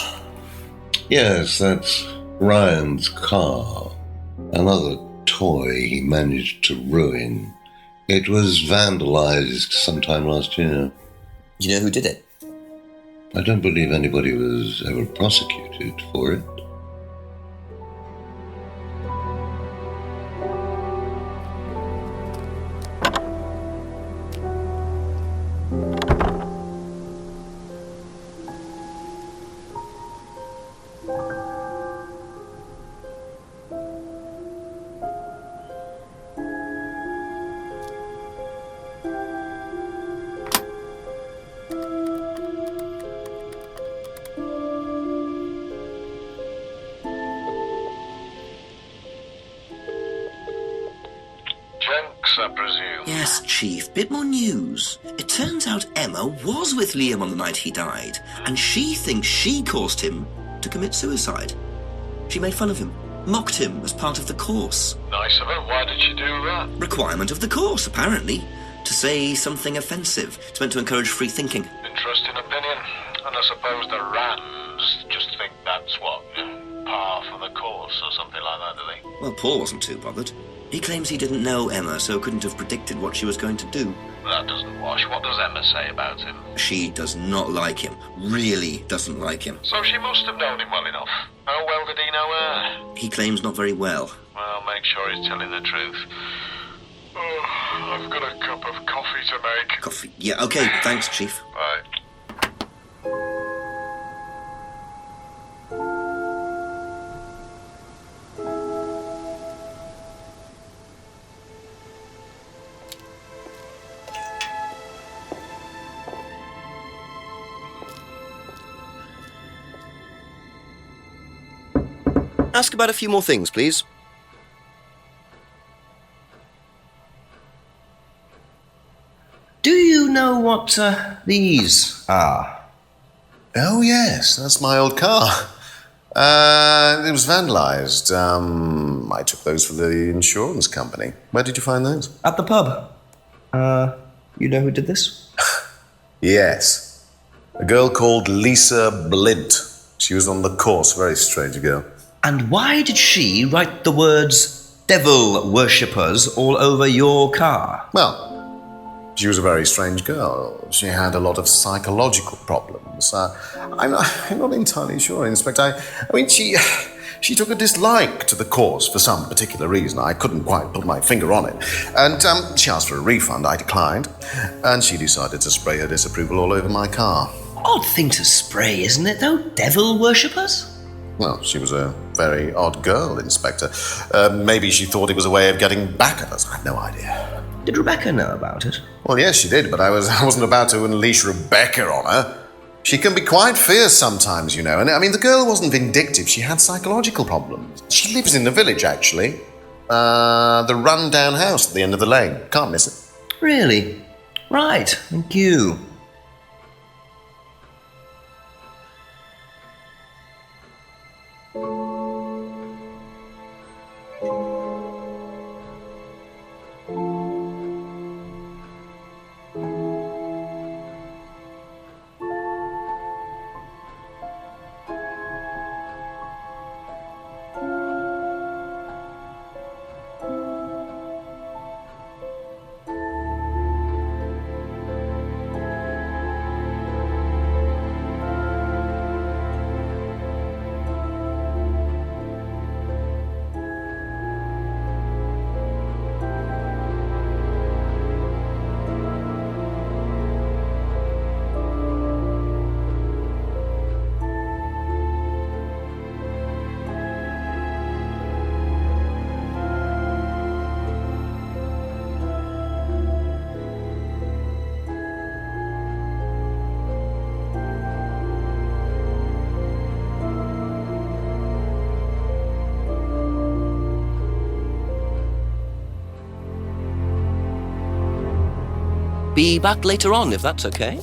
Yes, that's Ryan's car. Another toy he managed to ruin. It was vandalized sometime last year. You know who did it? I don't believe anybody was ever prosecuted for it. Jenks, I presume. Yes, Chief, bit more news. It turns out Emma was with Liam on the night he died, and she thinks she caused him to commit suicide. She made fun of him, mocked him as part of the course. Nice of her. Why did she do that? Requirement of the course, apparently. To say something offensive. It's meant to encourage free thinking. Interesting opinion. And I suppose the Rands just think that's what, par for the course or something like that, do they? Well, Paul wasn't too bothered. He claims he didn't know Emma, so couldn't have predicted what she was going to do. That doesn't wash. What does Emma say about him? She does not like him. Really doesn't like him. So she must have known him well enough. How well did he know her? He claims not very well. Well, make sure he's telling the truth. Oh, I've got a cup of coffee to make. Coffee? Yeah, okay, thanks, Chief. Bye. Ask about a few more things, please. Do you know what these are? Oh, yes, that's my old car. It was vandalized. I took those for the insurance company. Where did you find those? At the pub. You know who did this? Yes. A girl called Lisa Blint. She was on the course, very strange girl. And why did she write the words devil worshippers all over your car? Well, she was a very strange girl. She had a lot of psychological problems. I'm not entirely sure, Inspector. I mean, she took a dislike to the course for some particular reason. I couldn't quite put my finger on it. And she asked for a refund. I declined. And she decided to spray her disapproval all over my car. Odd thing to spray, isn't it, though? Devil worshippers? Well, she was a very odd girl, Inspector. Maybe she thought it was a way of getting back at us. I have no idea. Did Rebecca know about it? Well, yes, she did, but I wasn't about to unleash Rebecca on her. She can be quite fierce sometimes, you know. And I mean, the girl wasn't vindictive. She had psychological problems. She lives in the village, actually. The run-down house at the end of the lane. Can't miss it. Really? Right, thank you. Be back later on, if that's okay.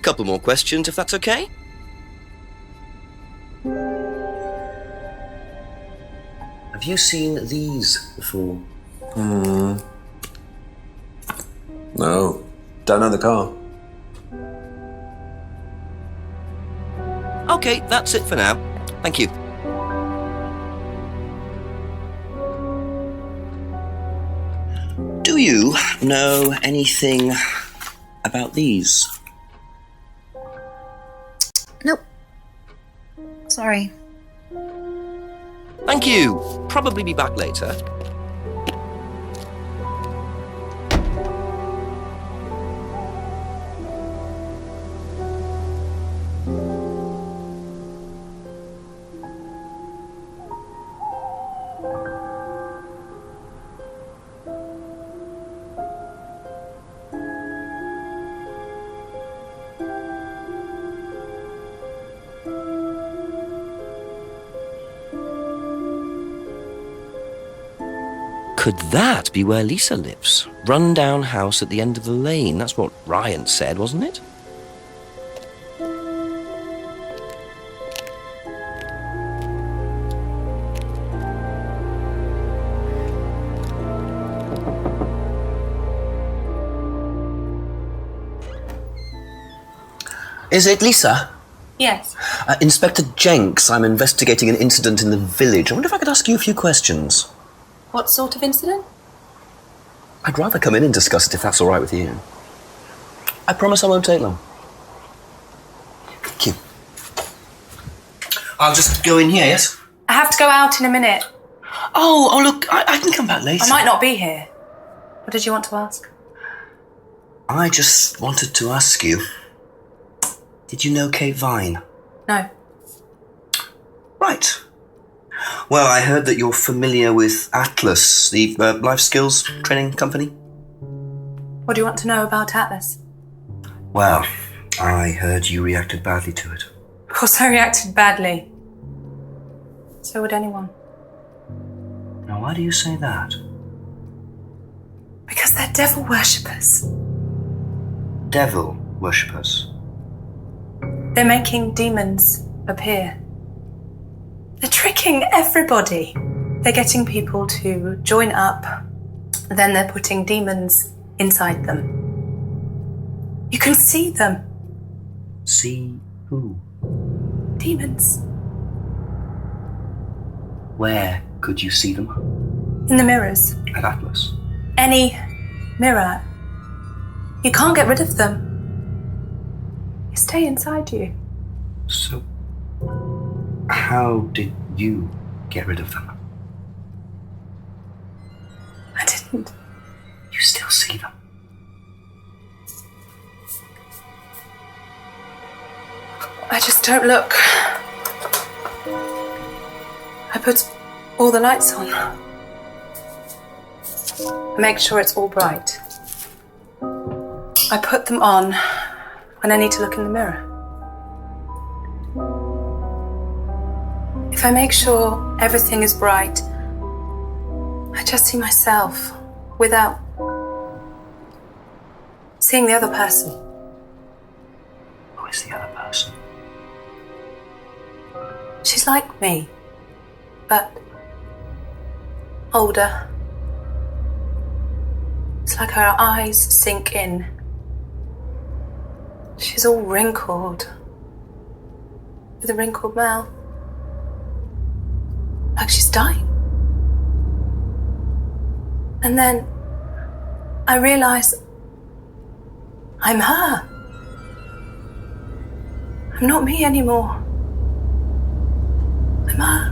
Couple more questions, if that's okay? Have you seen these before? No. Don't know the car. Okay, that's it for now. Thank you. Do you know anything about these? Nope. Sorry. Thank you. Probably be back later. Could that be where Lisa lives? Run-down house at the end of the lane. That's what Ryan said, wasn't it? Is it Lisa? Yes. Inspector Jenks, I'm investigating an incident in the village. I wonder if I could ask you a few questions. What sort of incident? I'd rather come in and discuss it if that's all right with you. I promise I won't take long. Thank you. I'll just go in here, yes? I have to go out in a minute. Oh, look, I can come back later. I might not be here. What did you want to ask? I just wanted to ask you, did you know Kate Vine? No. Right. Well, I heard that you're familiar with Atlas, the life skills training company. What do you want to know about Atlas? Well, I heard you reacted badly to it. Of course I reacted badly. So would anyone. Now, why do you say that? Because they're devil worshippers. Devil worshippers. They're making demons appear. They're tricking everybody. They're getting people to join up, then they're putting demons inside them. You can see them. See who? Demons. Where could you see them? In the mirrors. At Atlas. Any mirror. You can't get rid of them. They stay inside you. So, how did you get rid of them? I didn't. You still see them? I just don't look. I put all the lights on. I make sure it's all bright. I put them on when I need to look in the mirror. If I make sure everything is bright, I just see myself without seeing the other person. Who is the other person? She's like me, but older. It's like her eyes sink in. She's all wrinkled, with a wrinkled mouth. Like she's dying. And then I realise I'm her. I'm not me anymore. I'm her.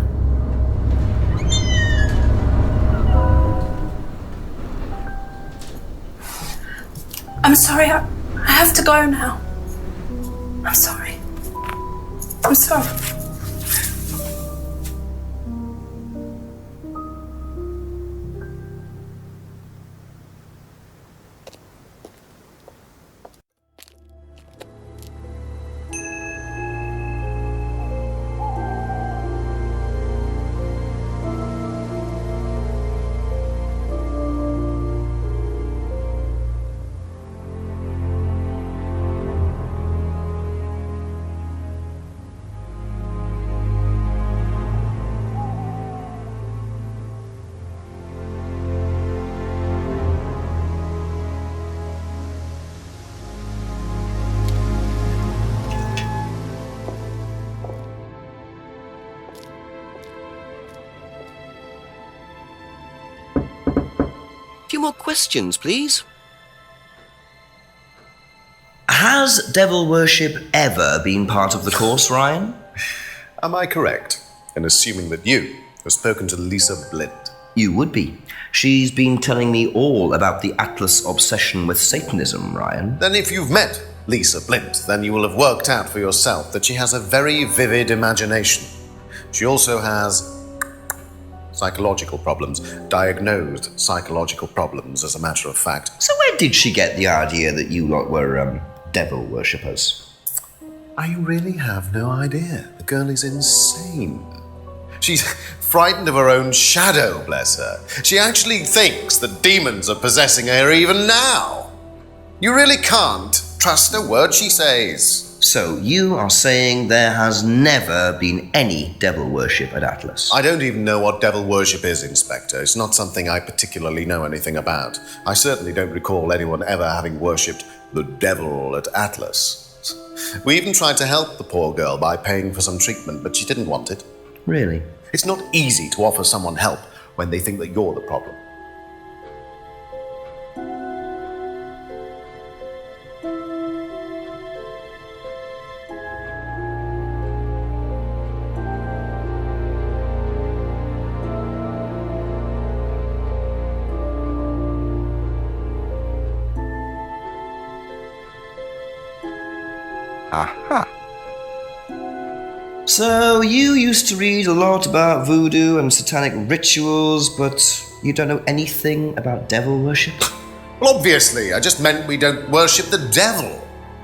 I'm sorry, I have to go now. I'm sorry. I'm sorry. few more questions, please. Has devil worship ever been part of the course, Ryan? Am I correct in assuming that you have spoken to Lisa Blind? You would be. She's been telling me all about the Atlas obsession with Satanism, Ryan. Then if you've met Lisa Blind, then you will have worked out for yourself that she has a very vivid imagination. She also has psychological problems, diagnosed psychological problems, as a matter of fact. So where did she get the idea that you lot were, devil worshippers? I really have no idea. The girl is insane. She's frightened of her own shadow, bless her. She actually thinks that demons are possessing her even now. You really can't trust a word she says. So you are saying there has never been any devil worship at Atlas? I don't even know what devil worship is, Inspector. It's not something I particularly know anything about. I certainly don't recall anyone ever having worshipped the devil at Atlas. We even tried to help the poor girl by paying for some treatment, but she didn't want it. Really? It's not easy to offer someone help when they think that you're the problem. Aha. So you used to read a lot about voodoo and satanic rituals, but you don't know anything about devil worship? Well, obviously, I just meant we don't worship the devil.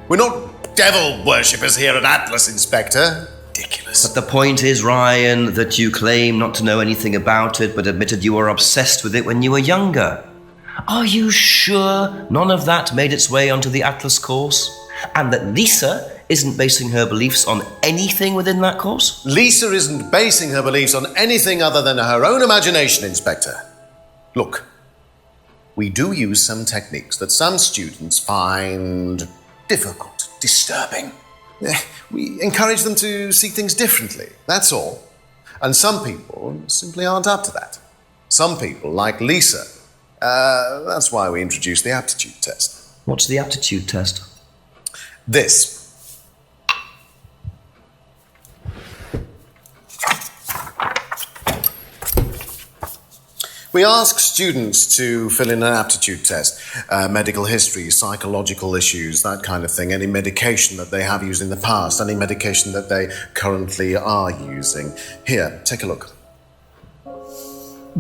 We're not devil worshippers here at Atlas, Inspector. Ridiculous. But the point is, Ryan, that you claim not to know anything about it, but admitted you were obsessed with it when you were younger. Are you sure none of that made its way onto the Atlas course? And that Lisa isn't basing her beliefs on anything within that course? Lisa isn't basing her beliefs on anything other than her own imagination, Inspector. Look, we do use some techniques that some students find difficult, disturbing. We encourage them to see things differently, that's all. And some people simply aren't up to that. Some people, like Lisa, that's why we introduced the aptitude test. What's the aptitude test? This. We ask students to fill in an aptitude test, medical history, psychological issues, that kind of thing, any medication that they have used in the past, any medication that they currently are using. Here, take a look.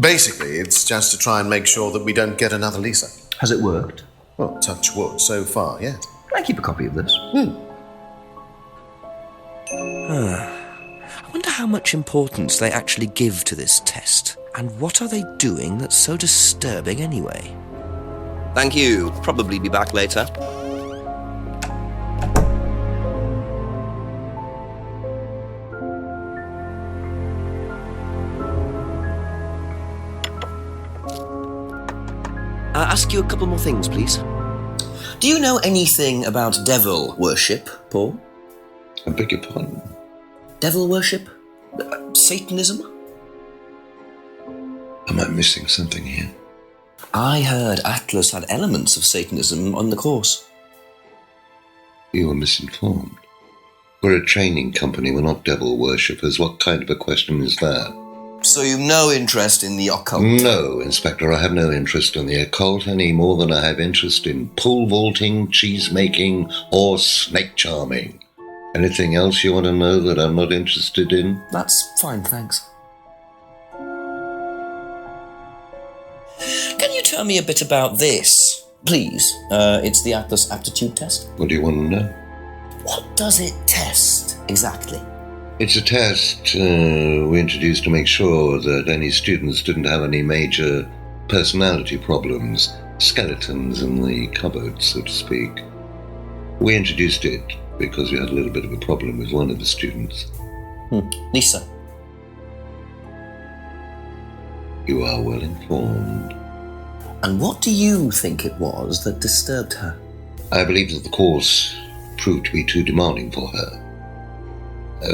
Basically, it's just to try and make sure that we don't get another Lisa. Has it worked? Well, touch wood, so far, yes. Can I keep a copy of this? I wonder how much importance they actually give to this test. And what are they doing that's so disturbing anyway? Thank you. Probably be back later. Ask you a couple more things, please. Do you know anything about devil worship, Paul? I beg your pardon? Devil worship? Satanism? Am I missing something here? I heard Atlas had elements of Satanism on the course. You were misinformed. We're a training company, we're not devil worshippers. What kind of a question is that? So you've no interest in the occult? No, Inspector, I have no interest in the occult any more than I have interest in pole vaulting, cheese making, or snake charming. Anything else you want to know that I'm not interested in? That's fine, thanks. Can you tell me a bit about this, please? It's the Atlas aptitude test. What do you want to know? What does it test, exactly? It's a test we introduced to make sure that any students didn't have any major personality problems, skeletons in the cupboard, so to speak. We introduced it because we had a little bit of a problem with one of the students. Lisa. You are well informed. And what do you think it was that disturbed her? I believe that the course proved to be too demanding for her.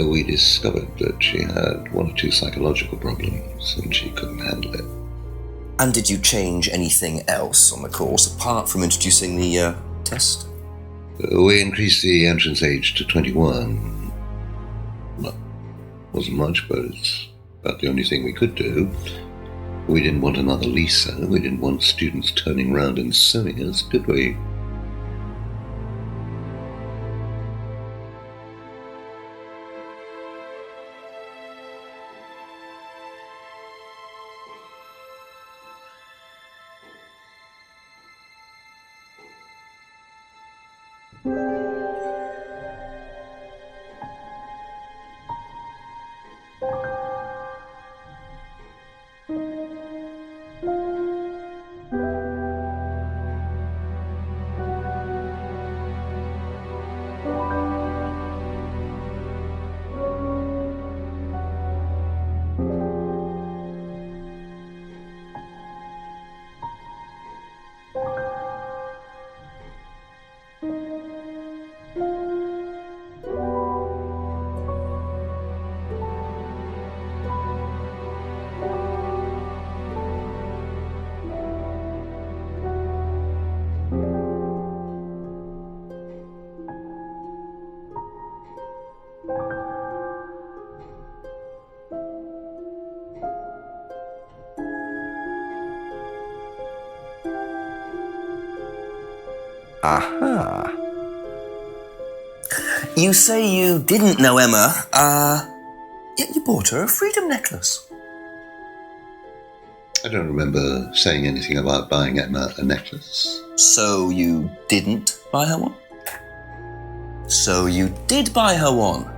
We discovered that she had one or two psychological problems and she couldn't handle it. And did you change anything else on the course, apart from introducing the test? We increased the entrance age to 21. Well, wasn't much, but it's about the only thing we could do. We didn't want another Lisa. We didn't want students turning round and suing us, did we? Aha. You say you didn't know Emma, yet you bought her a freedom necklace. I don't remember saying anything about buying Emma a necklace. So you didn't buy her one? So you did buy her one.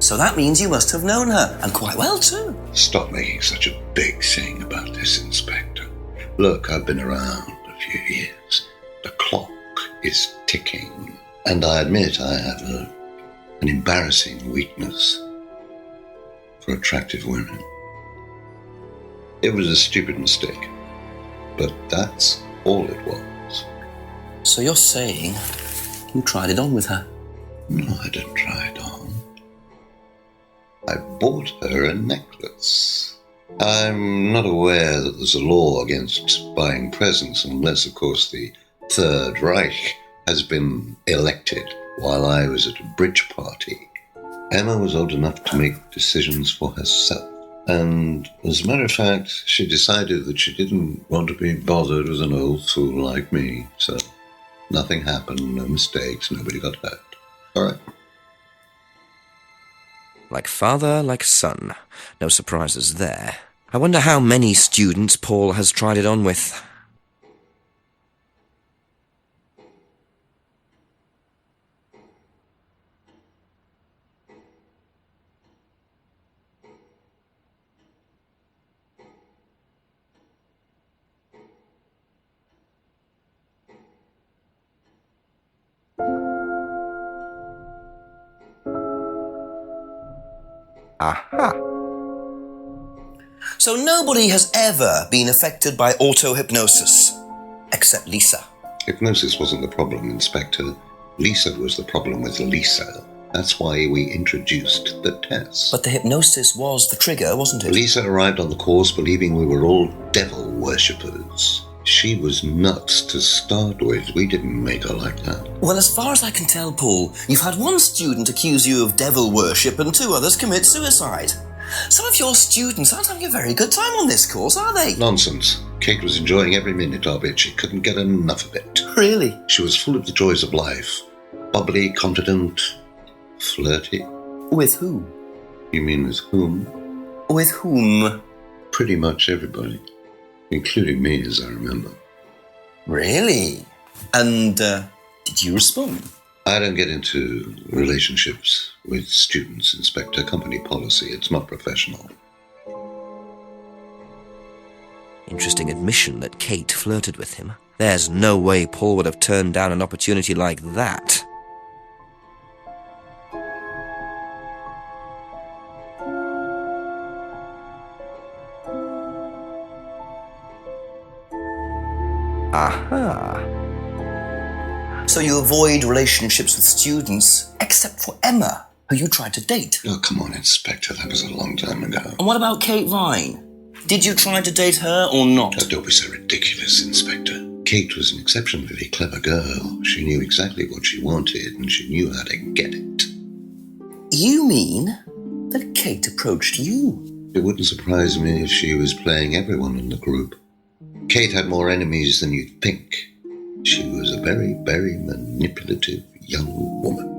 So that means you must have known her, and quite well too. Stop making such a big thing about this, Inspector. Look, I've been around a few years. The clock is ticking, and I admit I have an embarrassing weakness for attractive women. It was a stupid mistake, but that's all it was. So you're saying you tried it on with her? No, I didn't try it on. I bought her a necklace. I'm not aware that there's a law against buying presents unless, of course, the Third Reich has been elected while I was at a bridge party. Emma was old enough to make decisions for herself. And as a matter of fact, she decided that she didn't want to be bothered with an old fool like me. So nothing happened, no mistakes, nobody got hurt. All right. Like father, like son. No surprises there. I wonder how many students Paul has tried it on with. Aha. So nobody has ever been affected by auto-hypnosis, except Lisa. Hypnosis wasn't the problem, Inspector. Lisa was the problem with Lisa. That's why we introduced the test. But the hypnosis was the trigger, wasn't it? Lisa arrived on the course believing we were all devil worshippers. She was nuts to start with. We didn't make her like that. Well, as far as I can tell, Paul, you've had one student accuse you of devil worship and 2 others commit suicide. Some of your students aren't having a very good time on this course, are they? Nonsense. Kate was enjoying every minute of it. She couldn't get enough of it. Really? She was full of the joys of life. Bubbly, confident, flirty. With who? You mean with whom? With whom? Pretty much everybody. Including me, as I remember. Really? And, did you respond? I don't get into relationships with students, Inspector. Company policy. It's not professional. Interesting admission that Kate flirted with him. There's no way Paul would have turned down an opportunity like that. Aha. So you avoid relationships with students, except for Emma, who you tried to date. Oh, come on, Inspector. That was a long time ago. And what about Kate Vine? Did you try to date her or not? Don't be so ridiculous, Inspector. Kate was an exceptionally clever girl. She knew exactly what she wanted, and she knew how to get it. You mean that Kate approached you? It wouldn't surprise me if she was playing everyone in the group. Kate had more enemies than you'd think. She was a very, very manipulative young woman.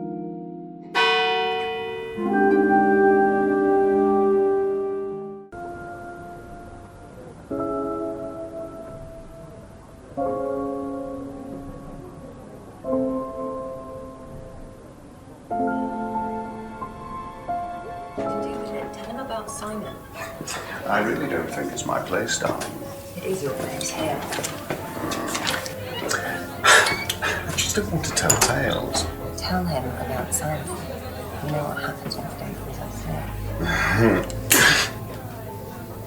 Simon. I really don't think it's my place, darling. It is your place here. I just don't want to tell tales. Tell him about Simon. You know what happens when I don't do as I say.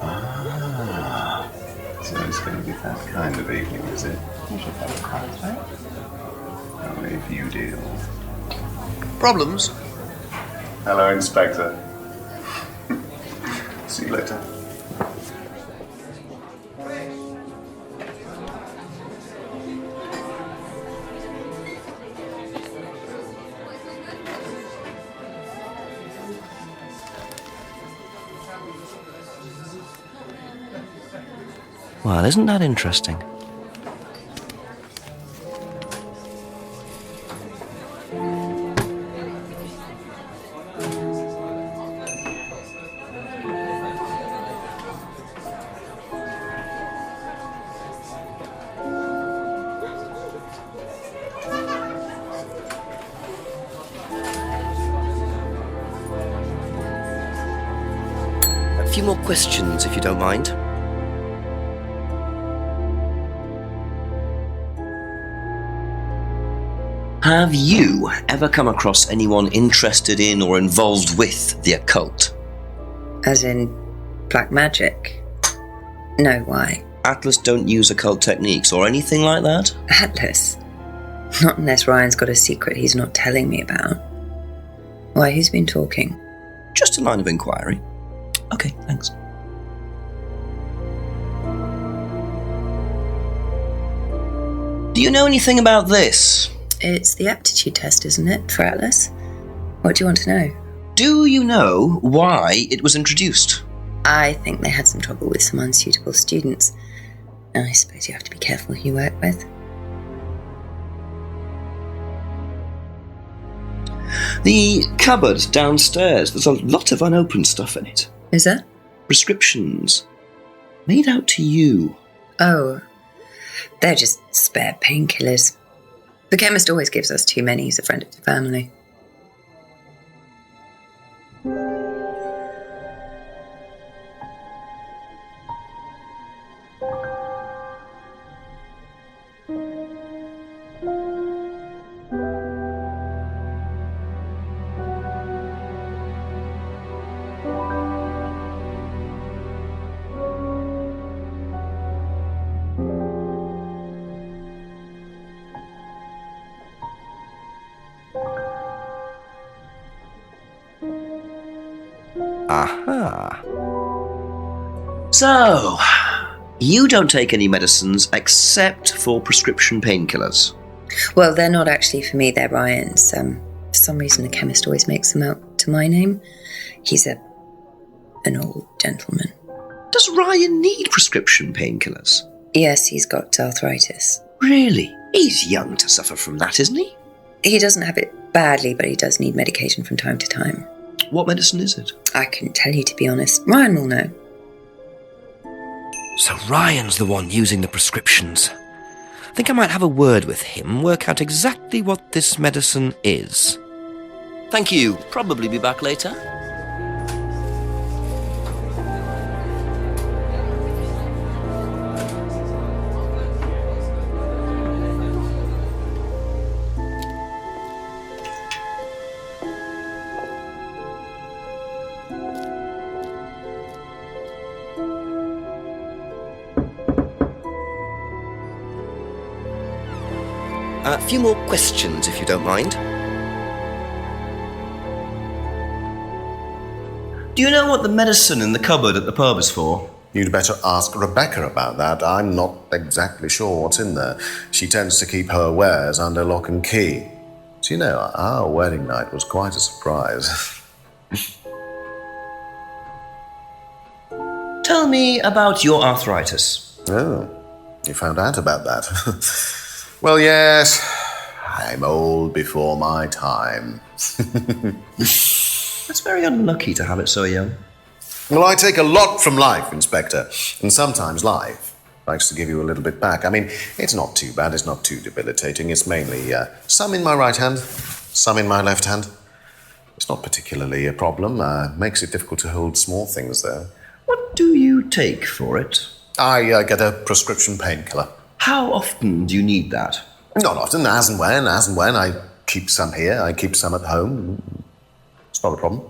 Ah, so it's going to be that kind of evening, is it? You should say the cards, right? Only if you deal. Problems? Hello, Inspector. See you later. Well, isn't that interesting? A few more questions, if you don't mind. Have you ever come across anyone interested in or involved with the occult? As in black magic? No, why? Atlas don't use occult techniques or anything like that? Atlas? Not unless Ryan's got a secret he's not telling me about. Why, who's been talking? Just a line of inquiry. Okay, thanks. Do you know anything about this? It's the aptitude test, isn't it, for Atlas? What do you want to know? Do you know why it was introduced? I think they had some trouble with some unsuitable students. I suppose you have to be careful who you work with. The cupboard downstairs, there's a lot of unopened stuff in it. Is there? Prescriptions. Made out to you. Oh, they're just spare painkillers. The chemist always gives us too many. He's a friend of the family. Aha. So, you don't take any medicines except for prescription painkillers. Well, they're not actually for me, they're Ryan's. For some reason, the chemist always makes them out to my name. He's an old gentleman. Does Ryan need prescription painkillers? Yes, he's got arthritis. Really? He's young to suffer from that, isn't he? He doesn't have it badly, but he does need medication from time to time. What medicine is it? I couldn't tell you, to be honest. Ryan will know. So Ryan's the one using the prescriptions. I think I might have a word with him, work out exactly what this medicine is. Thank you. Probably be back later. A few more questions, if you don't mind. Do you know what the medicine in the cupboard at the pub is for? You'd better ask Rebecca about that. I'm not exactly sure what's in there. She tends to keep her wares under lock and key. So, you know, our wedding night was quite a surprise. Tell me about your arthritis. Oh, you found out about that. Well, yes, I'm old before my time. It's very unlucky to have it so young. Well, I take a lot from life, Inspector, and sometimes life likes to give you a little bit back. I mean, it's not too bad, it's not too debilitating. It's mainly some in my right hand, some in my left hand. It's not particularly a problem. Makes it difficult to hold small things, though. What do you take for it? I get a prescription painkiller. How often do you need that? Not often, as and when. I keep some here, I keep some at home. It's not a problem.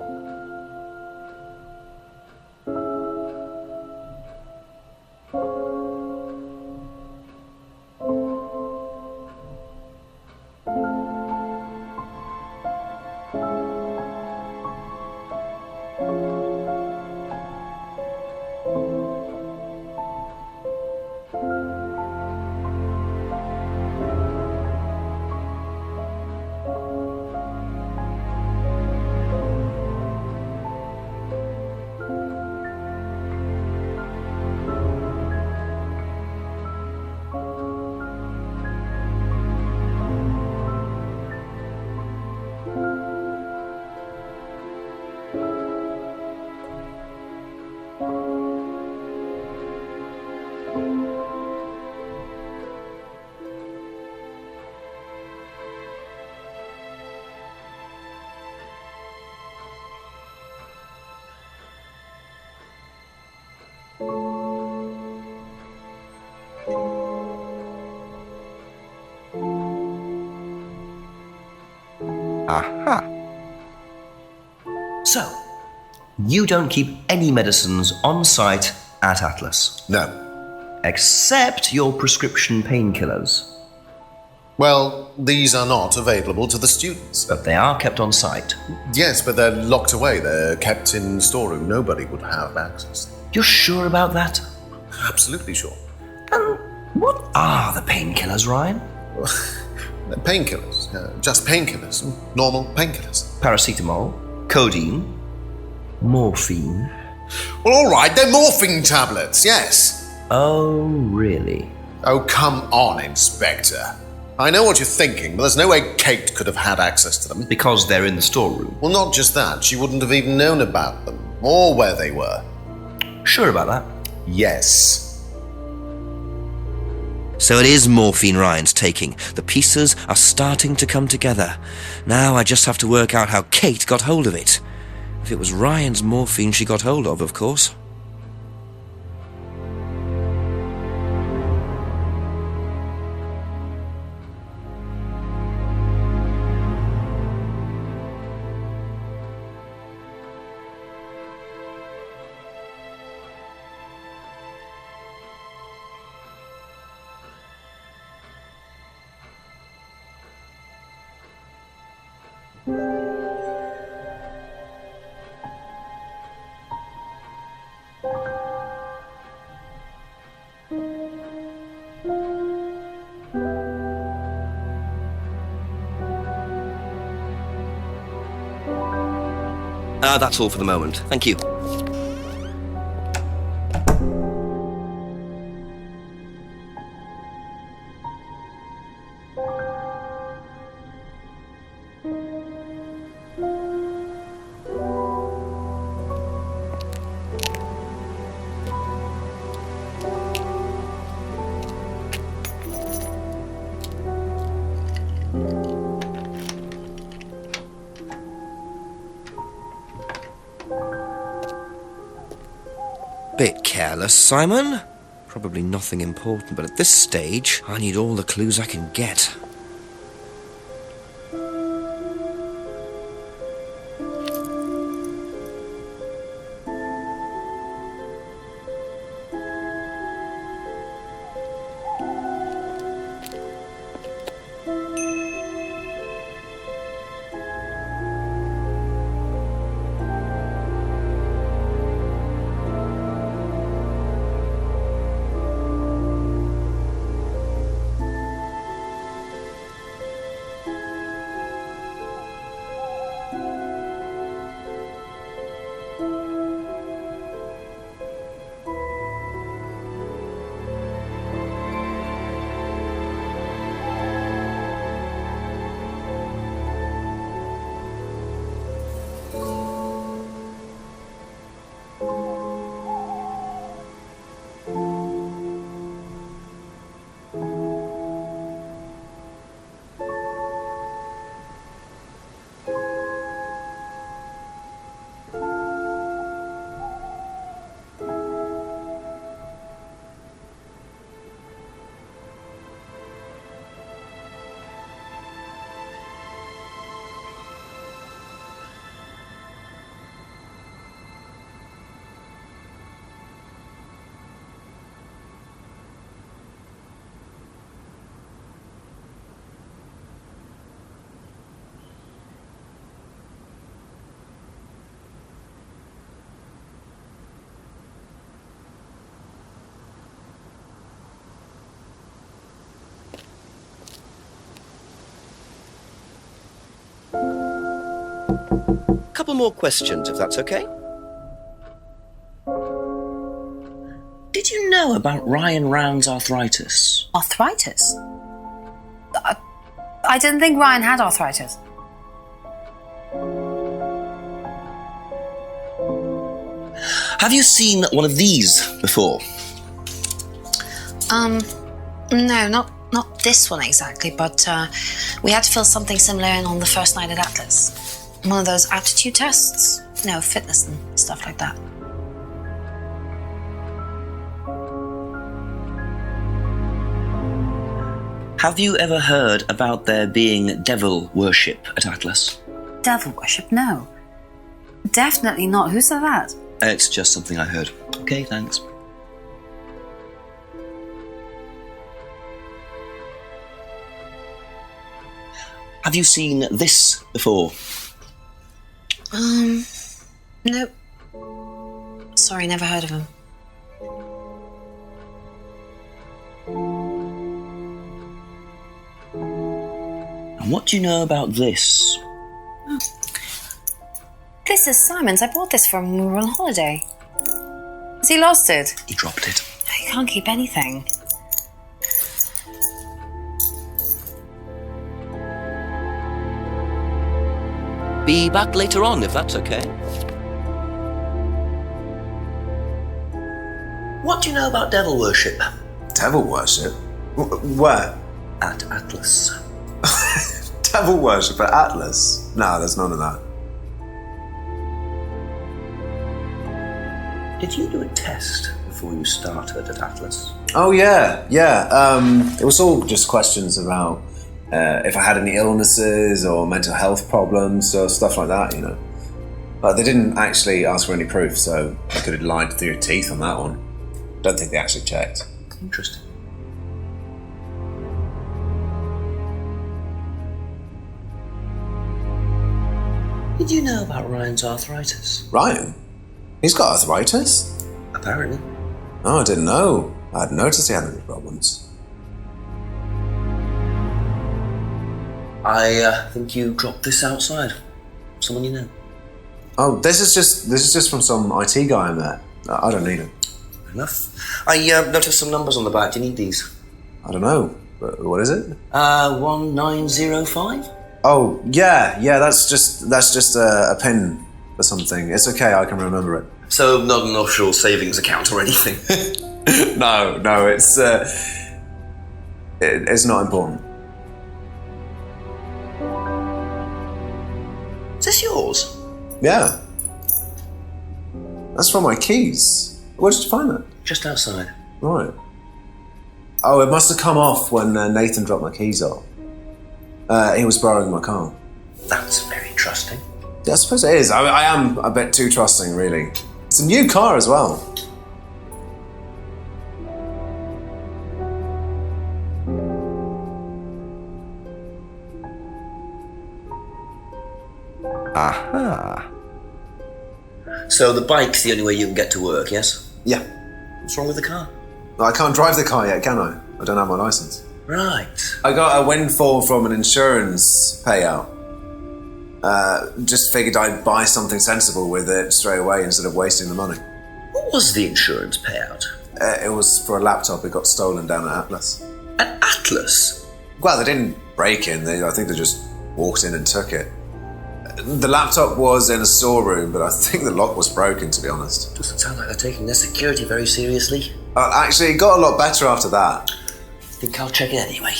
Aha. So, you don't keep any medicines on site at Atlas? No. Except your prescription painkillers? Well, these are not available to the students. But they are kept on site? Yes, but they're locked away. They're kept in the storeroom. Nobody would have access. You're sure about that? Absolutely sure. And what are the painkillers, Ryan? Painkillers. Just painkillers. Normal painkillers. Paracetamol, codeine, morphine. Well, all right, they're morphine tablets, yes. Oh, really? Oh, come on, Inspector. I know what you're thinking, but there's no way Kate could have had access to them. Because they're in the storeroom? Well, not just that. She wouldn't have even known about them, or where they were. Sure about that? Yes. So it is morphine Ryan's taking. The pieces are starting to come together. Now I just have to work out how Kate got hold of it. If it was Ryan's morphine she got hold of course. That's all for the moment. Thank you. Bit careless, Simon. Probably nothing important, but at this stage, I need all the clues I can get. Couple more questions, if that's okay. Did you know about Ryan Rand's arthritis? Arthritis? I didn't think Ryan had arthritis. Have you seen one of these before? No, not this one exactly, but we had to fill something similar in on the first night at Atlas. One of those aptitude tests. No, fitness and stuff like that. Have you ever heard about there being devil worship at Atlas? Devil worship? No. Definitely not. Who said that? It's just something I heard. Okay, thanks. Have you seen this before? Nope. Sorry, never heard of him. And what do you know about this? Oh. This is Simon's. I bought this for him when we were on holiday. Has he lost it? He dropped it. He can't keep anything. Be back later on, if that's okay. What do you know about devil worship? Devil worship? Where? At Atlas. Devil worship at Atlas? No, there's none of that. Did you do a test before you started at Atlas? Oh, yeah. It was all just questions about if I had any illnesses or mental health problems or stuff like that, you know. But they didn't actually ask for any proof, so I could have lied through your teeth on that one. Don't think they actually checked. Interesting. Did you know about Ryan's arthritis? Ryan? He's got arthritis? Apparently. Oh, I didn't know. I hadn't noticed he had any problems. I think you dropped this outside. Someone you know. Oh, this is just from some IT guy I met. I don't need it. Fair enough. I noticed some numbers on the back. Do you need these? I don't know. What is it? 1905? Oh, yeah, that's just a pin for something. It's okay, I can remember it. So not an offshore savings account or anything? No, it's not important. Is this yours? Yeah. That's from my keys. Where did you find that? Just outside. Right. Oh, it must have come off when Nathan dropped my keys off. He was borrowing my car. That's very trusting. Yeah, I suppose it is. I am a bit too trusting, really. It's a new car as well. Aha. So the bike's the only way you can get to work, yes? Yeah. What's wrong with the car? I can't drive the car yet, can I? I don't have my license. Right. I got a windfall from an insurance payout. Just figured I'd buy something sensible with it straight away instead of wasting the money. What was the insurance payout? It was for a laptop. It got stolen down at Atlas. At Atlas? Well, they didn't break in. I think they just walked in and took it. The laptop was in a storeroom, but I think the lock was broken, to be honest. Doesn't sound like they're taking their security very seriously. Actually, it got a lot better after that. I think I'll check it anyway.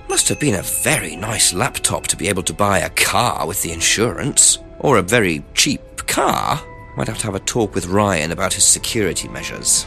Must have been a very nice laptop to be able to buy a car with the insurance. Or a very cheap car. Might have to have a talk with Ryan about his security measures.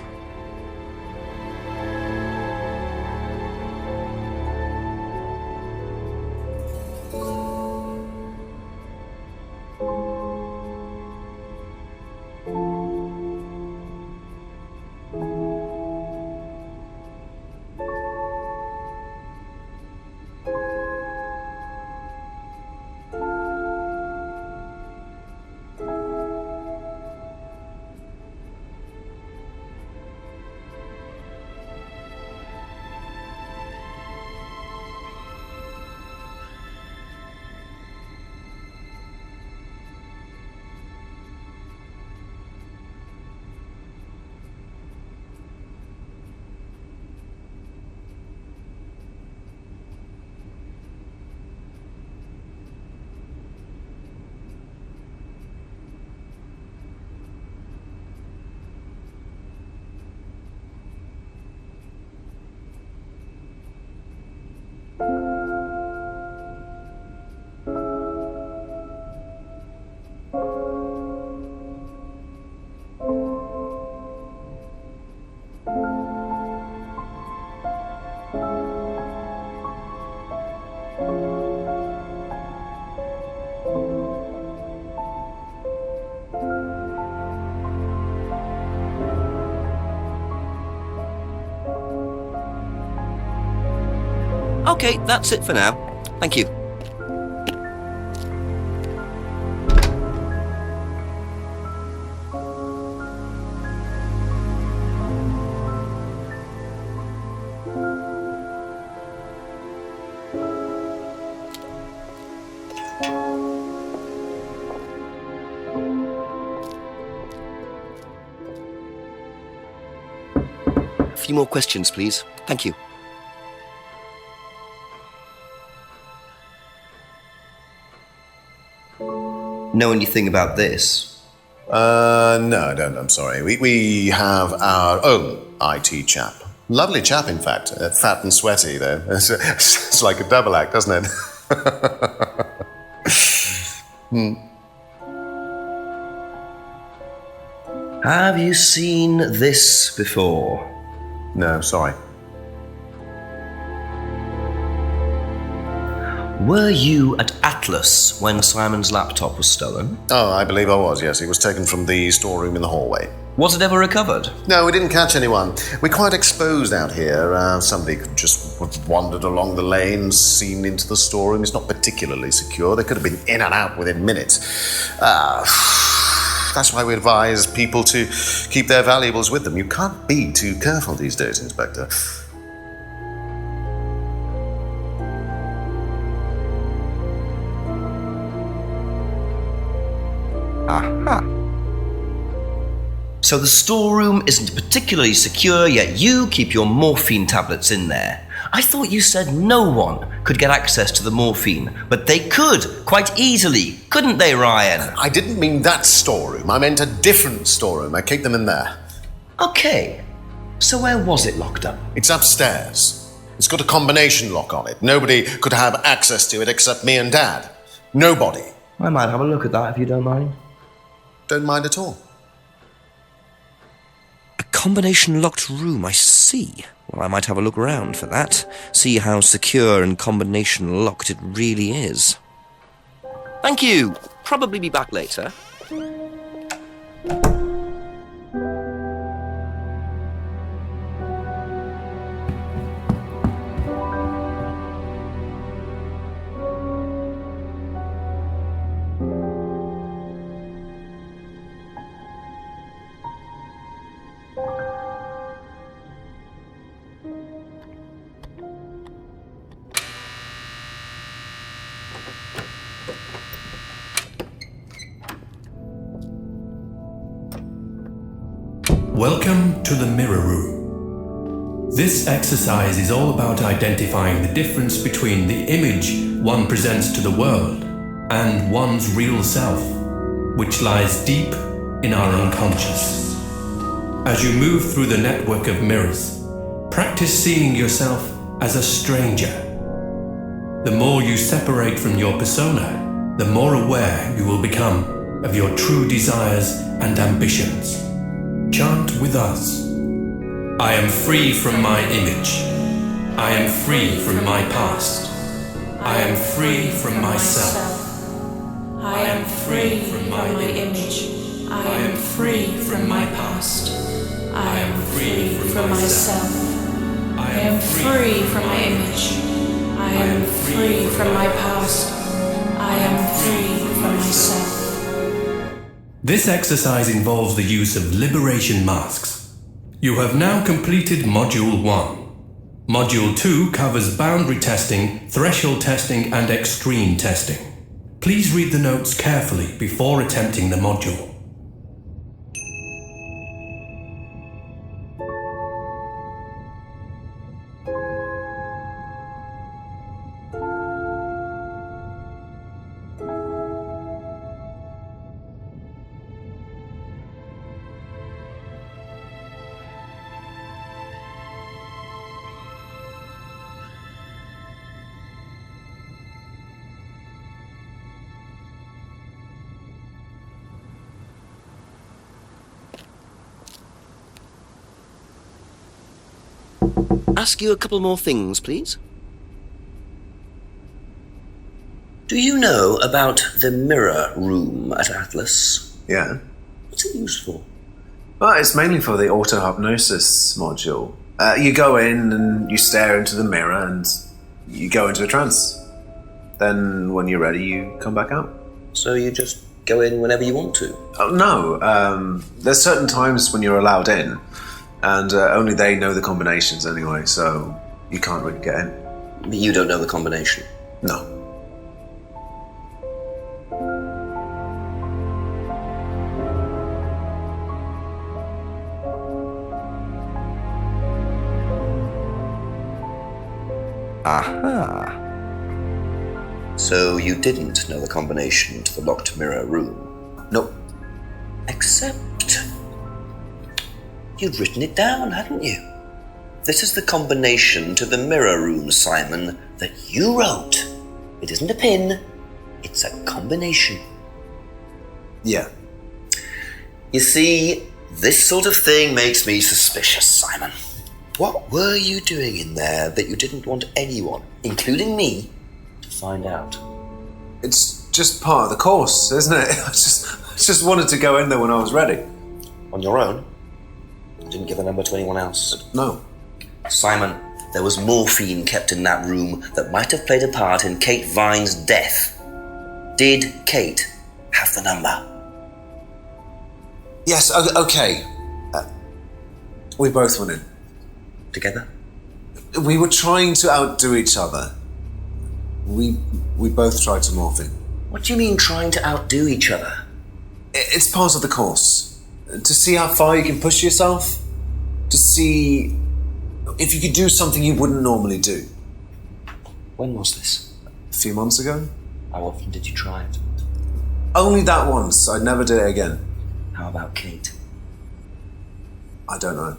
Okay, that's it for now. Thank you. A few more questions, please. Thank you. Know anything about this? No, I don't, I'm sorry. We have our own IT chap. Lovely chap, in fact. Fat and sweaty, though. It's like a double act, doesn't it? Have you seen this before? No, sorry. Were you at Atlas when Simon's laptop was stolen? Oh, I believe I was, yes. It was taken from the storeroom in the hallway. Was it ever recovered? No, we didn't catch anyone. We're quite exposed out here. Somebody could just have wandered along the lane, seen into the storeroom. It's not particularly secure. They could have been in and out within minutes. That's why we advise people to keep their valuables with them. You can't be too careful these days, Inspector. Aha. So the storeroom isn't particularly secure, yet you keep your morphine tablets in there. I thought you said no one could get access to the morphine, but they could, quite easily, couldn't they, Ryan? I didn't mean that storeroom. I meant a different storeroom. I keep them in there. Okay. So where was it locked up? It's upstairs. It's got a combination lock on it. Nobody could have access to it except me and Dad. Nobody. I might have a look at that if you don't mind. Don't mind at all. A combination locked room, I see. Well, I might have a look around for that. See how secure and combination locked it really is. Thank you. Probably be back later. Welcome to the Mirror Room. This exercise is all about identifying the difference between the image one presents to the world and one's real self, which lies deep in our unconscious. As you move through the network of mirrors, practice seeing yourself as a stranger. The more you separate from your persona, the more aware you will become of your true desires and ambitions. Chant with us. I am free from my image. I am free from my past. I am free from myself. I am free from my image. I am free from my past. I am free from myself. I am free from my image. I am free from my past. I am free from myself. This exercise involves the use of liberation masks. You have now completed Module 1. Module 2 covers boundary testing, threshold testing, and extreme testing. Please read the notes carefully before attempting the module. Ask you a couple more things, please. Do you know about the mirror room at Atlas? Yeah. What's it used for? Well, it's mainly for the auto-hypnosis module. You go in and you stare into the mirror and You go into a trance. Then when you're ready, you come back out. So you just go in whenever you want to? Oh, no. There's certain times when you're allowed in, and only they know the combinations anyway, so you can't really get in. But you don't know the combination? No. Aha. So you didn't know the combination to the locked mirror room? Nope. Except you'd written it down, hadn't you? This is the combination to the mirror room, Simon, that you wrote. It isn't a pin, it's a combination. Yeah. You see, this sort of thing makes me suspicious, Simon. What were you doing in there that you didn't want anyone, including me, to find out? It's just part of the course, isn't it? I just wanted to go in there when I was ready. On your own? You didn't give the number to anyone else? No. Simon, there was morphine kept in that room that might have played a part in Kate Vine's death. Did Kate have the number? Yes, okay. We both went in. Together? We were trying to outdo each other. We both tried to morph in. What do you mean trying to outdo each other? It's part of the course. To see how far you can push yourself. To see if you could do something you wouldn't normally do. When was this? A few months ago. How often did you try it? Only that once. I'd never do it again. How about Kate? I don't know.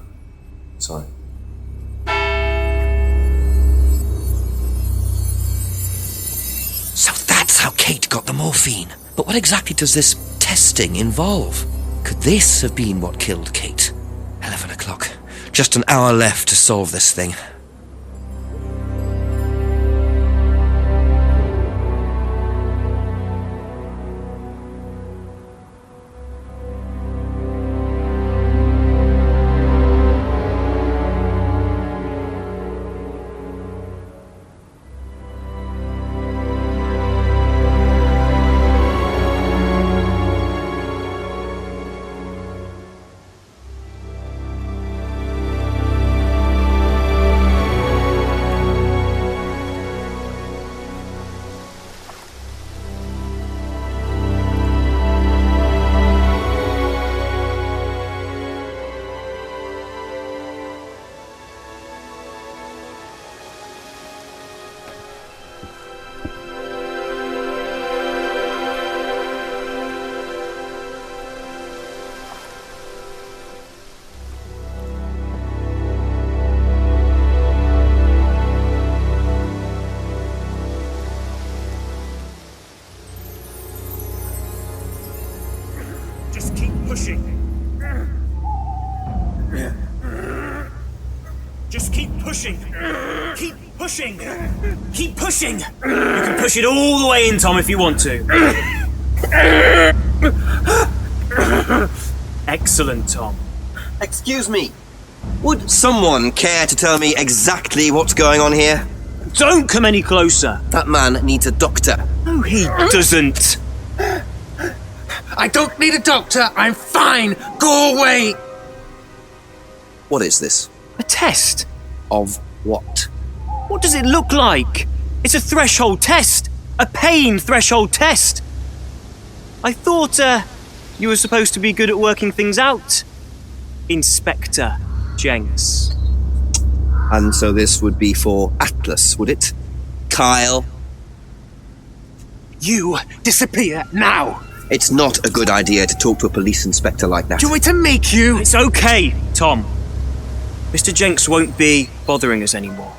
Sorry. So that's how Kate got the morphine. But what exactly does this testing involve? Could this have been what killed Kate? 11 o'clock. Just an hour left to solve this thing. Just keep pushing. Just keep pushing. Keep pushing. Keep pushing. You can push it all the way in, Tom, if you want to. Excellent, Tom. Excuse me. Would someone care to tell me exactly what's going on here? Don't come any closer. That man needs a doctor. No, he doesn't. I don't need a doctor. I'm fine. Go away. What is this? A test. Of what? What does it look like? It's a threshold test. A pain threshold test. I thought, you were supposed to be good at working things out. Inspector Jenks. And so this would be for Atlas, would it? Kyle? You disappear now. It's not a good idea to talk to a police inspector like that. Do you want me to make you? It's okay, Tom. Mr. Jenks won't be bothering us anymore.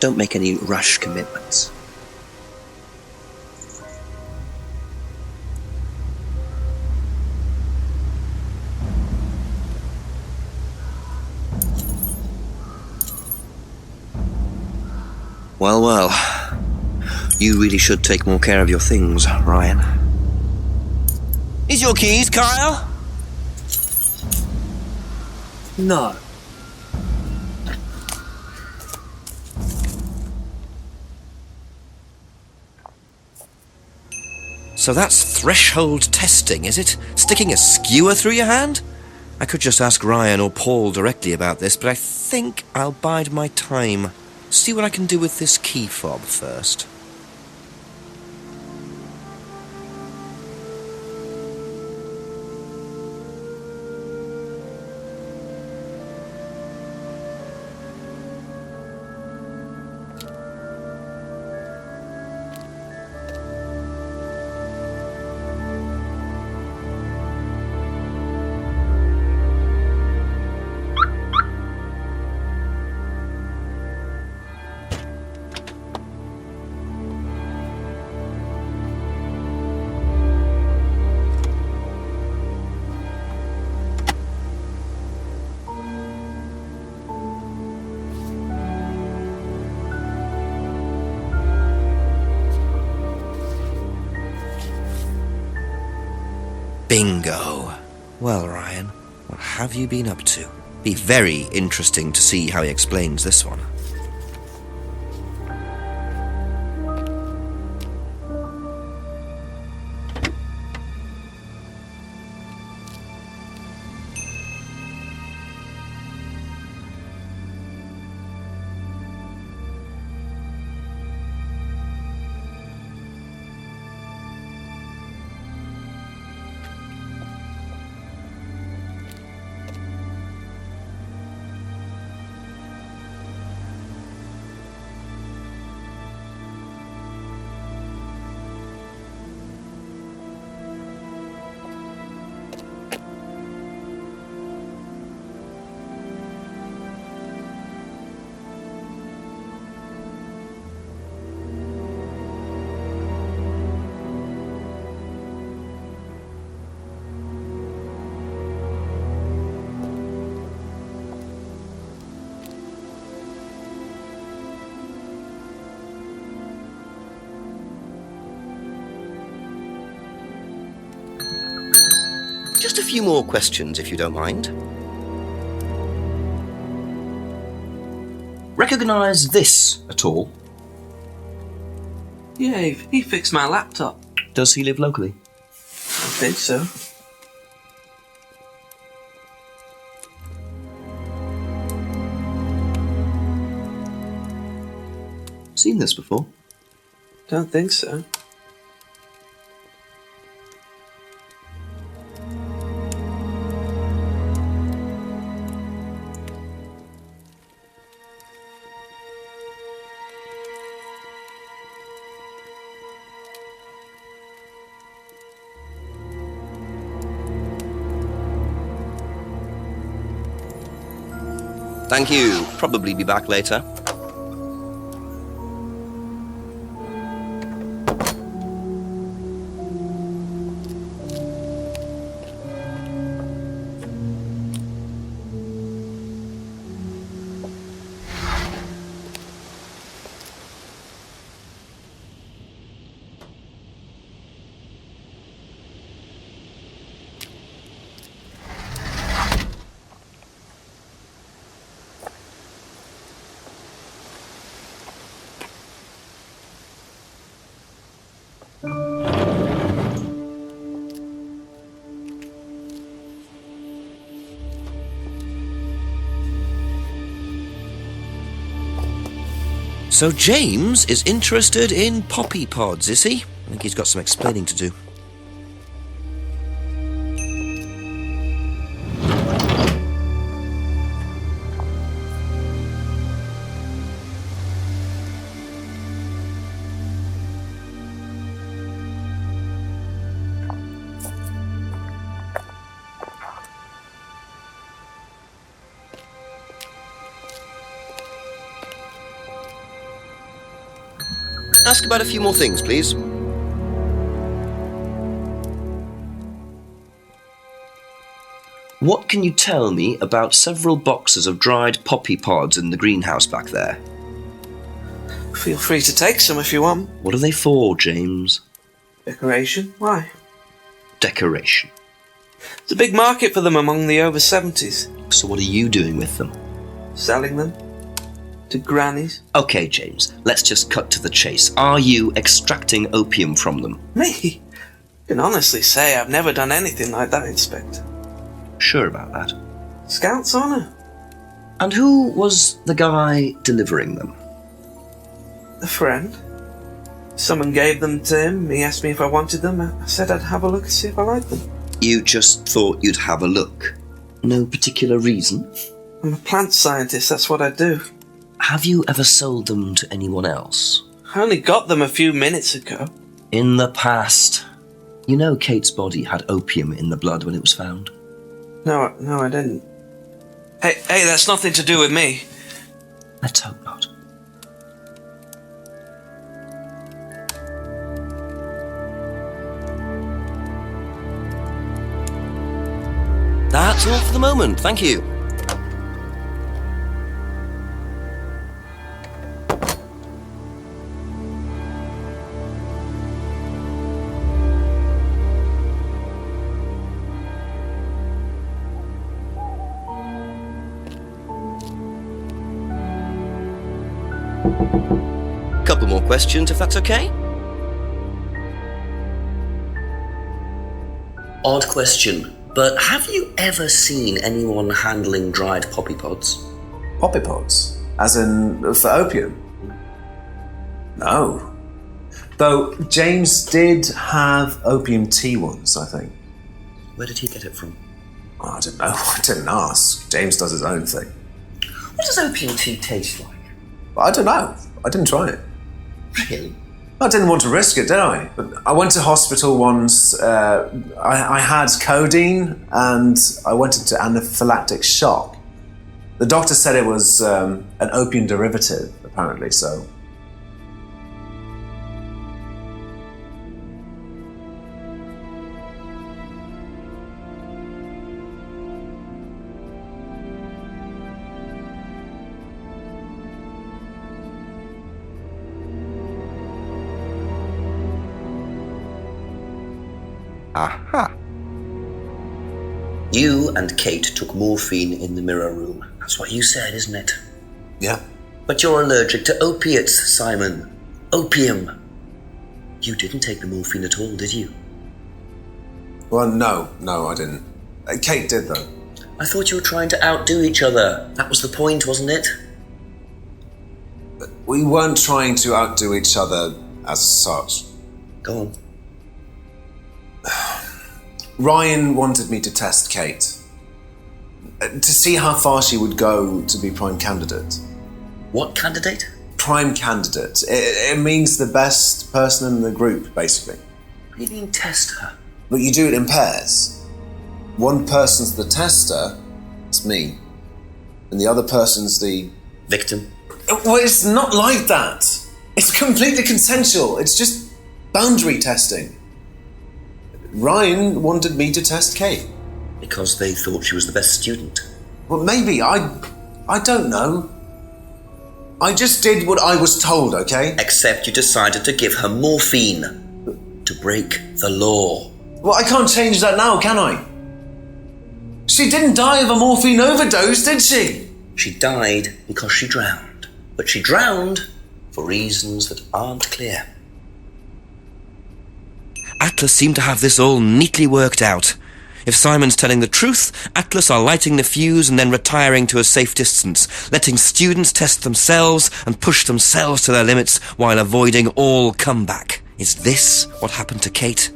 Don't make any rash commitments. Well, well. You really should take more care of your things, Ryan. Is your keys, Kyle? No. So that's threshold testing, is it? Sticking a skewer through your hand? I could just ask Ryan or Paul directly about this, but I think I'll bide my time. See what I can do with this key fob first. Bingo. Well, Ryan, what have you been up to? Be very interesting to see how he explains this one. Just a few more questions, if you don't mind. Recognise this at all? Yeah, he fixed my laptop. Does he live locally? I think so. Seen this before? Don't think so. Thank you. Probably be back later. So James is interested in poppy pods, is he? I think he's got some explaining to do. Ask about a few more things, please. What can you tell me about several boxes of dried poppy pods in the greenhouse back there? Feel free to take some if you want. What are they for, James? Decoration? Why? Decoration. There's a big market for them among the over 70s. So what are you doing with them? Selling them. To grannies. Okay, James, let's just cut to the chase. Are you extracting opium from them? Me? I can honestly say I've never done anything like that, Inspector. Sure about that? Scout's honour. And who was the guy delivering them? A friend. Someone gave them to him. He asked me if I wanted them. I said I'd have a look and see if I liked them. You just thought you'd have a look? No particular reason? I'm a plant scientist, that's what I do. Have you ever sold them to anyone else? I only got them a few minutes ago. In the past. You know Kate's body had opium in the blood when it was found? No, I didn't. Hey, that's nothing to do with me. Let's hope not. That's all for the moment, thank you. Couple more questions, if that's okay? Odd question, but have you ever seen anyone handling dried poppy pods? Poppy pods? As in, for opium? No. Though James did have opium tea once, I think. Where did he get it from? Oh, I don't know. I didn't ask. James does his own thing. What does opium tea taste like? I don't know. I didn't try it. Really? I didn't want to risk it, did I? But I went to hospital once. I had codeine and I went into anaphylactic shock. The doctor said it was an opium derivative, apparently, so... Aha. You and Kate took morphine in the mirror room. That's what you said, isn't it? Yeah. But you're allergic to opiates, Simon. Opium. You didn't take the morphine at all, did you? Well, no, I didn't. Kate did, though. I thought you were trying to outdo each other. That was the point, wasn't it? We weren't trying to outdo each other as such. Go on. Ryan wanted me to test Kate. To see how far she would go to be prime candidate. What candidate? Prime candidate. It means the best person in the group, basically. What do you mean, test her? But you do it in pairs. One person's the tester, it's me. And the other person's the... victim? Well, it's not like that. It's completely consensual. It's just boundary testing. Ryan wanted me to test Kate. Because they thought she was the best student? Well, maybe. I don't know. I just did what I was told, okay? Except you decided to give her morphine. To break the law. Well, I can't change that now, can I? She didn't die of a morphine overdose, did she? She died because she drowned. But she drowned for reasons that aren't clear. Atlas seemed to have this all neatly worked out. If Simon's telling the truth, Atlas are lighting the fuse and then retiring to a safe distance, letting students test themselves and push themselves to their limits while avoiding all comeback. Is this what happened to Kate?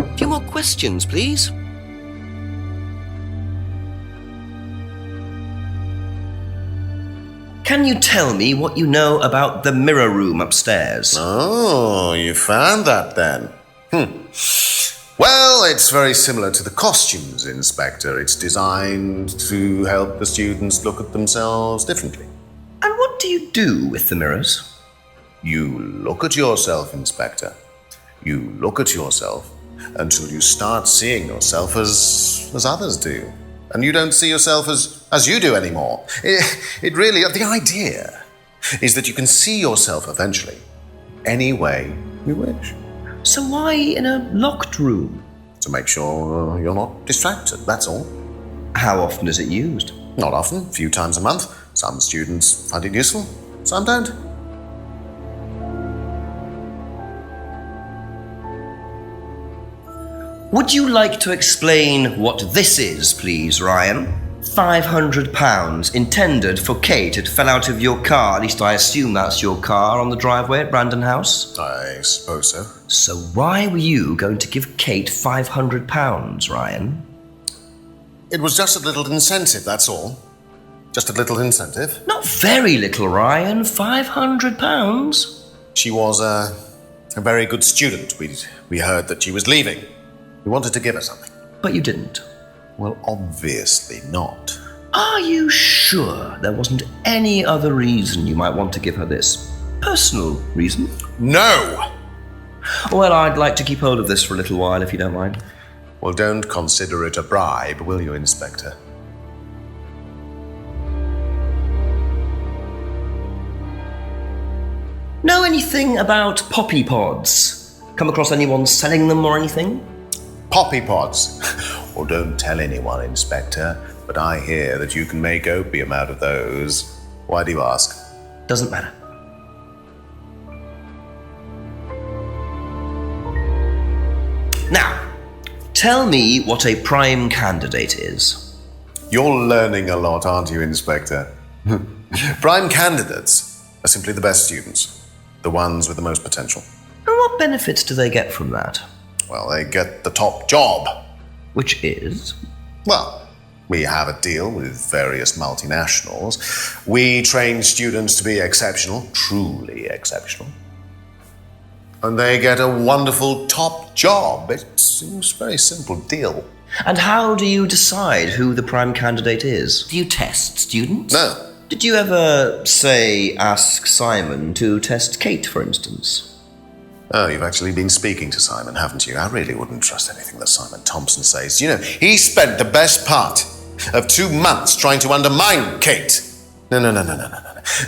A few more questions, please. Can you tell me what you know about the mirror room upstairs? Oh, you found that then. Well, it's very similar to the costumes, Inspector. It's designed to help the students look at themselves differently. And what do you do with the mirrors? You look at yourself, Inspector. You look at yourself until you start seeing yourself as others do. And you don't see yourself as as you do anymore. It really, the idea is that you can see yourself eventually any way you wish. So why in a locked room? To make sure you're not distracted, that's all. How often is it used? Not often, a few times a month. Some students find it useful, some don't. Would you like to explain what this is, please, Ryan? £500 intended for Kate. It fell out of your car. At least I assume that's your car on the driveway at Brandon House. I suppose so. So why were you going to give Kate £500, Ryan? It was just a little incentive, that's all. Just a little incentive. Not very little, Ryan. £500. She was a very good student. We heard that she was leaving. We wanted to give her something. But you didn't. Well, obviously not. Are you sure there wasn't any other reason you might want to give her this? Personal reason? No! Well, I'd like to keep hold of this for a little while, if you don't mind. Well, don't consider it a bribe, will you, Inspector? Know anything about poppy pods? Come across anyone selling them or anything? Poppy pods? Well, don't tell anyone, Inspector, but I hear that you can make opium out of those. Why do you ask? Doesn't matter. Now, tell me what a prime candidate is. You're learning a lot, aren't you, Inspector? Prime candidates are simply the best students, the ones with the most potential. And what benefits do they get from that? Well, they get the top job. Which is? Well, we have a deal with various multinationals. We train students to be exceptional, truly exceptional. And they get a wonderful top job. It seems a very simple deal. And how do you decide who the prime candidate is? Do you test students? No. Did you ever, say, ask Simon to test Kate, for instance? Oh, you've actually been speaking to Simon, haven't you? I really wouldn't trust anything that Simon Thompson says. You know, he spent the best part of 2 months trying to undermine Kate. No.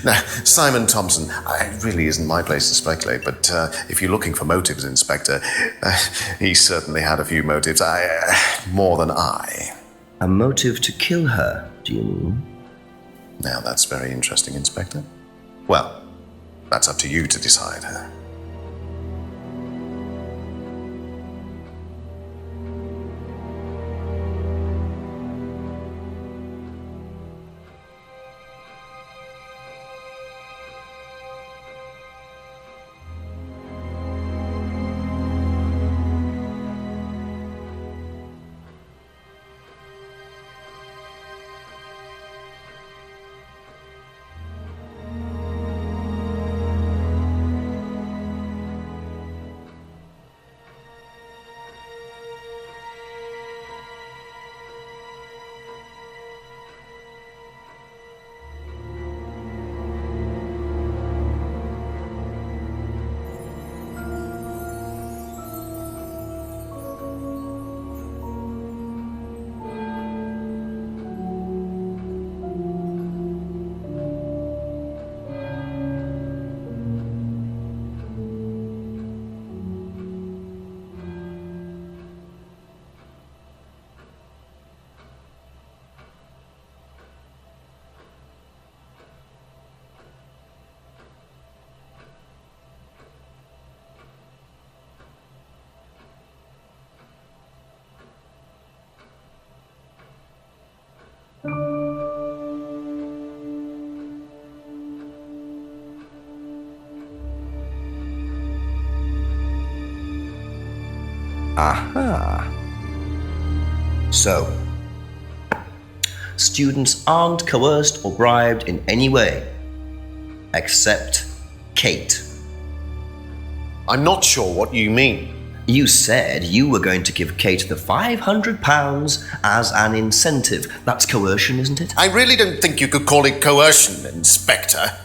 Now, Simon Thompson, it really isn't my place to speculate, but if you're looking for motives, Inspector, he certainly had a few motives, more than I. A motive to kill her, do you mean? Now, that's very interesting, Inspector. Well, that's up to you to decide. Aha. So, students aren't coerced or bribed in any way, except Kate. I'm not sure what you mean. You said you were going to give Kate the £500 as an incentive. That's coercion, isn't it? I really don't think you could call it coercion, Inspector.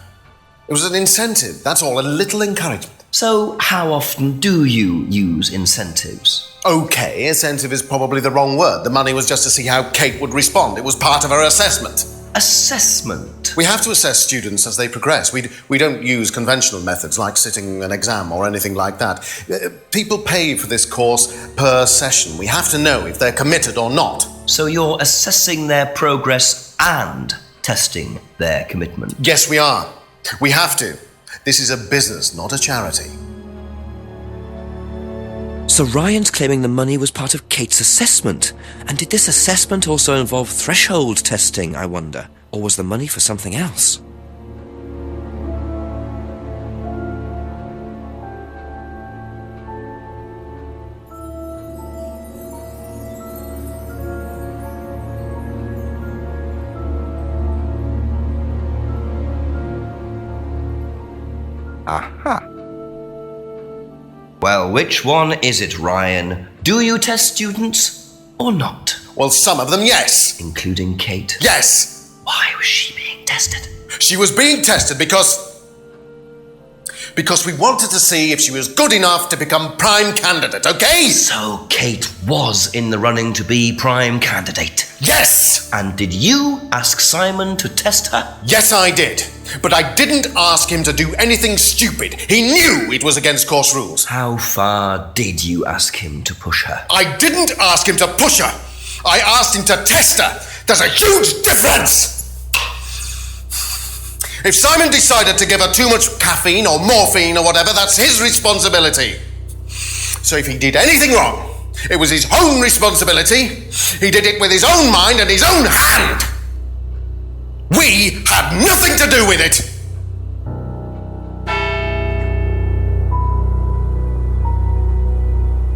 It was an incentive, that's all, a little encouragement. So, how often do you use incentives? Okay, attentive is probably the wrong word. The money was just to see how Kate would respond. It was part of her assessment. Assessment? We have to assess students as they progress. We don't use conventional methods like sitting an exam or anything like that. People pay for this course per session. We have to know if they're committed or not. So you're assessing their progress and testing their commitment? Yes, we are. We have to. This is a business, not a charity. So Ryan's claiming the money was part of Kate's assessment. And did this assessment also involve threshold testing, I wonder? Or was the money for something else? Aha. Well, which one is it, Ryan? Do you test students or not? Well, some of them, yes. Including Kate? Yes. Why was she being tested? She was being tested because we wanted to see if she was good enough to become prime candidate, okay? So Kate was in the running to be prime candidate? Yes! And did you ask Simon to test her? Yes, I did. But I didn't ask him to do anything stupid. He knew it was against course rules. How far did you ask him to push her? I didn't ask him to push her. I asked him to test her. There's a huge difference! If Simon decided to give her too much caffeine or morphine or whatever, that's his responsibility. So if he did anything wrong, it was his own responsibility. He did it with his own mind and his own hand. We had nothing to do with it.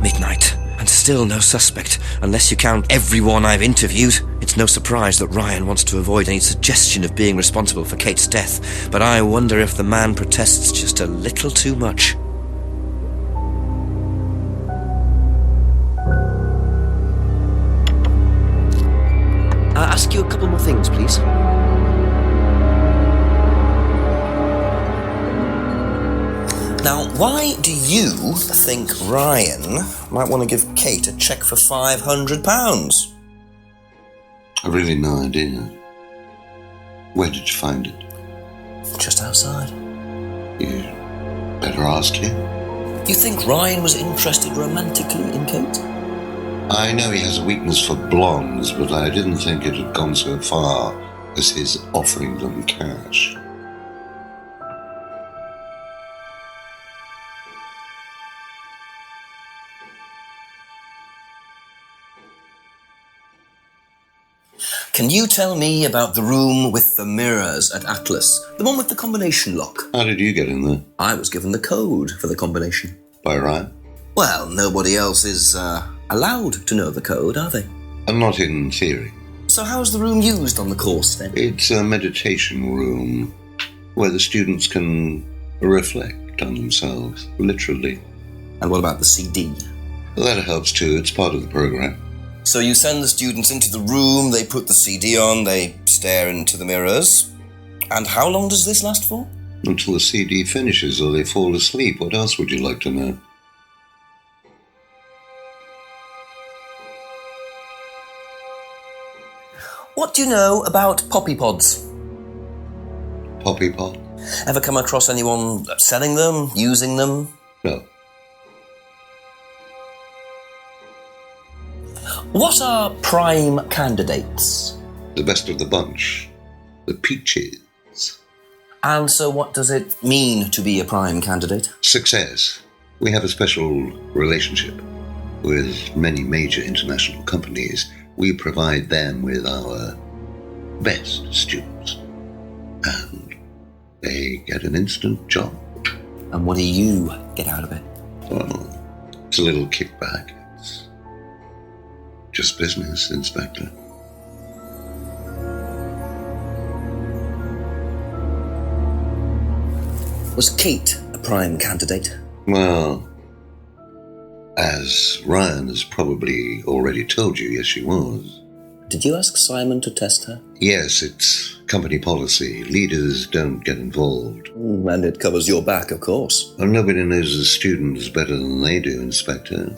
Midnight, and still no suspect, unless you count everyone I've interviewed. It's no surprise that Ryan wants to avoid any suggestion of being responsible for Kate's death, but I wonder if the man protests just a little too much. I'll ask you a couple more things, please. Now, why do you think Ryan might want to give Kate a cheque for £500? I've really no idea. Where did you find it? Just outside. You better ask him. You think Ryan was interested romantically in Kate? I know he has a weakness for blondes, but I didn't think it had gone so far as his offering them cash. Can you tell me about the room with the mirrors at Atlas? The one with the combination lock? How did you get in there? I was given the code for the combination. By Ryan? Well, nobody else is allowed to know the code, are they? And not in theory. So how's the room used on the course, then? It's a meditation room where the students can reflect on themselves, literally. And what about the CD? That helps too. It's part of the program. So you send the students into the room, they put the CD on, they stare into the mirrors. And how long does this last for? Until the CD finishes or they fall asleep. What else would you like to know? What do you know about poppy pods? Poppy pod? Ever come across anyone selling them, using them? No. What are prime candidates? The best of the bunch. The peaches. And so what does it mean to be a prime candidate? Success. We have a special relationship with many major international companies. We provide them with our best students. And they get an instant job. And what do you get out of it? Well, it's a little kickback. It's just business, Inspector. Was Kate a prime candidate? Well, as Ryan has probably already told you, yes, she was. Did you ask Simon to test her? Yes, it's company policy. Leaders don't get involved. And it covers your back, of course. Well, nobody knows the students better than they do, Inspector.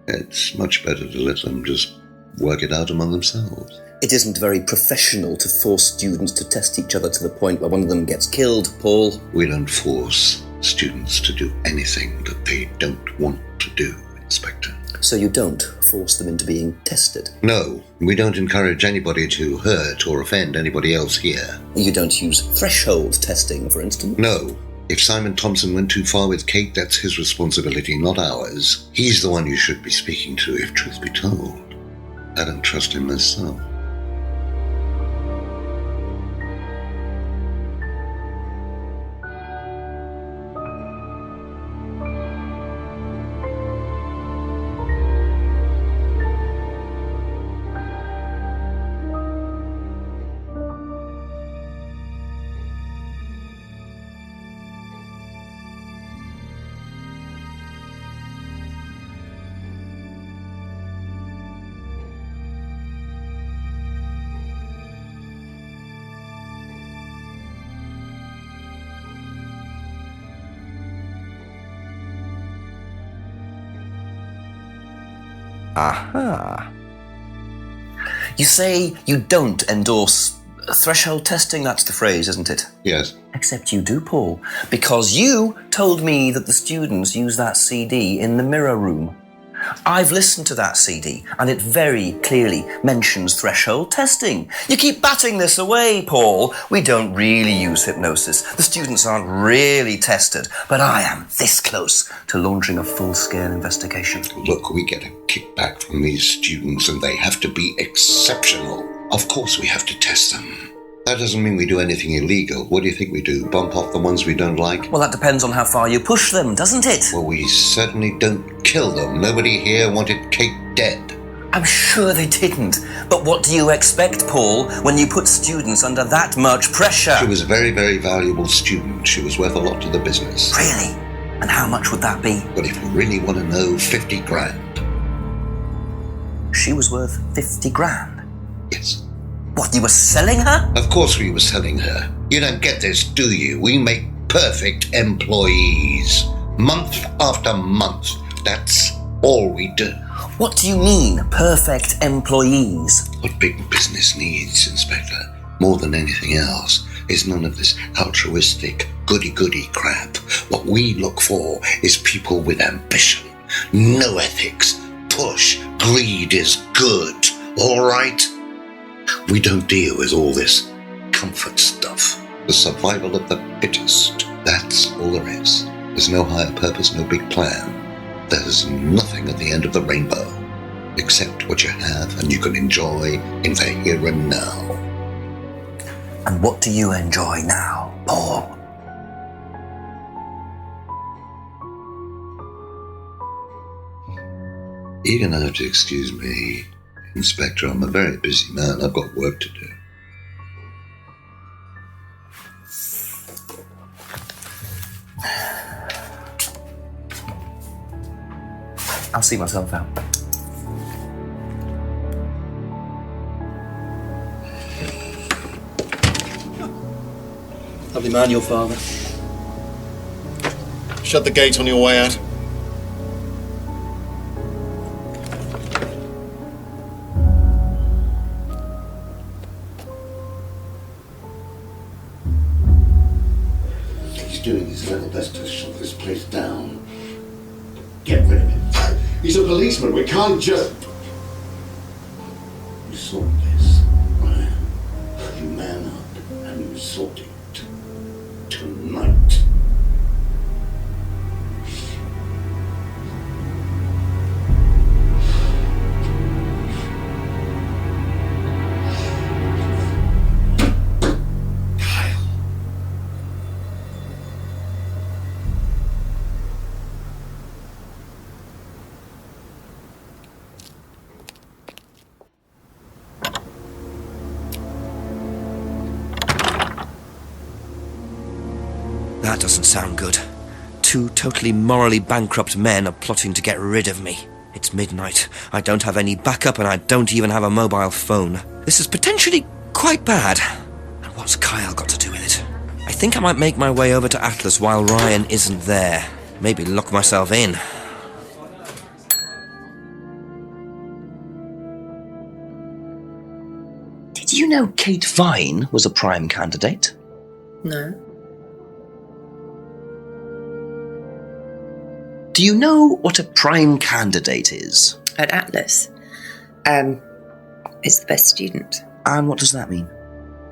It's much better to let them just work it out among themselves. It isn't very professional to force students to test each other to the point where one of them gets killed, Paul. We don't force students to do anything that they don't want to do, Inspector. So you don't force them into being tested? No, we don't encourage anybody to hurt or offend anybody else here. You don't use threshold testing, for instance? No. If Simon Thompson went too far with Kate, that's his responsibility, not ours. He's the one you should be speaking to, if truth be told. I don't trust him myself. Aha. You say you don't endorse threshold testing, that's the phrase, isn't it? Yes. Except you do, Paul, because you told me that the students use that CD in the mirror room. I've listened to that CD, and it very clearly mentions threshold testing. You keep batting this away, Paul. We don't really use hypnosis. The students aren't really tested, but I am this close to launching a full-scale investigation. Look, we get a kickback from these students, and they have to be exceptional. Of course we have to test them. That doesn't mean we do anything illegal. What do you think we do? Bump off the ones we don't like? Well, that depends on how far you push them, doesn't it? Well, we certainly don't kill them. Nobody here wanted Kate dead. I'm sure they didn't. But what do you expect, Paul, when you put students under that much pressure? She was a very, very valuable student. She was worth a lot to the business. Really? And how much would that be? Well, if you really want to know, 50 grand. She was worth 50 grand? Yes. What, you were selling her? Of course we were selling her. You don't get this, do you? We make perfect employees. Month after month. That's all we do. What do you mean, perfect employees? What big business needs, Inspector, more than anything else, is none of this altruistic, goody-goody crap. What we look for is people with ambition, no ethics, push, greed is good, all right? We don't deal with all this comfort stuff. The survival of the fittest. That's all there is. There's no higher purpose, no big plan. There's nothing at the end of the rainbow. Except what you have and you can enjoy in the here and now. And what do you enjoy now, Paul? You're going to have to excuse me, Inspector. I'm a very busy man. I've got work to do. I'll see myself out. Lovely man, your father. Shut the gate on your way out. He's doing his level best to shut this place down. Get rid of him. He's a policeman. We can't just... You saw this, Ryan. You man up and you sort it. Tonight. That doesn't sound good. Two totally morally bankrupt men are plotting to get rid of me. It's midnight. I don't have any backup and I don't even have a mobile phone. This is potentially quite bad. And what's Kyle got to do with it? I think I might make my way over to Atlas while Ryan isn't there. Maybe lock myself in. know Kate Vine was a prime candidate? No. Do you know what a prime candidate is? At Atlas. It's the best student. And what does that mean?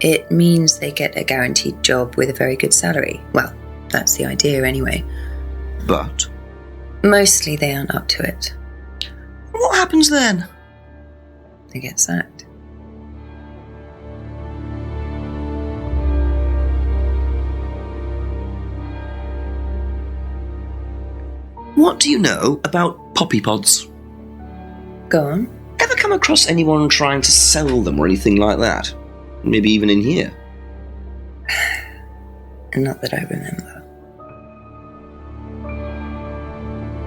It means they get a guaranteed job with a very good salary. Well, that's the idea anyway. But? Mostly they aren't up to it. What happens then? They get sacked. What do you know about poppy pods? Go on. Ever come across anyone trying to sell them or anything like that? Maybe even in here? Not that I remember.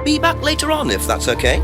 Be back later on, if that's okay.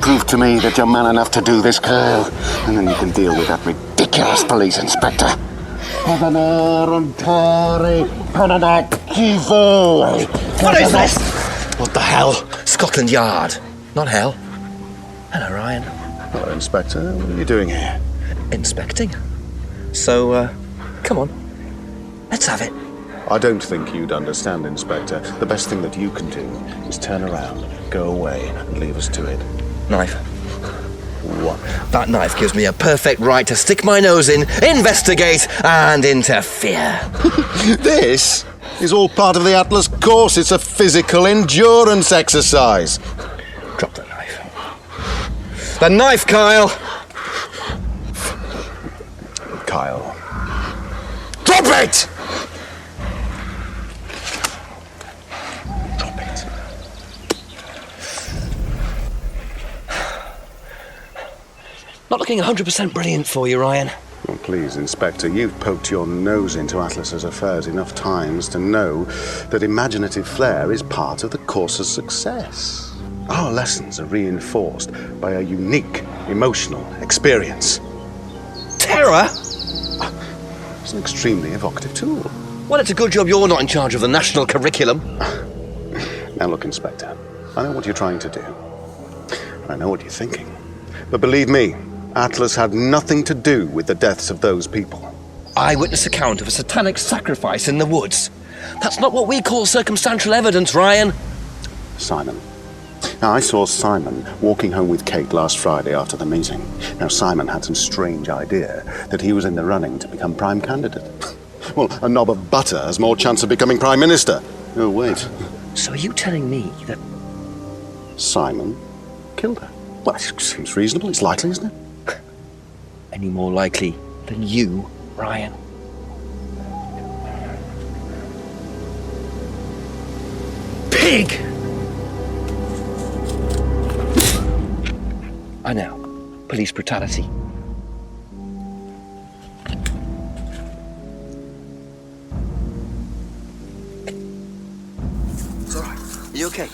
Prove to me that you're man enough to do this, Kyle, and then you can deal with that ridiculous police inspector. What is this? What the hell? Scotland Yard, not hell. Hello, Ryan. Hello, Inspector. What are you doing here? Inspecting. So, come on. Let's have it. I don't think you'd understand, Inspector. The best thing that you can do is turn around, go away, and leave us to it. Knife. What? That knife gives me a perfect right to stick my nose in, investigate, and interfere. This is all part of the Atlas course. It's a physical endurance exercise. Drop the knife. The knife, Kyle! Kyle. Drop it! Not looking 100% brilliant for you, Ryan. Well, please, Inspector, you've poked your nose into Atlas's affairs enough times to know that imaginative flair is part of the course's success. Our lessons are reinforced by a unique emotional experience. Terror? It's an extremely evocative tool. Well, it's a good job you're not in charge of the national curriculum. Now look, Inspector, I know what you're trying to do. I know what you're thinking. But believe me, Atlas had nothing to do with the deaths of those people. Eyewitness account of a satanic sacrifice in the woods. That's not what we call circumstantial evidence, Ryan. Simon. Now, I saw Simon walking home with Kate last Friday after the meeting. Now, Simon had some strange idea that he was in the running to become prime candidate. Well, a knob of butter has more chance of becoming prime minister. Oh, wait. So are you telling me that Simon killed her? Well, it seems reasonable. It's likely, isn't it? any more likely than you, Ryan? Pig! I know. Police brutality. It's all right. Are you okay?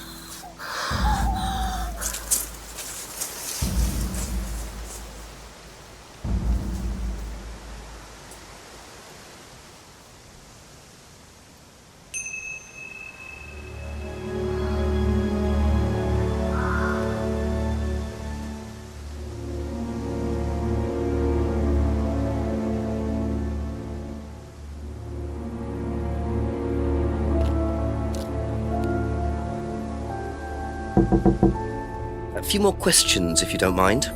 A few more questions, if you don't mind.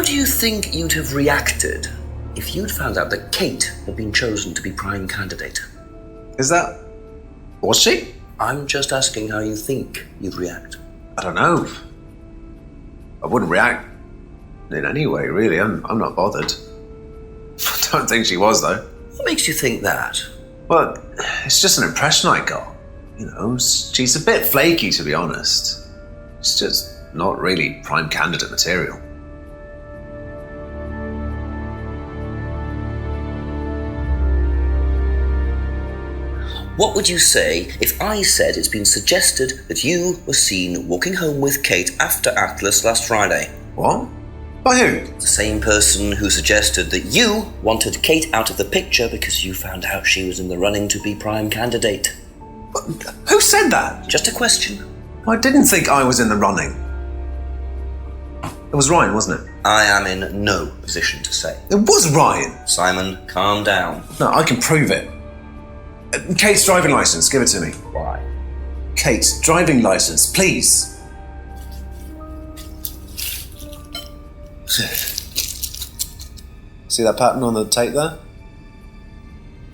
do you think you'd have reacted if you'd found out that Kate had been chosen to be prime candidate? Was she? I'm just asking how you think you'd react. I don't know. I wouldn't react in any way, really. I'm not bothered. I don't think she was, though. What makes you think that? Well, it's just an impression I got. You know, she's a bit flaky, to be honest. She's just not really prime candidate material. What would you say if I said it's been suggested that you were seen walking home with Kate after Atlas last Friday? What? By who? The same person who suggested that you wanted Kate out of the picture because you found out she was in the running to be prime candidate. Who said that? Just a question. I didn't think I was in the running. It was Ryan, wasn't it? I am in no position to say. It was Ryan. Simon, calm down. No, I can prove it. Kate's driving licence, give it to me. Why? Kate's driving licence, please. See that pattern on the tape there?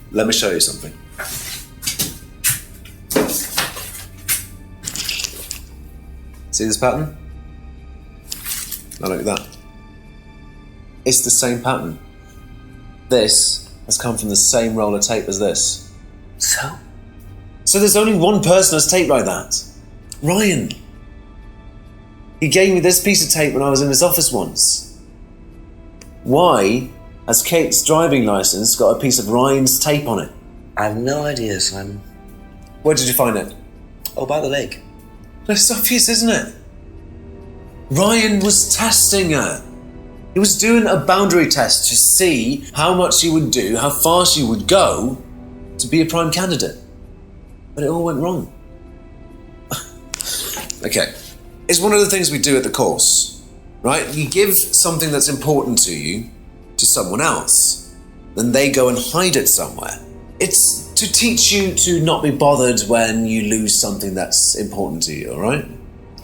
Let me show you something. See this pattern? Now look at that. It's the same pattern. This has come from the same roll of tape as this. So there's only one person who's taped like that. Ryan. He gave me this piece of tape when I was in his office once. Why has Kate's driving licence got a piece of Ryan's tape on it? I have no idea, Simon. Where did you find it? Oh, by the lake. It's obvious, isn't it? Ryan was testing her. He was doing a boundary test to see how much she would do, how far she would go to be a prime candidate. But it all went wrong. Okay. It's one of the things we do at the course, right? You give something that's important to you to someone else, then they go and hide it somewhere. It's to teach you to not be bothered when you lose something that's important to you, alright?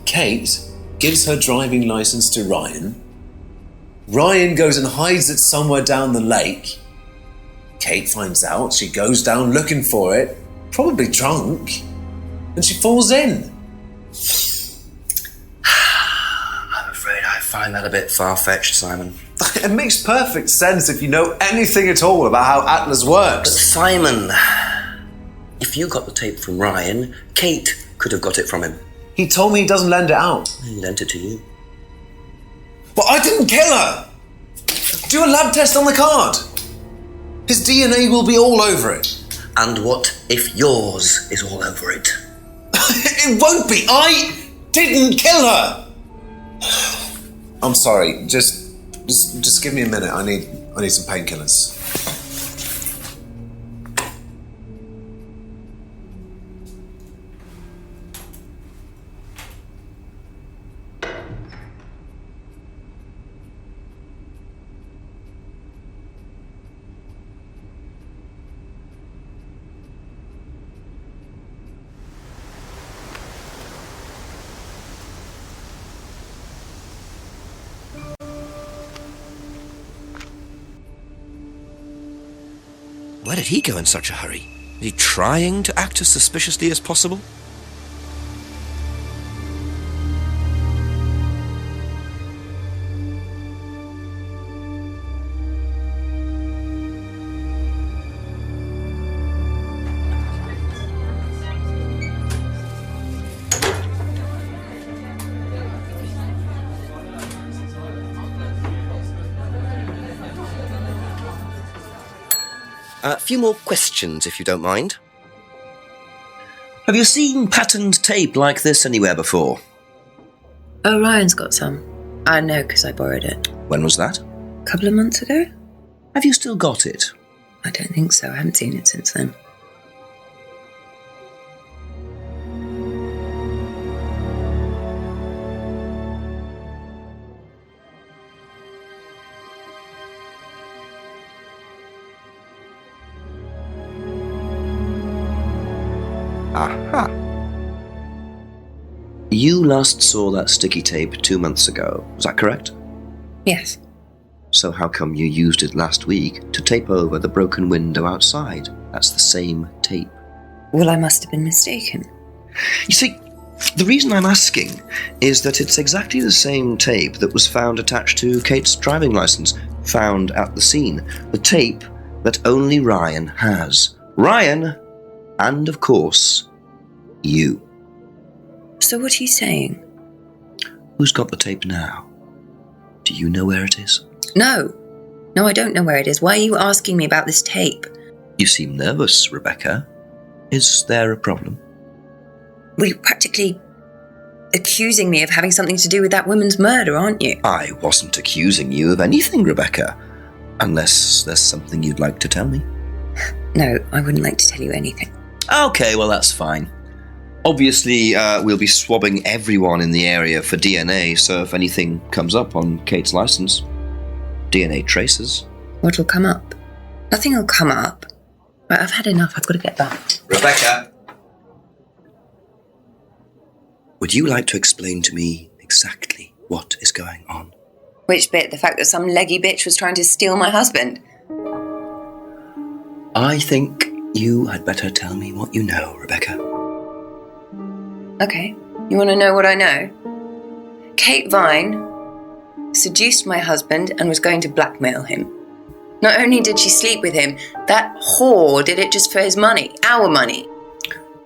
Kate gives her driving licence to Ryan. Ryan goes and hides it somewhere down the lake. Kate finds out, she goes down looking for it, probably drunk, and she falls in. I'm afraid I find that a bit far-fetched, Simon. It makes perfect sense if you know anything at all about how Atlas works. But Simon, if you got the tape from Ryan, Kate could have got it from him. He told me he doesn't lend it out. He lent it to you. But I didn't kill her! Do a lab test on the card. His DNA will be all over it. And what if yours is all over it? It won't be. I didn't kill her. I'm sorry. Just give me a minute. I need some painkillers. Where did he go in such a hurry? Is he trying to act as suspiciously as possible? A few more questions, if you don't mind. Have you seen patterned tape like this anywhere before? Oh, Ryan's got some. I know because I borrowed it. When was that? A couple of months ago? Have you still got it? I don't think so. I haven't seen it since then. Aha. You last saw that sticky tape 2 months ago, was that correct? Yes. So how come you used it last week to tape over the broken window outside? That's the same tape. Well, I must have been mistaken. You see, the reason I'm asking is that it's exactly the same tape that was found attached to Kate's driving license, found at the scene. The tape that only Ryan has. Ryan, and of course, you. So what are you saying? Who's got the tape now? Do you know where it is? No, I don't know where it is. Why are you asking me about this tape? You seem nervous, Rebecca. Is there a problem? Well, you're practically accusing me of having something to do with that woman's murder, aren't you? I wasn't accusing you of anything, Rebecca. Unless there's something you'd like to tell me. No, I wouldn't like to tell you anything. Okay, well, that's fine. Obviously, we'll be swabbing everyone in the area for DNA, so if anything comes up on Kate's license, DNA traces. What'll come up? Nothing will come up. Right, I've had enough. I've got to get back. Rebecca! Would you like to explain to me exactly what is going on? Which bit? The fact that some leggy bitch was trying to steal my husband? I think you had better tell me what you know, Rebecca. Okay. You want to know what I know? Kate Vine seduced my husband and was going to blackmail him. Not only did she sleep with him, that whore did it just for his money, our money.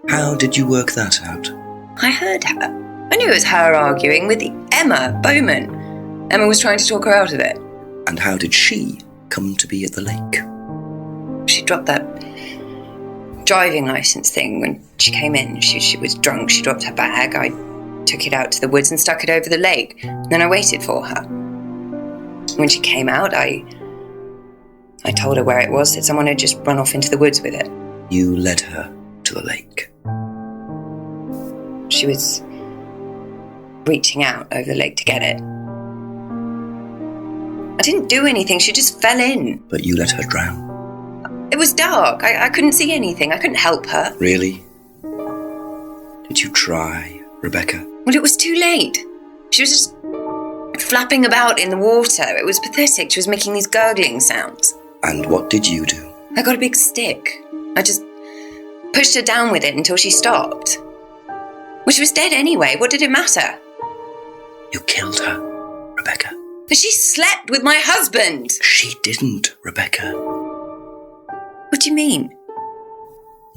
How did you work that out? I heard her. I knew it was her arguing with Emma Bowman. Emma was trying to talk her out of it. And how did she come to be at the lake? She dropped that driving licence thing when she came in. She was drunk. She dropped her bag. I took it out to the woods and stuck it over the lake. Then I waited for her. When she came out, I told her where it was, that someone had just run off into the woods with it. You led her to the lake. She was reaching out over the lake to get it. I didn't do anything. She just fell in. But you let her drown. It was dark. I couldn't see anything. I couldn't help her. Really? Did you try, Rebecca? Well, it was too late. She was just flapping about in the water. It was pathetic. She was making these gurgling sounds. And what did you do? I got a big stick. I just pushed her down with it until she stopped. Well, she was dead anyway. What did it matter? You killed her, Rebecca. But she slept with my husband. She didn't, Rebecca. What do you mean?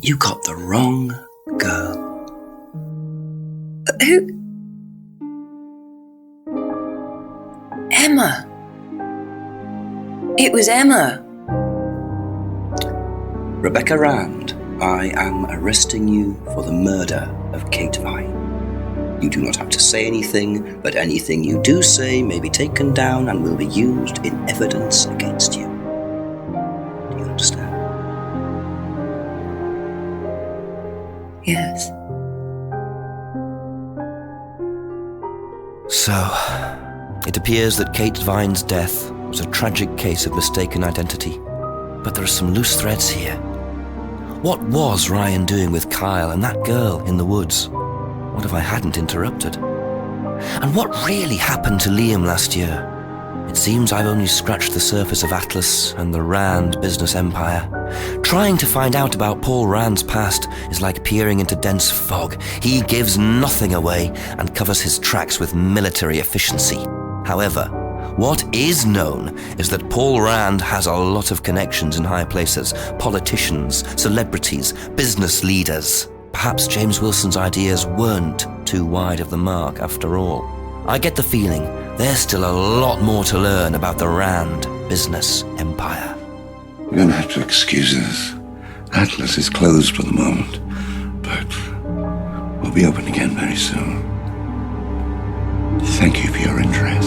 You got the wrong girl. Who? Emma. It was Emma. Rebecca Rand, I am arresting you for the murder of Kate Vine. You do not have to say anything, but anything you do say may be taken down and will be used in evidence against you. Do you understand? Yes. So, it appears that Kate Vine's death was a tragic case of mistaken identity. But there are some loose threads here. What was Ryan doing with Kyle and that girl in the woods? What if I hadn't interrupted? And what really happened to Liam last year? It seems I've only scratched the surface of Atlas and the Rand business empire. Trying to find out about Paul Rand's past is like peering into dense fog. He gives nothing away and covers his tracks with military efficiency. However, what is known is that Paul Rand has a lot of connections in high places, politicians, celebrities, business leaders. Perhaps James Wilson's ideas weren't too wide of the mark after all. I get the feeling there's still a lot more to learn about the Rand business empire. You're going to have to excuse us. Atlas is closed for the moment, but we'll be open again very soon. Thank you for your interest.